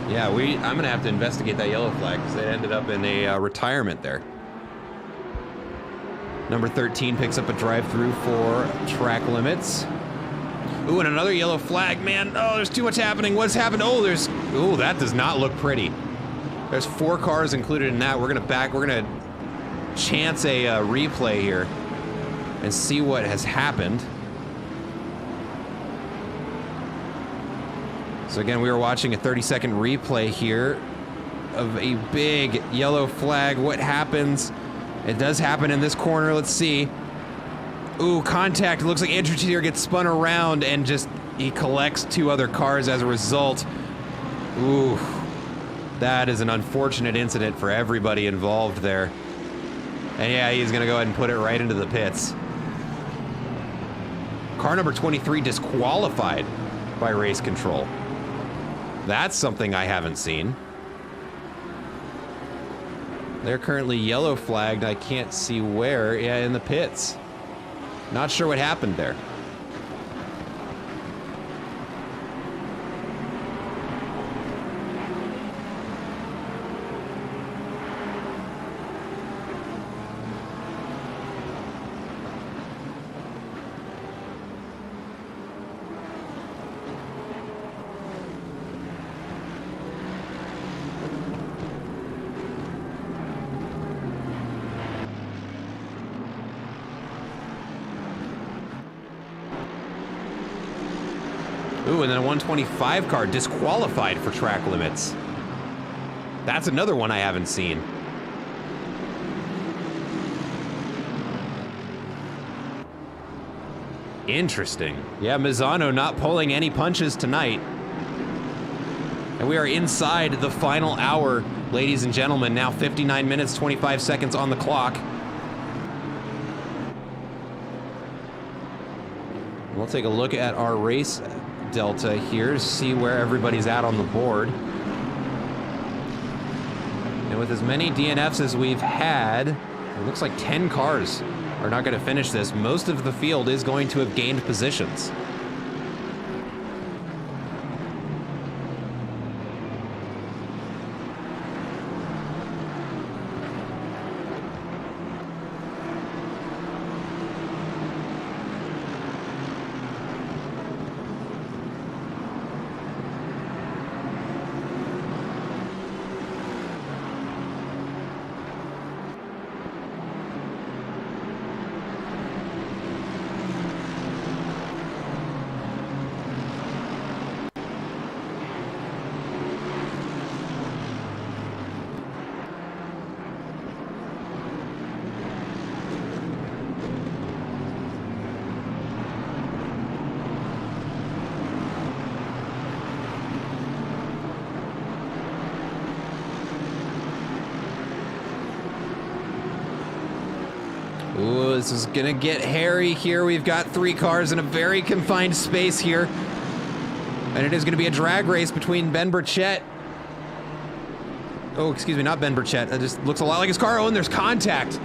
Yeah, I'm gonna have to investigate that yellow flag because it ended up in a retirement there. Number 13 picks up a drive-through for track limits. Ooh, and another yellow flag, man. Oh, there's too much happening. What's happened? Oh, ooh, that does not look pretty. There's 4 cars included in that. We're gonna chance a replay here and see what has happened. So again, we were watching a 30-second replay here of a big yellow flag. What happens? It does happen in this corner. Let's see. Ooh, contact. It looks like Andrew Sear gets spun around and he collects 2 other cars as a result. Ooh, that is an unfortunate incident for everybody involved there. And yeah, he's gonna go ahead and put it right into the pits. Car number 23 disqualified by race control. That's something I haven't seen. They're currently yellow flagged. I can't see where. Yeah, in the pits. Not sure what happened there. Ooh, and then a 125 car disqualified for track limits. That's another one I haven't seen. Interesting. Yeah, MisanO not pulling any punches tonight. And we are inside the final hour, ladies and gentlemen. Now 59 minutes, 25 seconds on the clock. We'll take a look at our race delta here, see where everybody's at on the board. And with as many DNFs as we've had, it looks like 10 cars are not going to finish this. Most of the field is going to have gained positions. Ooh, this is gonna get hairy here. We've got 3 cars in a very confined space here. And it is gonna be a drag race between Ben Burchett. Oh, excuse me, not Ben Burchett. That just looks a lot like his car. Oh, and there's contact.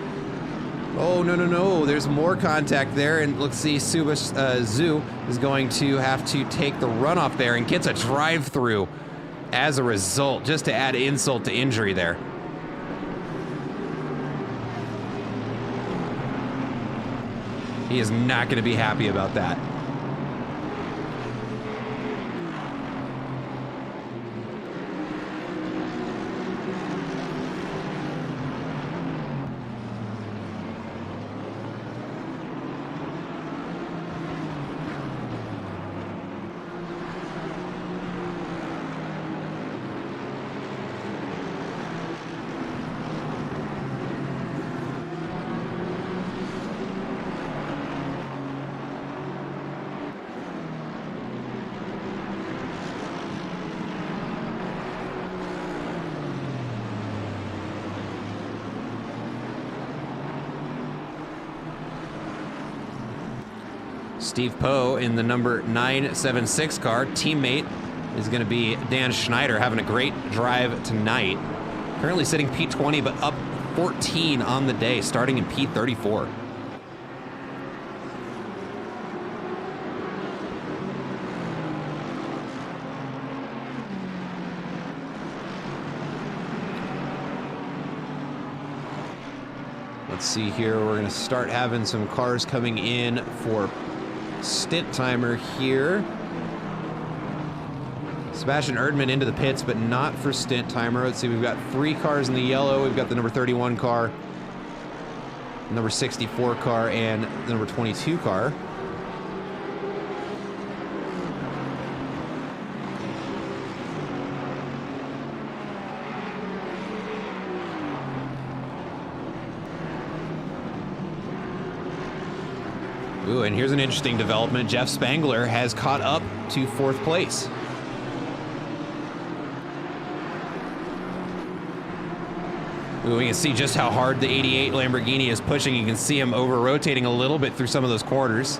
Oh, no, no, no. There's more contact there. And let's see, Zoo is going to have to take the runoff there and gets a drive-through as a result, just to add insult to injury there. He is not going to be happy about that. Steve Poe in the number 976 car. Teammate is going to be Dan Schneider, having a great drive tonight. Currently sitting P20, but up 14 on the day, starting in P34. Let's see here, we're going to start having some cars coming in for stint timer here. Sebastian Erdmann into the pits, but not for stint timer. Let's see, we've got 3 cars in the yellow. We've got the number 31 car, number 64 car, and the number 22 car. Ooh, and here's an interesting development. Jeff Spangler has caught up to 4th place. Ooh, we can see just how hard the 88 Lamborghini is pushing. You can see him over-rotating a little bit through some of those corners.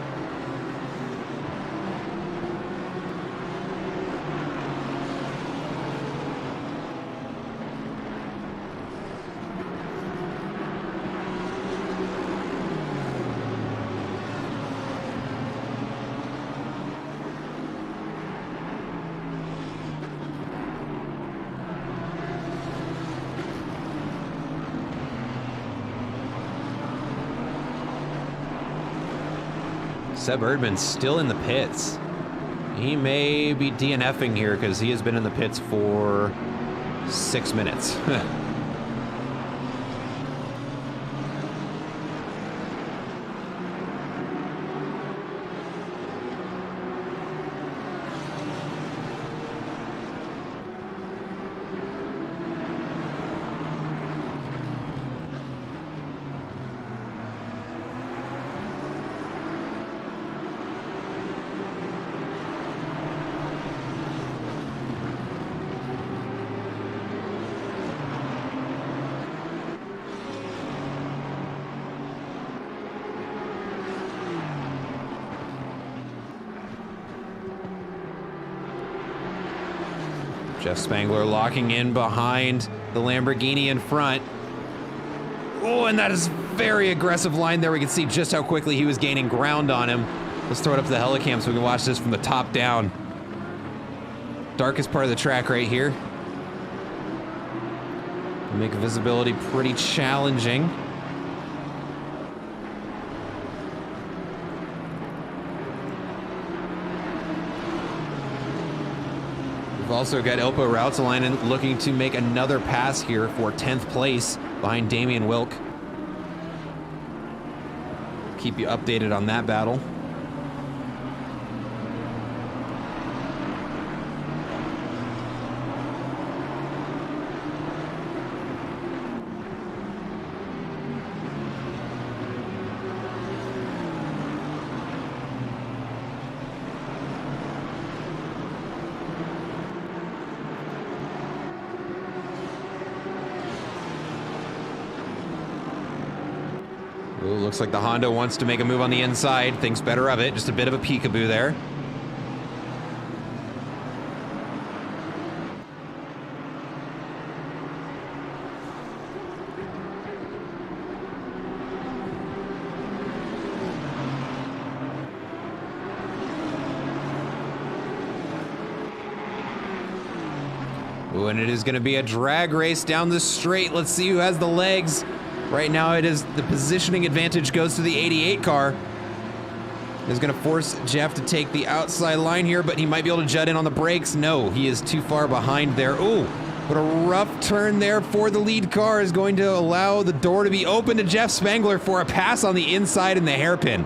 Seb Erdman's still in the pits. He may be DNFing here because he has been in the pits for 6 minutes. Jeff Spangler locking in behind the Lamborghini in front. Oh, and that is very aggressive line there. We can see just how quickly he was gaining ground on him. Let's throw it up to the helicam so we can watch this from the top down. Darkest part of the track right here. Make visibility pretty challenging. We've also got Ilpo Rautzalainen looking to make another pass here for 10th place behind Damian Wilk. Keep you updated on that battle. Ooh, looks like the Honda wants to make a move on the inside. Thinks better of it. Just a bit of a peekaboo there. Ooh, and it is going to be a drag race down the straight. Let's see who has the legs. Right now it is the positioning advantage goes to the 88 car. Is going to force Jeff to take the outside line here, but he might be able to jut in on the brakes. No, he is too far behind there. Ooh, what a rough turn there for the lead car is going to allow the door to be open to Jeff Spangler for a pass on the inside in the hairpin.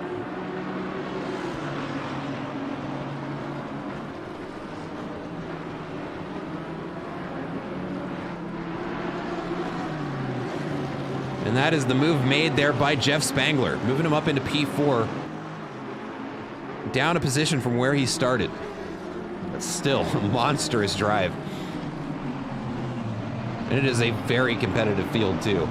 And that is the move made there by Jeff Spangler, moving him up into P4, down a position from where he started. But still, a monstrous drive. And it is a very competitive field, too.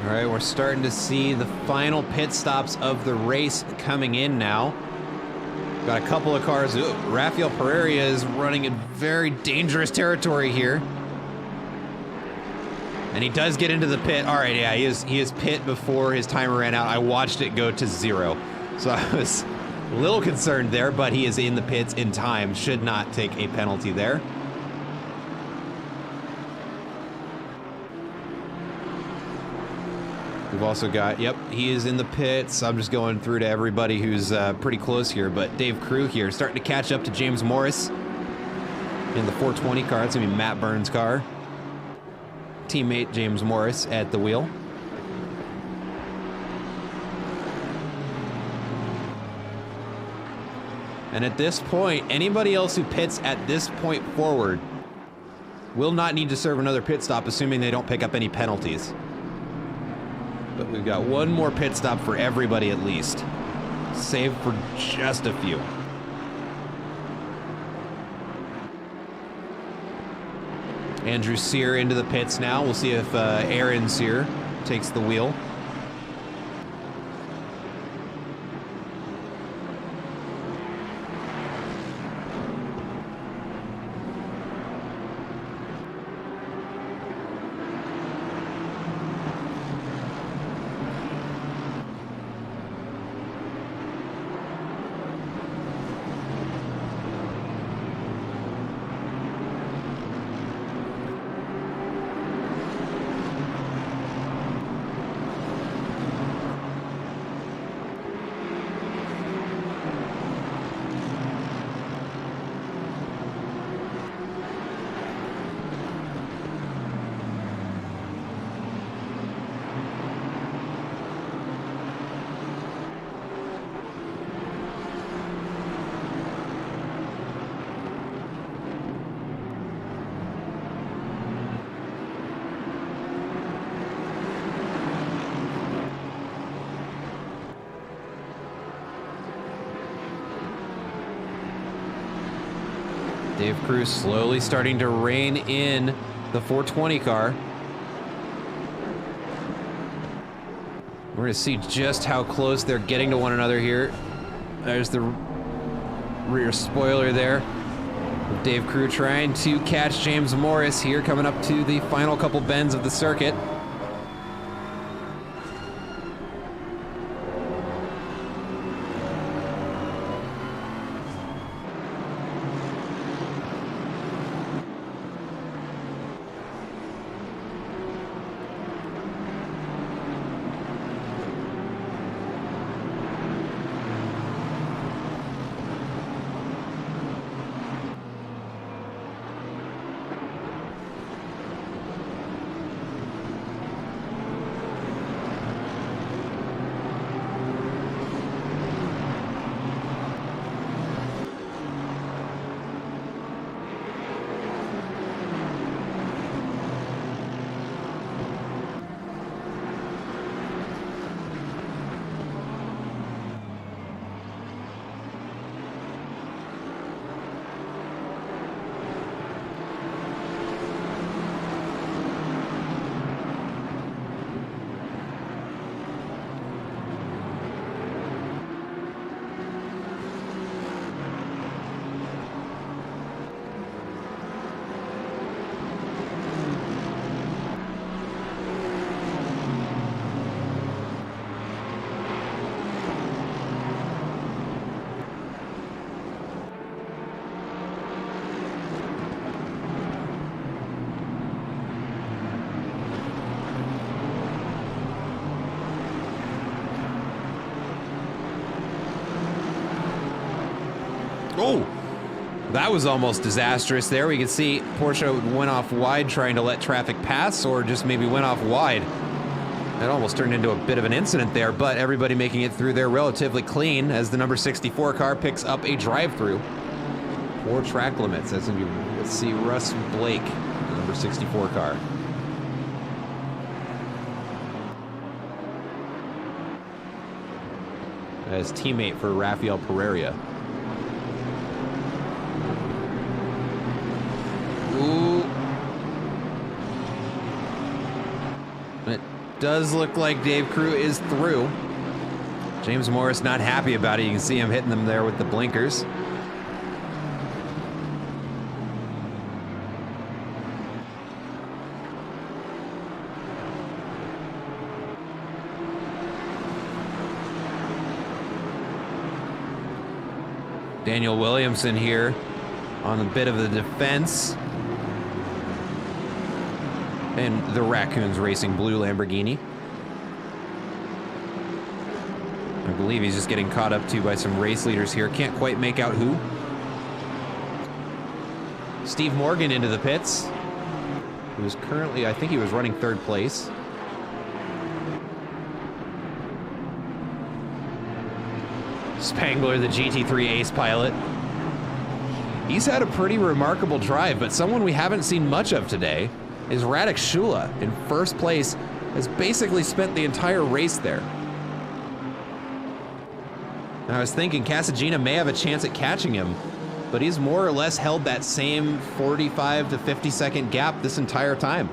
All right, we're starting to see the final pit stops of the race coming in now. Got a couple of cars. Ooh, Rafael Pereira is running in very dangerous territory here. And he does get into the pit. All right, yeah, he is pit before his timer ran out. I watched it go to 0. So I was a little concerned there, but he is in the pits in time. Should not take a penalty there. We've also got, yep, he is in the pits. I'm just going through to everybody who's pretty close here, but Dave Crew here starting to catch up to James Morris in the 420 car. It's gonna be Matt Burns' car. Teammate James Morris at the wheel. And at this point, anybody else who pits at this point forward will not need to serve another pit stop, assuming they don't pick up any penalties. But we've got one more pit stop for everybody at least. Save for just a few. Andrew Sear into the pits now. We'll see if Aaron Sear takes the wheel. Dave Cruz slowly starting to rein in the 420 car. We're going to see just how close they're getting to one another here. There's the rear spoiler there. Dave Crew trying to catch James Morris here, coming up to the final couple bends of the circuit. Oh, that was almost disastrous there. We can see Porsche went off wide trying to let traffic pass, or just maybe went off wide. That almost turned into a bit of an incident there, but everybody making it through there relatively clean as the number 64 car picks up a drive-through. 4 track limits. That's going to be, let's see, Russ Blake, the number 64 car. As teammate for Rafael Pereira. Ooh. Does look like Dave Crew is through. James Morris not happy about it. You can see him hitting them there with the blinkers. Daniel Williamson here on a bit of the defense. And the Raccoons Racing blue Lamborghini. I believe he's just getting caught up to by some race leaders here. Can't quite make out who. Steve Morgan into the pits. He was currently, I think he was running third place. Spangler, the GT3 ace pilot. He's had a pretty remarkable drive, but someone we haven't seen much of today is Radek Shula in first place, has basically spent the entire race there. And I was thinking Casagina may have a chance at catching him, but he's more or less held that same 45 to 50 second gap this entire time.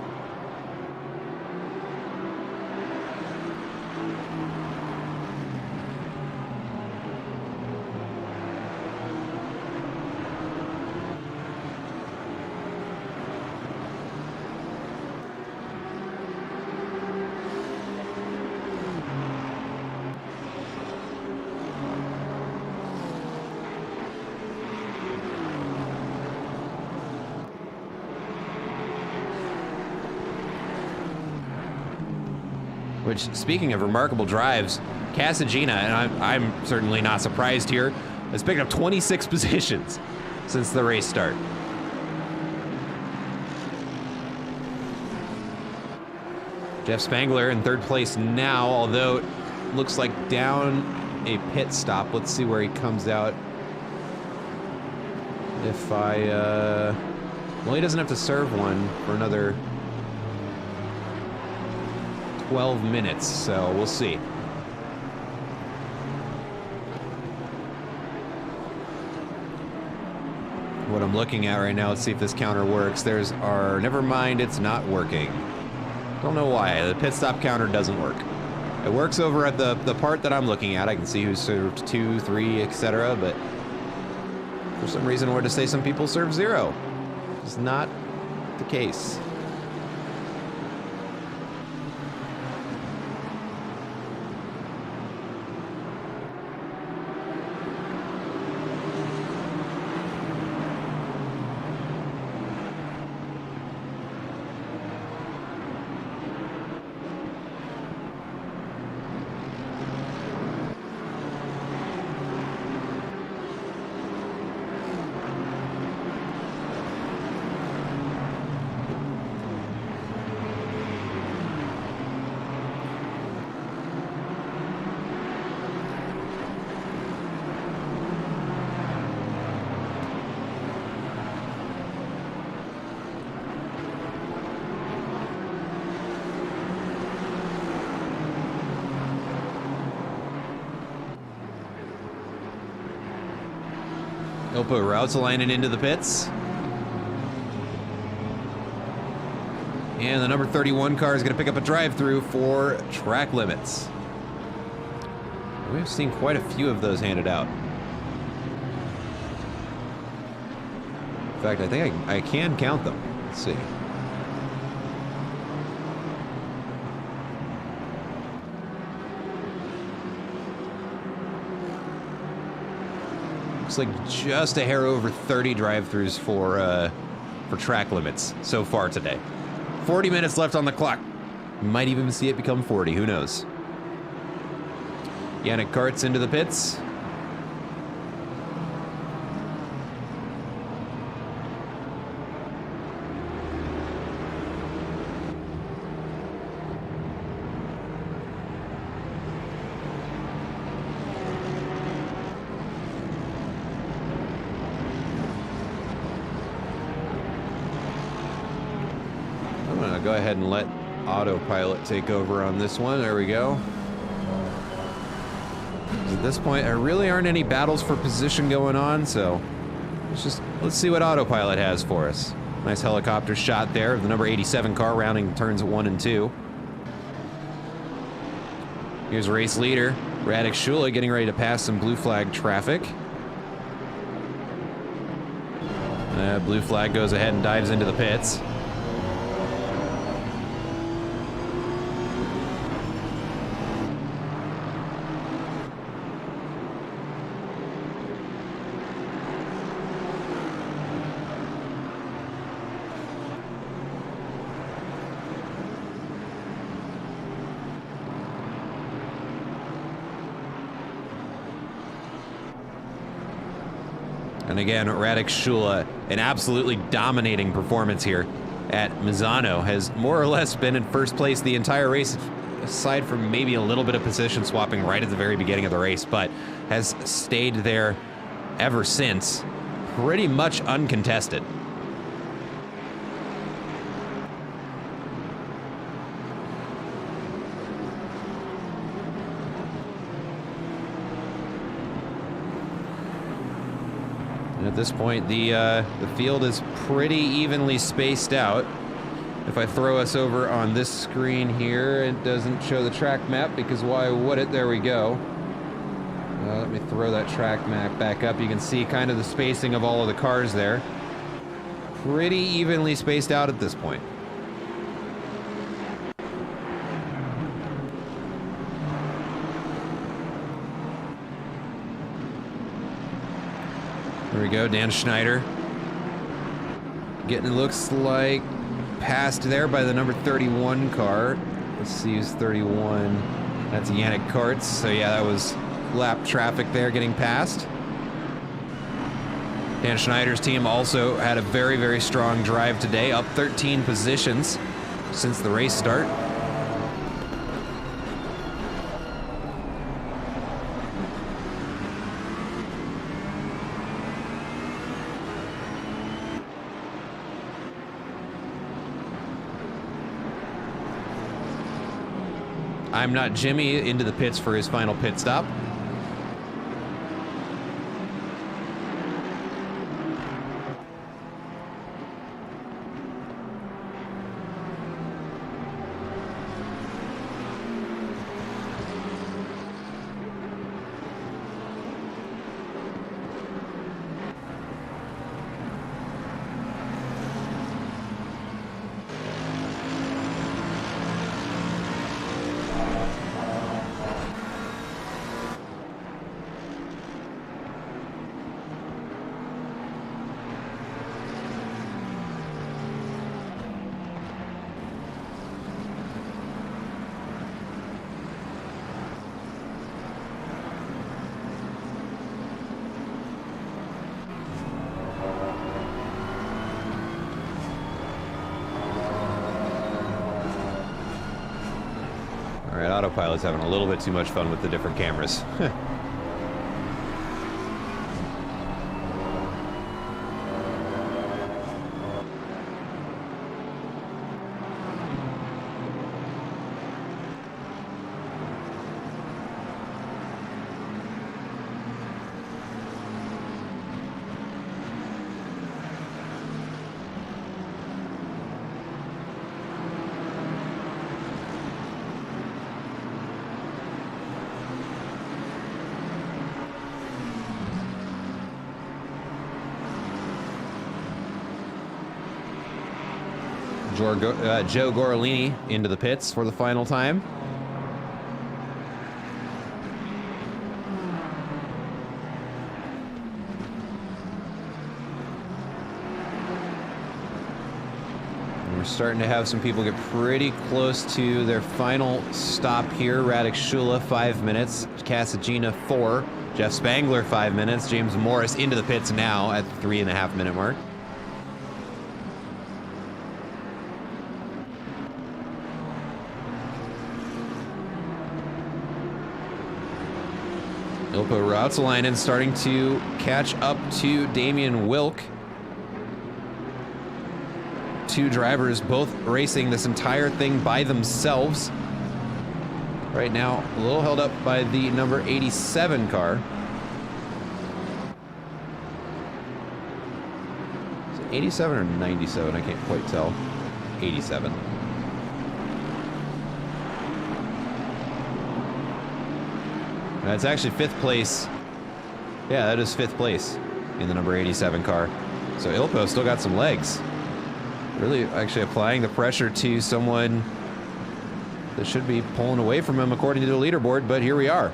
Which, speaking of remarkable drives, Casagina, and I'm certainly not surprised here, has picked up 26 positions since the race start. Jeff Spangler in third place now, although it looks like down a pit stop. Let's see where he comes out. If well, he doesn't have to serve one for another 12 minutes, so we'll see. What I'm looking at right now, let's see if this counter works. There's our, never mind, it's not working. Don't know why, the pit stop counter doesn't work. It works over at the part that I'm looking at. I can see who served 2, 3, etc., but for some reason I wanted to say some people served 0. It's not the case. Ilpo Rautalainen into the pits. And the number 31 car is going to pick up a drive-through for track limits. We've seen quite a few of those handed out. In fact, I think I can count them. Let's see. Looks like just a hair over 30 drive-throughs for track limits so far today. 40 minutes left on the clock. Might even see it become 40, who knows. Yannick Karts into the pits. Go ahead and let autopilot take over on this one. There we go. At this point, there really aren't any battles for position going on, so let's see what autopilot has for us. Nice helicopter shot there of the number 87 car rounding turns 1 and 2. Here's race leader Radek Shula getting ready to pass some blue flag traffic. Blue flag goes ahead and dives into the pits. And again, Radek Shula, an absolutely dominating performance here at Misano, has more or less been in first place the entire race, aside from maybe a little bit of position swapping right at the very beginning of the race, but has stayed there ever since, pretty much uncontested. At this point, the field is pretty evenly spaced out. If I throw us over on this screen here, it doesn't show the track map because why would it? There we go. Let me throw that track map back up. You can see kind of the spacing of all of the cars there. Pretty evenly spaced out at this point. There we go, Dan Schneider. Getting, it looks like, passed there by the number 31 car. Let's see who's 31. That's Yannick Kartz. So yeah, that was lap traffic there getting passed. Dan Schneider's team also had a very, very strong drive today, up 13 positions since the race start. I'm Not Jimmy into the pits for his final pit stop. All right, autopilot's having a little bit too much fun with the different cameras. Joe Gorolini into the pits for the final time. And we're starting to have some people get pretty close to their final stop here. Radek Shula, 5 minutes. Casagina, 4. Jeff Spangler, 5 minutes. James Morris into the pits now at the 3.5 minute mark. Ilpo Ruotsalainen starting to catch up to Damian Wilk. Two drivers both racing this entire thing by themselves. Right now, a little held up by the number 87 car. Is it 87 or 97? I can't quite tell. 87. That's actually 5th place. Yeah, that is 5th place in the number 87 car. So Ilpo still got some legs. Really actually applying the pressure to someone that should be pulling away from him according to the leaderboard, but here we are.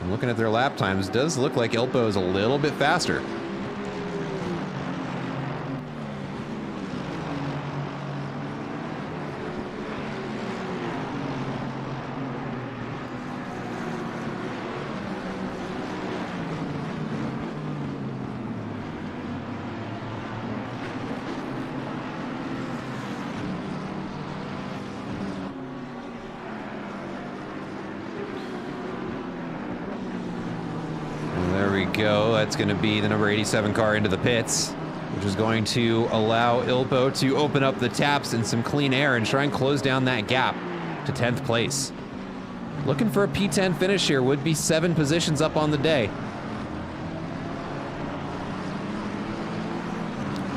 Looking at their lap times, does look like Ilpo is a little bit faster. Go. That's going to be the number 87 car into the pits, which is going to allow Ilpo to open up the taps and some clean air and try and close down that gap to 10th place. Looking for a P10 finish here, would be 7 positions up on the day.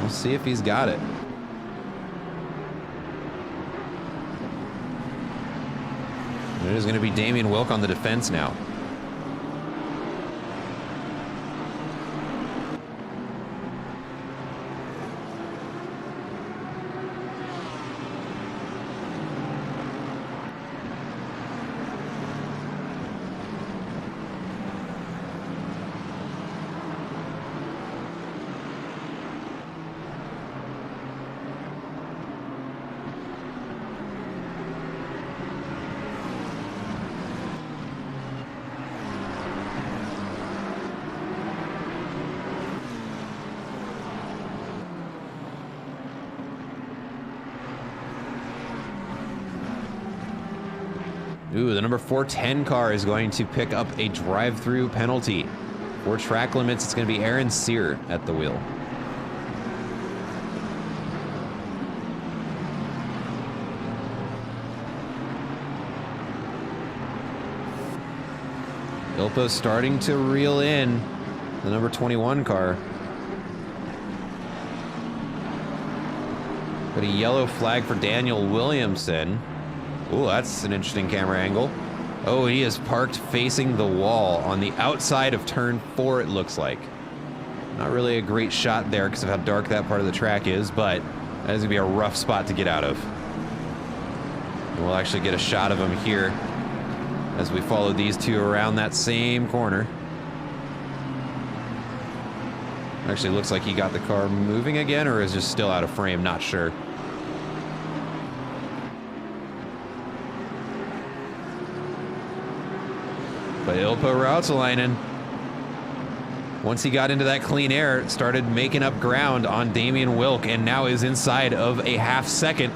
We'll see if he's got it. It is going to be Damien Wilk on the defense now. Ooh, the number 410 car is going to pick up a drive-through penalty. For track limits, it's going to be Aaron Sear at the wheel. Ilpo's starting to reel in the number 21 car. Got a yellow flag for Daniel Williamson. Ooh, that's an interesting camera angle. Oh, he is parked facing the wall on the outside of turn 4, it looks like. Not really a great shot there because of how dark that part of the track is, but that is going to be a rough spot to get out of. And we'll actually get a shot of him here as we follow these two around that same corner. Actually looks like he got the car moving again, or is just still out of frame, not sure. But Ilpo Rautsalainen, once he got into that clean air, started making up ground on Damien Wilk and now is inside of a half second.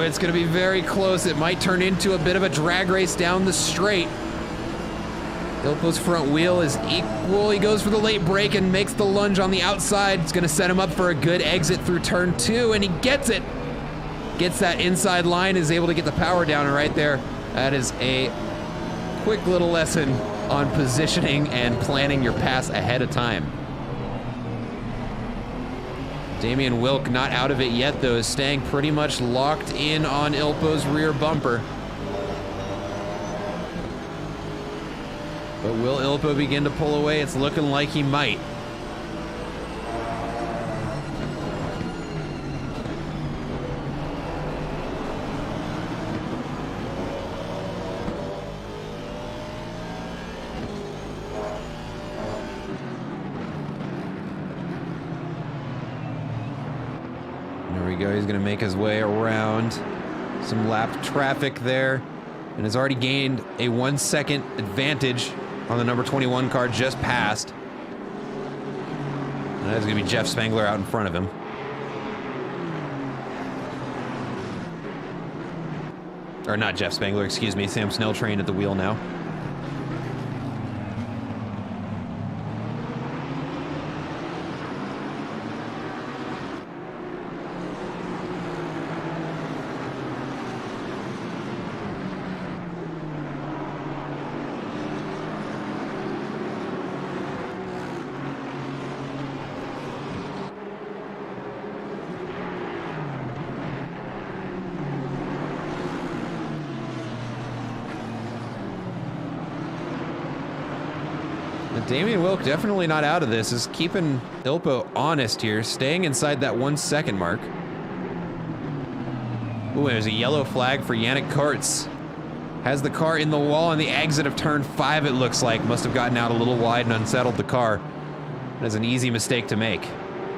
It's going to be very close. It might turn into a bit of a drag race down the straight. Ilpo's front wheel is equal. He goes for the late break and makes the lunge on the outside. It's going to set him up for a good exit through turn 2, and he gets it. Gets that inside line, is able to get the power down, and right there, that is a quick little lesson on positioning and planning your pass ahead of time. Damien Wilk not out of it yet, though, is staying pretty much locked in on Ilpo's rear bumper. But will Ilpo begin to pull away? It's looking like he might. There we go. He's going to make his way around some lap traffic there, and has already gained a 1 second advantage on the number 21 car just passed. And that's going to be Jeff Spangler out in front of him. Or not Jeff Spangler, excuse me. Sam Snelltrain at the wheel now. Damian Wilk definitely not out of this, is keeping Ilpo honest here, staying inside that 1 second mark. Ooh, there's a yellow flag for Yannick Kartz. Has the car in the wall on the exit of turn 5, it looks like. Must have gotten out a little wide and unsettled the car. That's an easy mistake to make.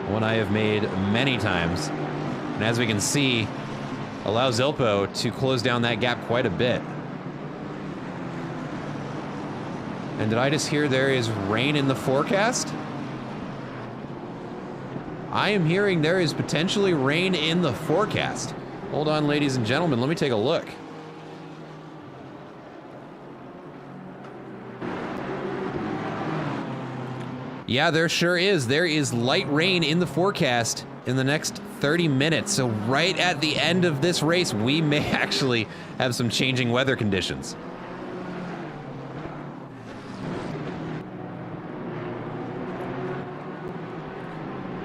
One I have made many times. And as we can see, allows Ilpo to close down that gap quite a bit. And did I just hear there is rain in the forecast? I am hearing there is potentially rain in the forecast. Hold on, ladies and gentlemen, let me take a look. Yeah, there sure is. There is light rain in the forecast in the next 30 minutes. So right at the end of this race, we may actually have some changing weather conditions.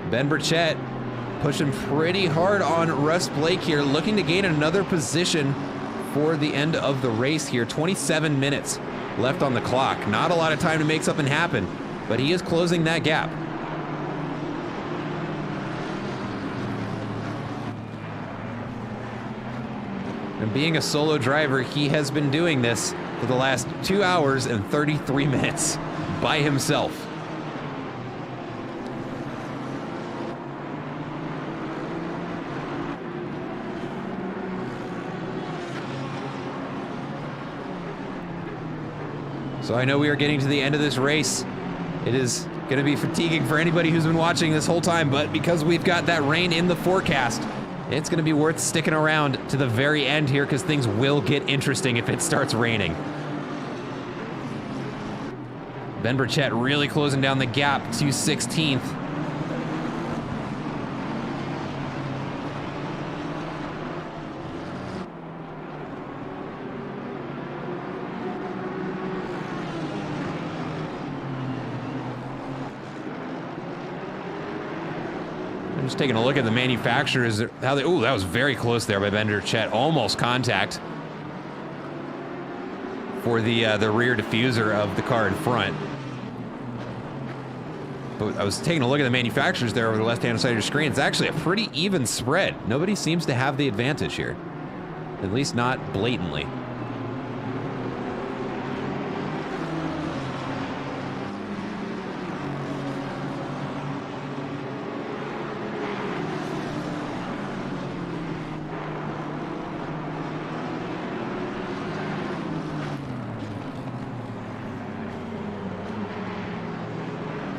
Ben Burchett pushing pretty hard on Russ Blake here, looking to gain another position for the end of the race here. 27 minutes left on the clock. Not a lot of time to make something happen, but he is closing that gap. And being a solo driver, he has been doing this for the last 2 hours and 33 minutes by himself. So I know we are getting to the end of this race. It is going to be fatiguing for anybody who's been watching this whole time, but because we've got that rain in the forecast, it's going to be worth sticking around to the very end here, because things will get interesting if it starts raining. Ben Burchett really closing down the gap to 16th. Just taking a look at the manufacturers, how they, ooh, that was very close there by Ben Burchett, almost contact for the rear diffuser of the car in front. But I was taking a look at the manufacturers there over the left-hand side of your screen. It's actually a pretty even spread. Nobody seems to have the advantage here, at least not blatantly.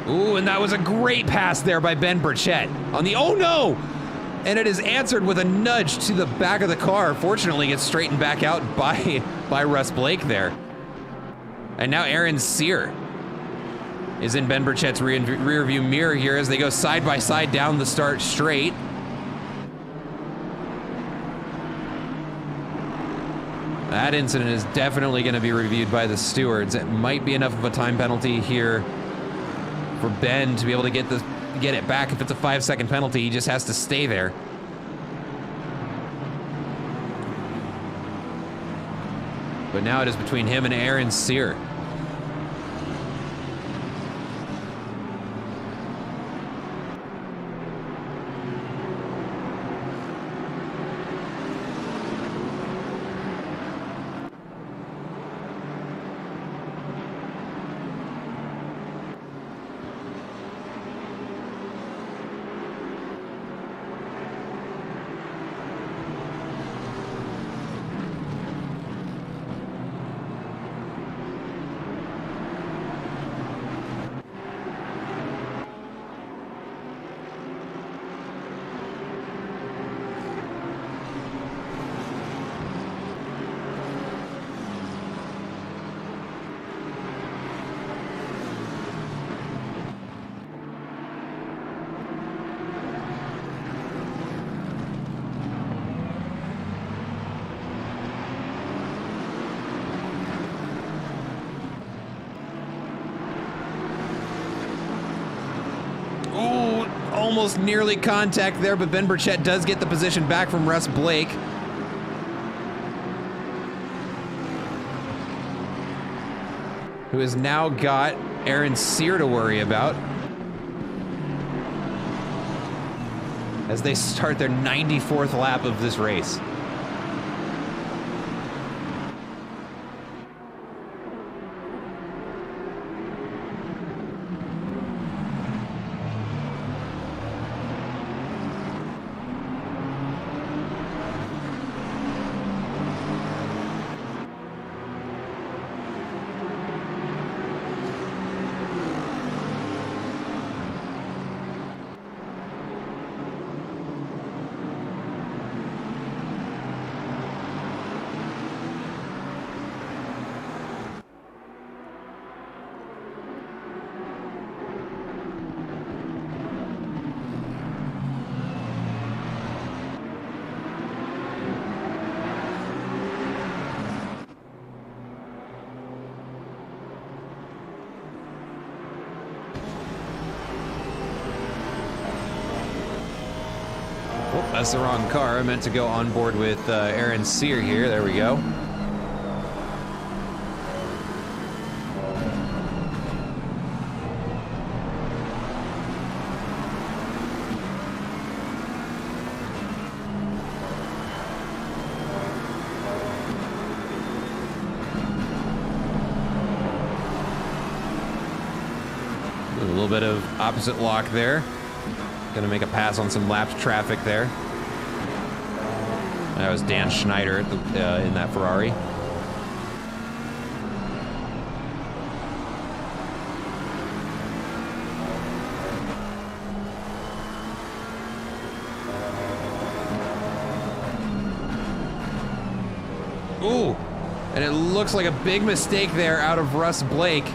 Ooh, and that was a great pass there by Ben Burchett on the, oh no! And it is answered with a nudge to the back of the car. Fortunately, it's straightened back out by Russ Blake there. And now Aaron Sear is in Ben Burchett's rear view mirror here as they go side by side down the start straight. That incident is definitely going to be reviewed by the stewards. It might be enough of a time penalty here for Ben to be able to get it back. If it's a 5-second penalty, he just has to stay there. But now it is between him and Aaron Sear. almost nearly contact there, but Ben Burchett does get the position back from Russ Blake. Who has now got Aaron Sear to worry about as they start their 94th lap of this race. That's the wrong car. I meant to go on board with Aaron Sear here. There we go. A little bit of opposite lock there. Gonna make a pass on some lapped traffic there. That was Dan Schneider at the, in that Ferrari. Ooh, and it looks like a big mistake there out of Russ Blake.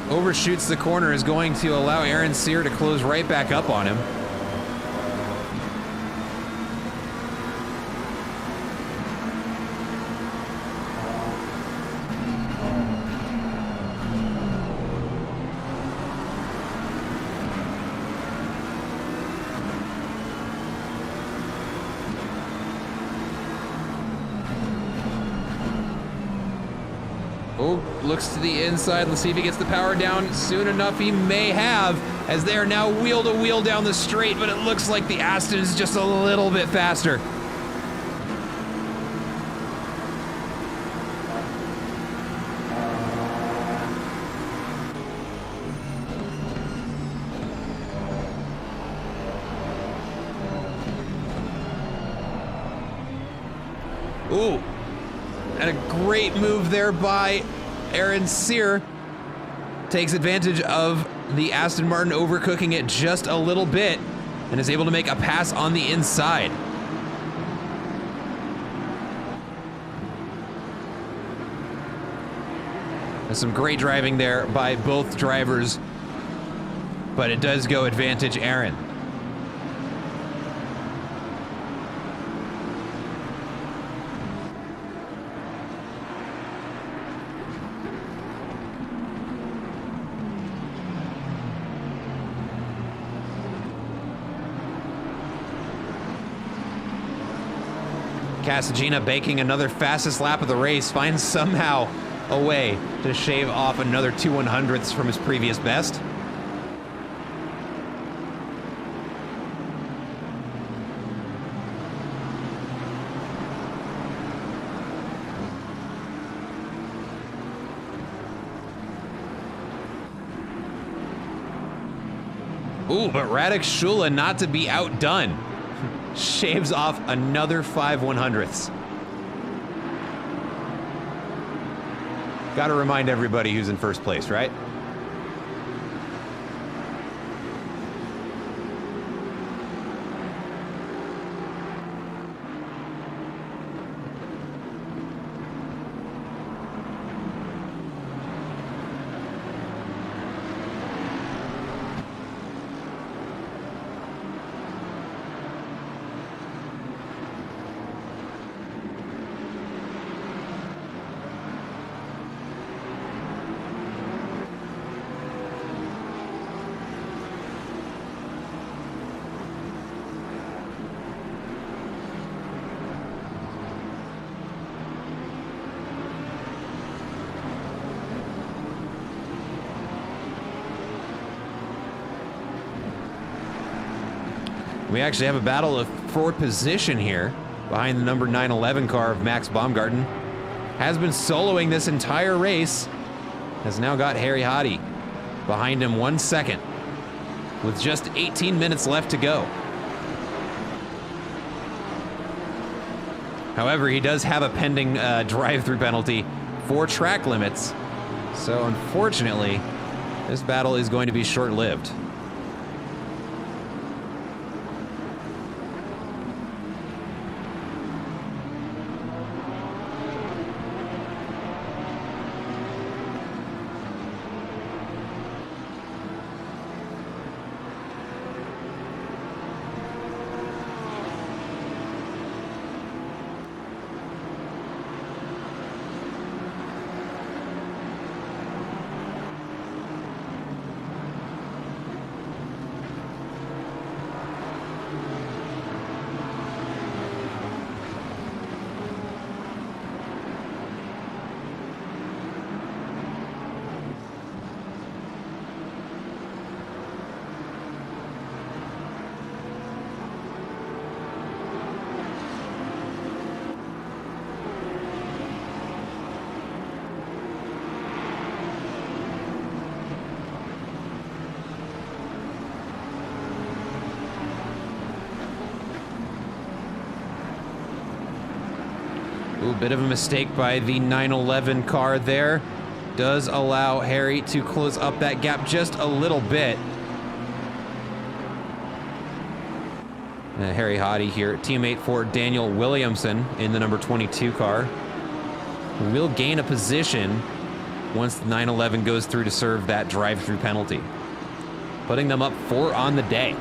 Overshoots the corner, is going to allow Aaron Sear to close right back up on him. Oh, looks to the inside. Let's see if he gets the power down soon enough. He may have, as they are now wheel to wheel down the straight, but it looks like the Aston is just a little bit faster. Ooh. And a great move there by Aaron Sear. Takes advantage of the Aston Martin overcooking it just a little bit and is able to make a pass on the inside. There's some great driving there by both drivers, but it does go advantage Aaron. Casagina baking another fastest lap of the race, finds somehow a way to shave off another 2/100ths from his previous best. Ooh, but Radek Shula not to be outdone. Shaves off another 5/100ths. Gotta remind everybody who's in first place, right? We actually have a battle for position here behind the number 911 car of Max Baumgarten. Has been soloing this entire race. Has now got Harry Hottie behind him 1 second with just 18 minutes left to go. However, he does have a pending drive-through penalty for track limits. So unfortunately, this battle is going to be short-lived. Ooh, bit of a mistake by the 911 car there. Does allow Harry to close up that gap just a little bit. Harry Hottie here, teammate for Daniel Williamson in the number 22 car. Will gain a position once the 911 goes through to serve that drive-through penalty, putting them up 4 on the day.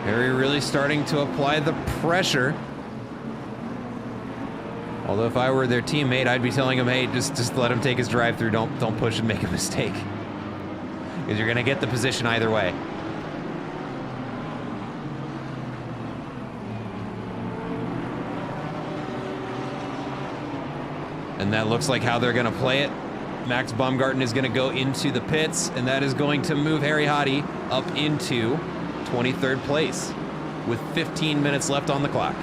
Harry really starting to apply the pressure. Although if I were their teammate, I'd be telling him, hey, just let him take his drive-through. Don't push and make a mistake. Because you're gonna get the position either way. And that looks like how they're gonna play it. Max Baumgarten is gonna go into the pits, and that is going to move Harry Hottie up into 23rd place with 15 minutes left on the clock.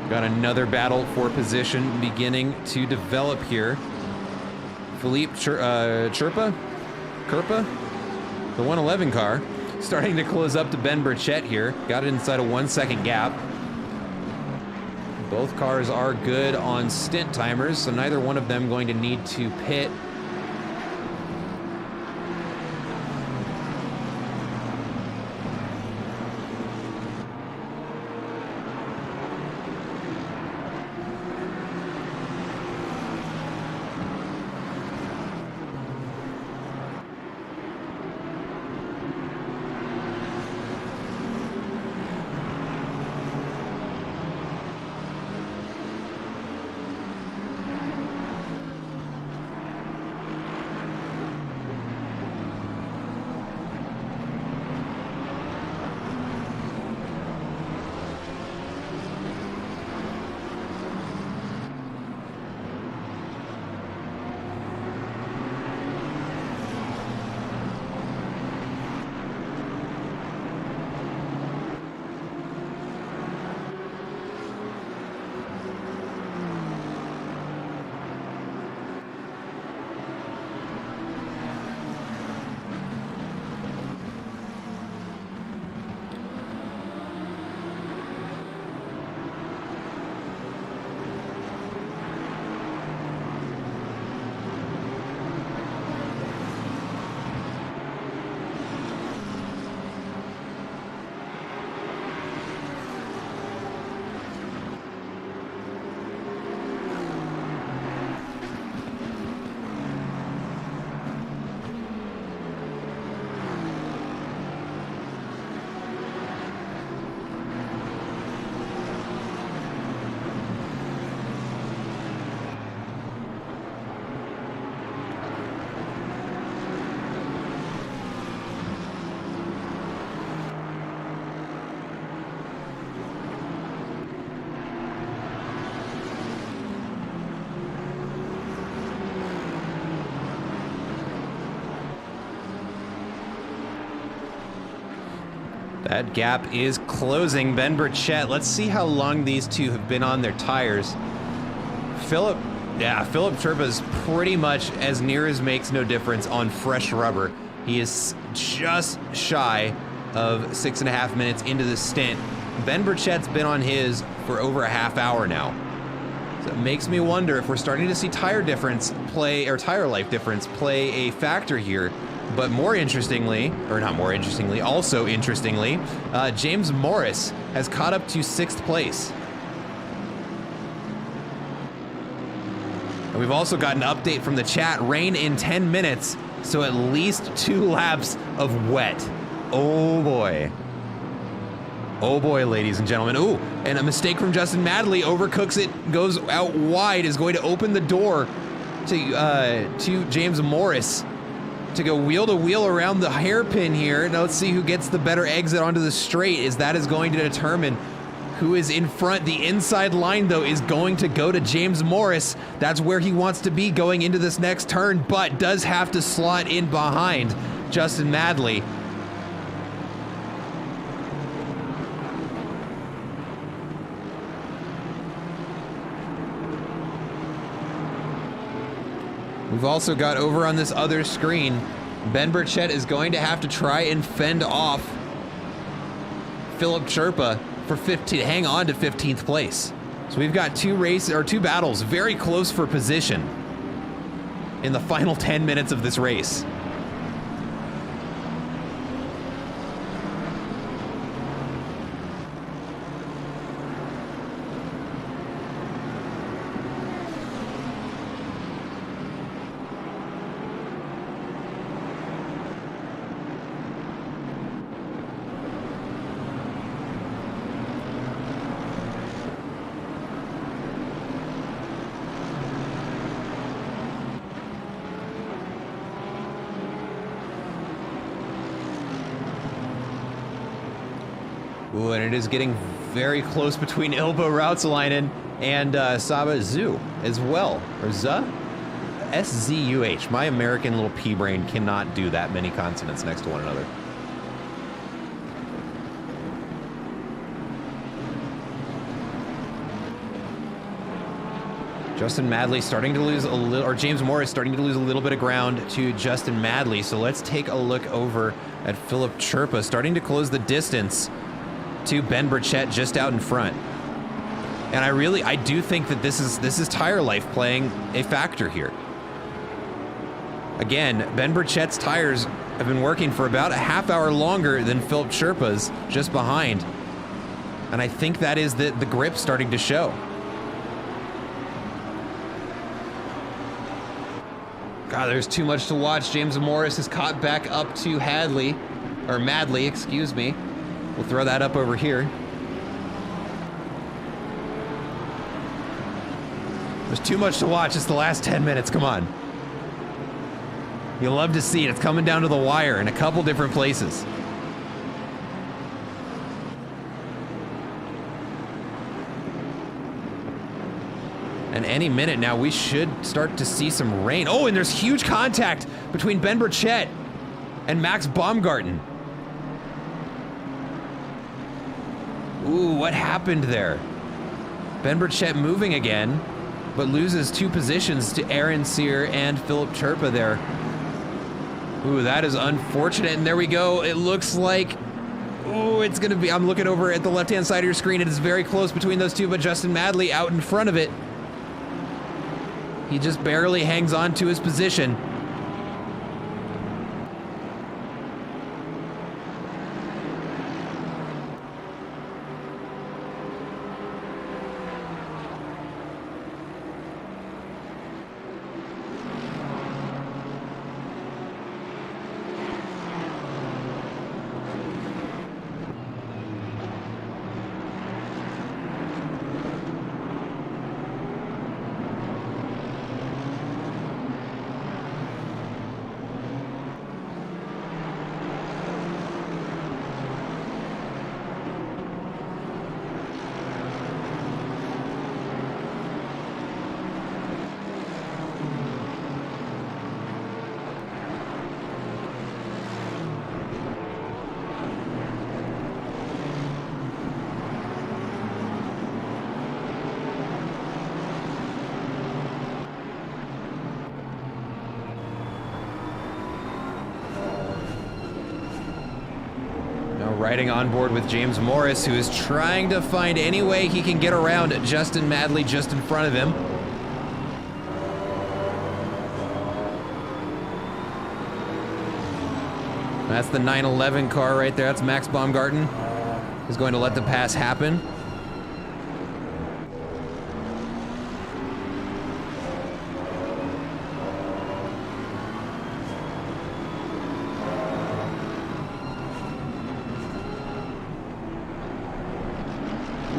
Got another battle for position beginning to develop here. Philippe Kerpa, the 111 car, starting to close up to Ben Burchett here. Got it inside a 1 second gap. Both cars are good on stint timers, so neither one of them going to need to pit. That gap is closing. Ben Burchett, let's see how long these two have been on their tires. Philip Sherpa's pretty much as near as makes no difference on fresh rubber. He is just shy of 6.5 minutes into the stint. Ben Burchett's been on his for over a half hour now. So it makes me wonder if we're starting to see tire life difference play a factor here. But more interestingly, or not more interestingly, also interestingly, James Morris has caught up to 6th place. And we've also got an update from the chat. Rain in 10 minutes, so at least 2 laps of wet. Oh boy. Oh boy, ladies and gentlemen. Ooh, and a mistake from Justin Madley. Overcooks it, goes out wide, is going to open the door to James Morris to go wheel to wheel around the hairpin here. Now let's see who gets the better exit onto the straight, as that is going to determine who is in front. The inside line, though, is going to go to James Morris. That's where he wants to be going into this next turn, but does have to slot in behind Justin Madley. We've also got over on this other screen, Ben Burchett is going to have to try and fend off Philip Sherpa to hang on to 15th place. So we've got two battles very close for position in the final 10 minutes of this race. Ooh, and it is getting very close between Ilbo Rautzalainen and Saba Zhu as well. Or Zuh? S-Z-U-H. My American little pea brain cannot do that many consonants next to one another. Justin Madley starting to lose a little, or James Morris starting to lose a little bit of ground to Justin Madley. So let's take a look over at Philip Sherpa starting to close the distance to Ben Burchett just out in front. And I do think that this is tire life playing a factor here. Again, Ben Burchett's tires have been working for about a half hour longer than Philip Sherpa's, just behind. And I think that is the grip starting to show. God, there's too much to watch. James Morris is caught back up to Madley, excuse me. We'll throw that up over here. There's too much to watch. It's the last 10 minutes. Come on. You'll love to see it. It's coming down to the wire in a couple different places. And any minute now, we should start to see some rain. Oh, and there's huge contact between Ben Burchett and Max Baumgarten. Ooh, what happened there? Ben Burchett moving again, but loses 2 positions to Aaron Sear and Philip Sherpa there. Ooh, that is unfortunate. And there we go. It looks like, ooh, it's going to be, I'm looking over at the left-hand side of your screen. It is very close between those two, but Justin Madley out in front of it. He just barely hangs on to his position. Riding on board with James Morris, who is trying to find any way he can get around Justin Madley just in front of him. That's the 911 car right there. That's Max Baumgarten. He's going to let the pass happen.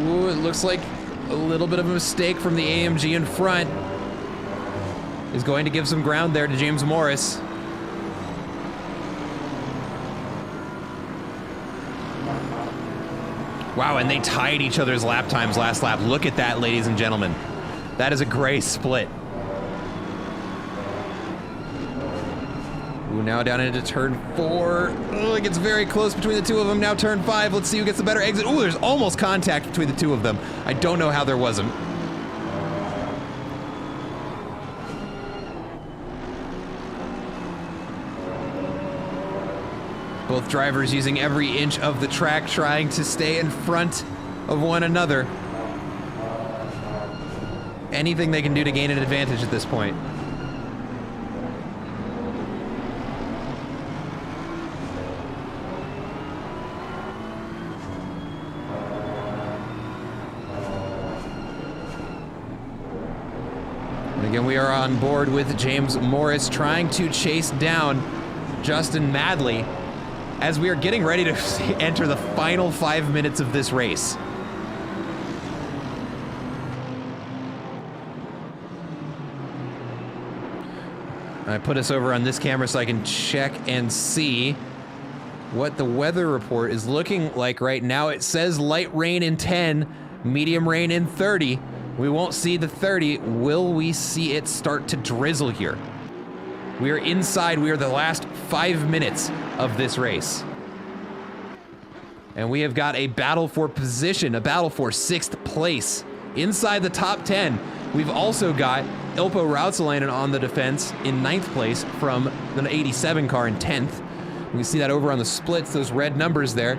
Ooh, it looks like a little bit of a mistake from the AMG in front. Is going to give some ground there to James Morris. Wow, and they tied each other's lap times last lap. Look at that, ladies and gentlemen. That is a great split. Ooh, now down into turn 4. Oh, it gets very close between the two of them. Now turn 5. Let's see who gets the better exit. Ooh, there's almost contact between the two of them. I don't know how there wasn't. Both drivers using every inch of the track, trying to stay in front of one another. Anything they can do to gain an advantage at this point. And again, we are on board with James Morris trying to chase down Justin Madley as we are getting ready to enter the final 5 minutes of this race. I put us over on this camera so I can check and see what the weather report is looking like right now. It says light rain in 10, medium rain in 30. We won't see the 30. Will we see it start to drizzle here? We are inside. We are the last 5 minutes of this race. And we have got a battle for position, a battle for 6th place. Inside the top 10, we've also got Ilpo Rautsalainen on the defense in 9th place from the 87 car in 10th. You can see that over on the splits, those red numbers there.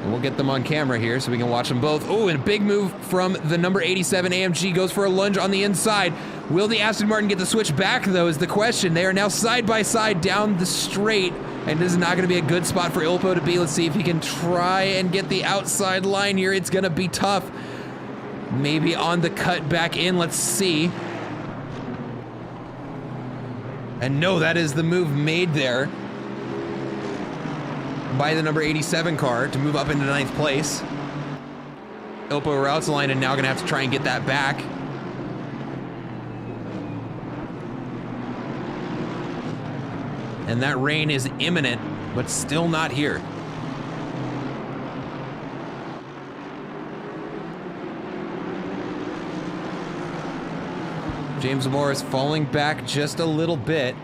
And we'll get them on camera here so we can watch them both. Oh, and a big move from the number 87 AMG, goes for a lunge on the inside. Will the Aston Martin get the switch back, though, is the question. They are now side by side down the straight, and this is not going to be a good spot for Ilpo to be. Let's see if he can try and get the outside line here. It's going to be tough. Maybe on the cut back in, let's see. And no, that is the move made there by the number 87 car to move up into 9th place. Ilpo Rautsalainen now gonna have to try and get that back. And that rain is imminent, but still not here. James Morris falling back just a little bit.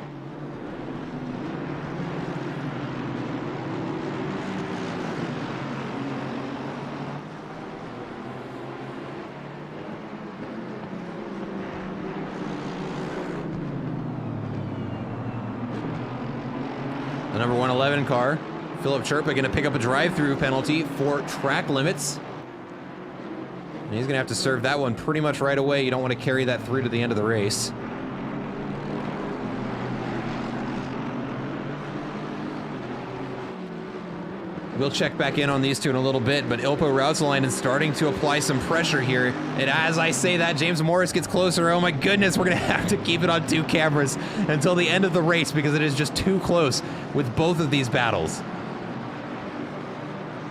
The number 111 car, Philip Chirpa, going to pick up a drive-through penalty for track limits. And he's going to have to serve that one pretty much right away. You don't want to carry that through to the end of the race. We'll check back in on these two in a little bit, but Ilpo Rautsalainen is starting to apply some pressure here. And as I say that, James Morris gets closer. Oh my goodness, we're going to have to keep it on 2 cameras until the end of the race because it is just too close with both of these battles.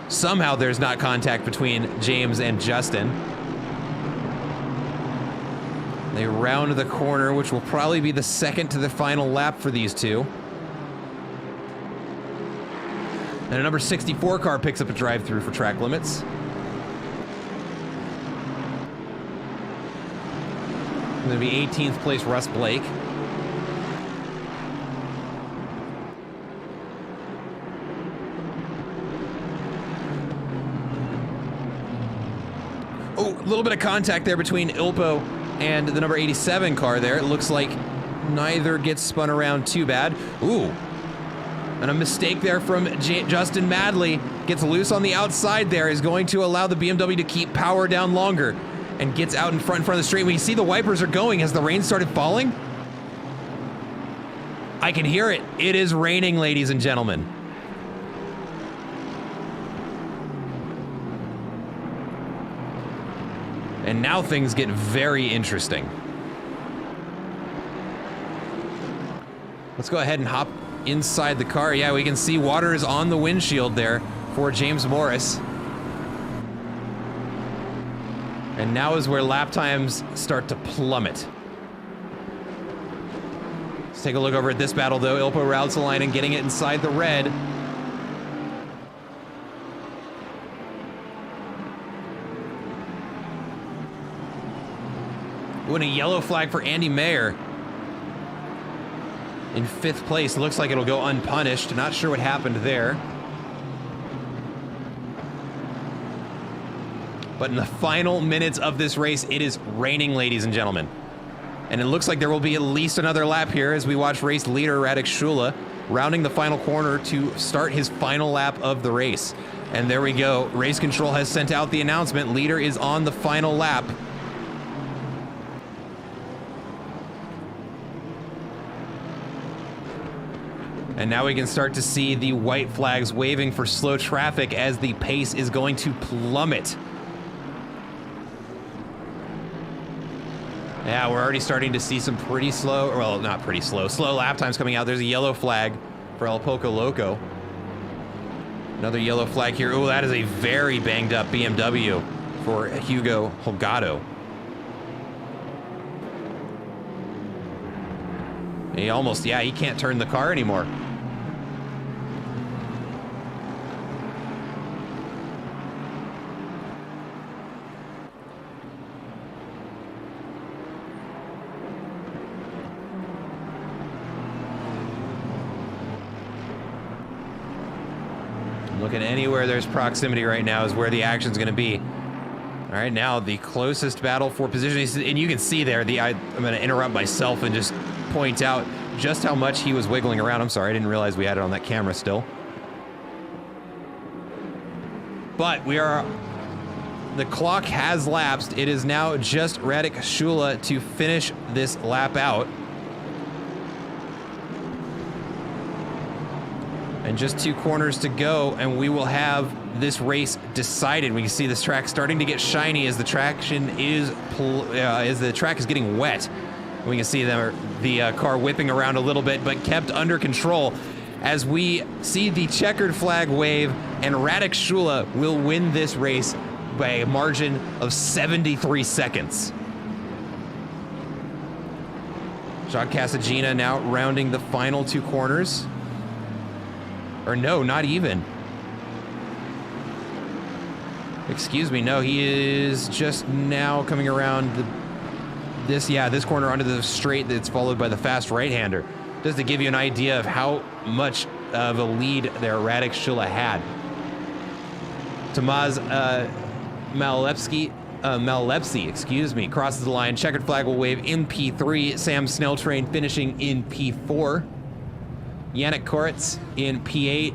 Somehow there's not contact between James and Justin. They round the corner, which will probably be the second to the final lap for these two. And a number 64 car picks up a drive-through for track limits. Going to be 18th place Russ Blake. Oh, a little bit of contact there between Ilpo and the number 87 car there. It looks like neither gets spun around too bad. Ooh, And a mistake there from Justin Madley. Gets loose on the outside there, is going to allow the BMW to keep power down longer. And gets out in front of the straight. We see the wipers are going. Has the rain started falling? I can hear it. It is raining, ladies and gentlemen. And now things get very interesting. Let's go ahead and hop inside the car. Yeah, we can see water is on the windshield there for James Morris. And now is where lap times start to plummet. Let's take a look over at this battle, though. Ilpo Rautalainen getting it inside the red. Ooh, and a yellow flag for Andy Mayer. In 5th place. Looks like it'll go unpunished. Not sure what happened there. But in the final minutes of this race, it is raining, ladies and gentlemen. And it looks like there will be at least another lap here as we watch race leader Radek Shula rounding the final corner to start his final lap of the race. And there we go. Race control has sent out the announcement. Leader is on the final lap. And now we can start to see the white flags waving for slow traffic as the pace is going to plummet. Yeah, we're already starting to see some pretty slow, well, not pretty slow, slow lap times coming out. There's a yellow flag for El Poco Loco. Another yellow flag here. Oh, that is a very banged up BMW for Hugo Holgado. He almost, yeah, he can't turn the car anymore. Looking anywhere there's proximity right now is where the action's going to be. All right, now the closest battle for position, and you can see there, I'm going to interrupt myself and just point out just how much he was wiggling around. I'm sorry, I didn't realize we had it on that camera still. But the clock has lapsed. It is now just Radek Shula to finish this lap out. And just 2 corners to go, and we will have this race decided. We can see this track starting to get shiny as the traction is as the track is getting wet. We can see the car whipping around a little bit, but kept under control as we see the checkered flag wave, and Radek Shula will win this race by a margin of 73 seconds. Jacques Casagina now rounding the final 2 corners. Or no, not even. Excuse me, no, he is just now coming around this corner onto the straight that's followed by the fast right-hander. Just to give you an idea of how much of a lead there Radek Shula had. Tomasz Malepsy, excuse me, crosses the line. Checkered flag will wave in P3. Sam Snelltrain finishing in P4. Yannick Koretz in P8,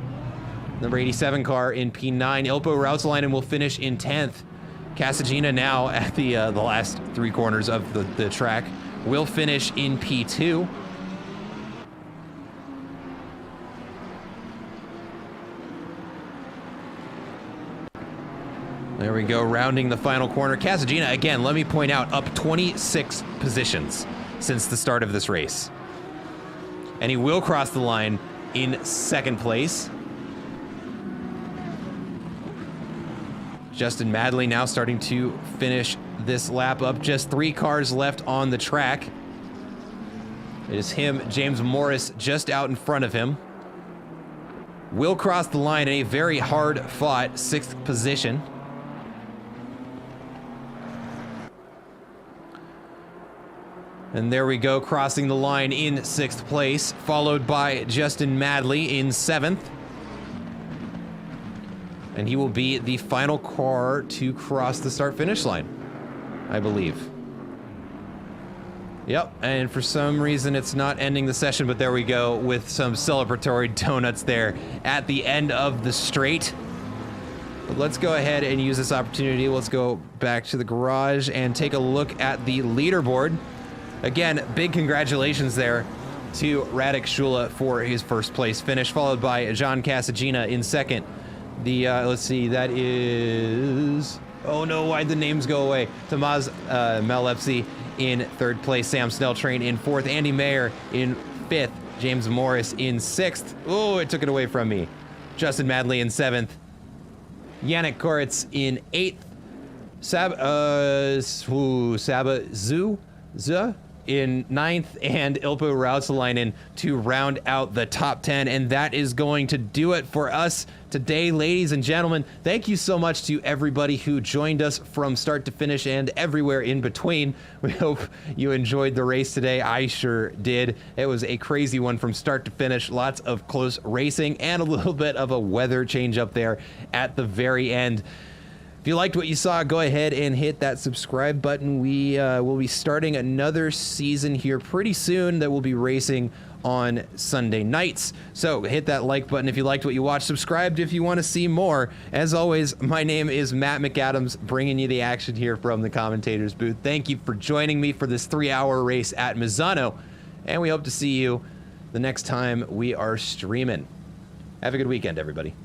number 87 car in P9. Ilpo Rautalainen will finish in 10th. Casagina now at the last 3 corners of the track will finish in P2. There we go, rounding the final corner. Casagina, again, let me point out, up 26 positions since the start of this race. And he will cross the line in 2nd place. Justin Madley now starting to finish this lap up. Just 3 cars left on the track. It is him, James Morris, just out in front of him. Will cross the line in a very hard-fought 6th position. And there we go, crossing the line in 6th place, followed by Justin Madley in 7th. And he will be the final car to cross the start-finish line, I believe. Yep, and for some reason it's not ending the session, but there we go with some celebratory donuts there at the end of the straight. But let's go ahead and use this opportunity. Let's go back to the garage and take a look at the leaderboard. Again, big congratulations there to Radek Shula for his first place finish, followed by John Casagina in second. The, let's see, that is... Oh no, why'd the names go away? Tamaz Malepsy in third place, Sam Snelltrain in fourth, Andy Mayer in fifth, James Morris in sixth. Oh, it took it away from me. Justin Madley in seventh, Yannick Koritz in eighth, Saba Zu in ninth, and Ilpo Rautsalainen to round out the top 10. And that is going to do it for us today, ladies and gentlemen. Thank you so much to everybody who joined us from start to finish and everywhere in between. We hope you enjoyed the race today. I sure did. It was a crazy one from start to finish. Lots of close racing and a little bit of a weather change up there at the very end. If you liked what you saw, go ahead and hit that subscribe button. We will be starting another season here pretty soon that will be racing on Sunday nights. So hit that like button if you liked what you watched. Subscribe if you want to see more. As always, my name is Matt McAdams, bringing you the action here from the commentator's booth. Thank you for joining me for this 3-hour race at Misano, and we hope to see you the next time we are streaming. Have a good weekend, everybody.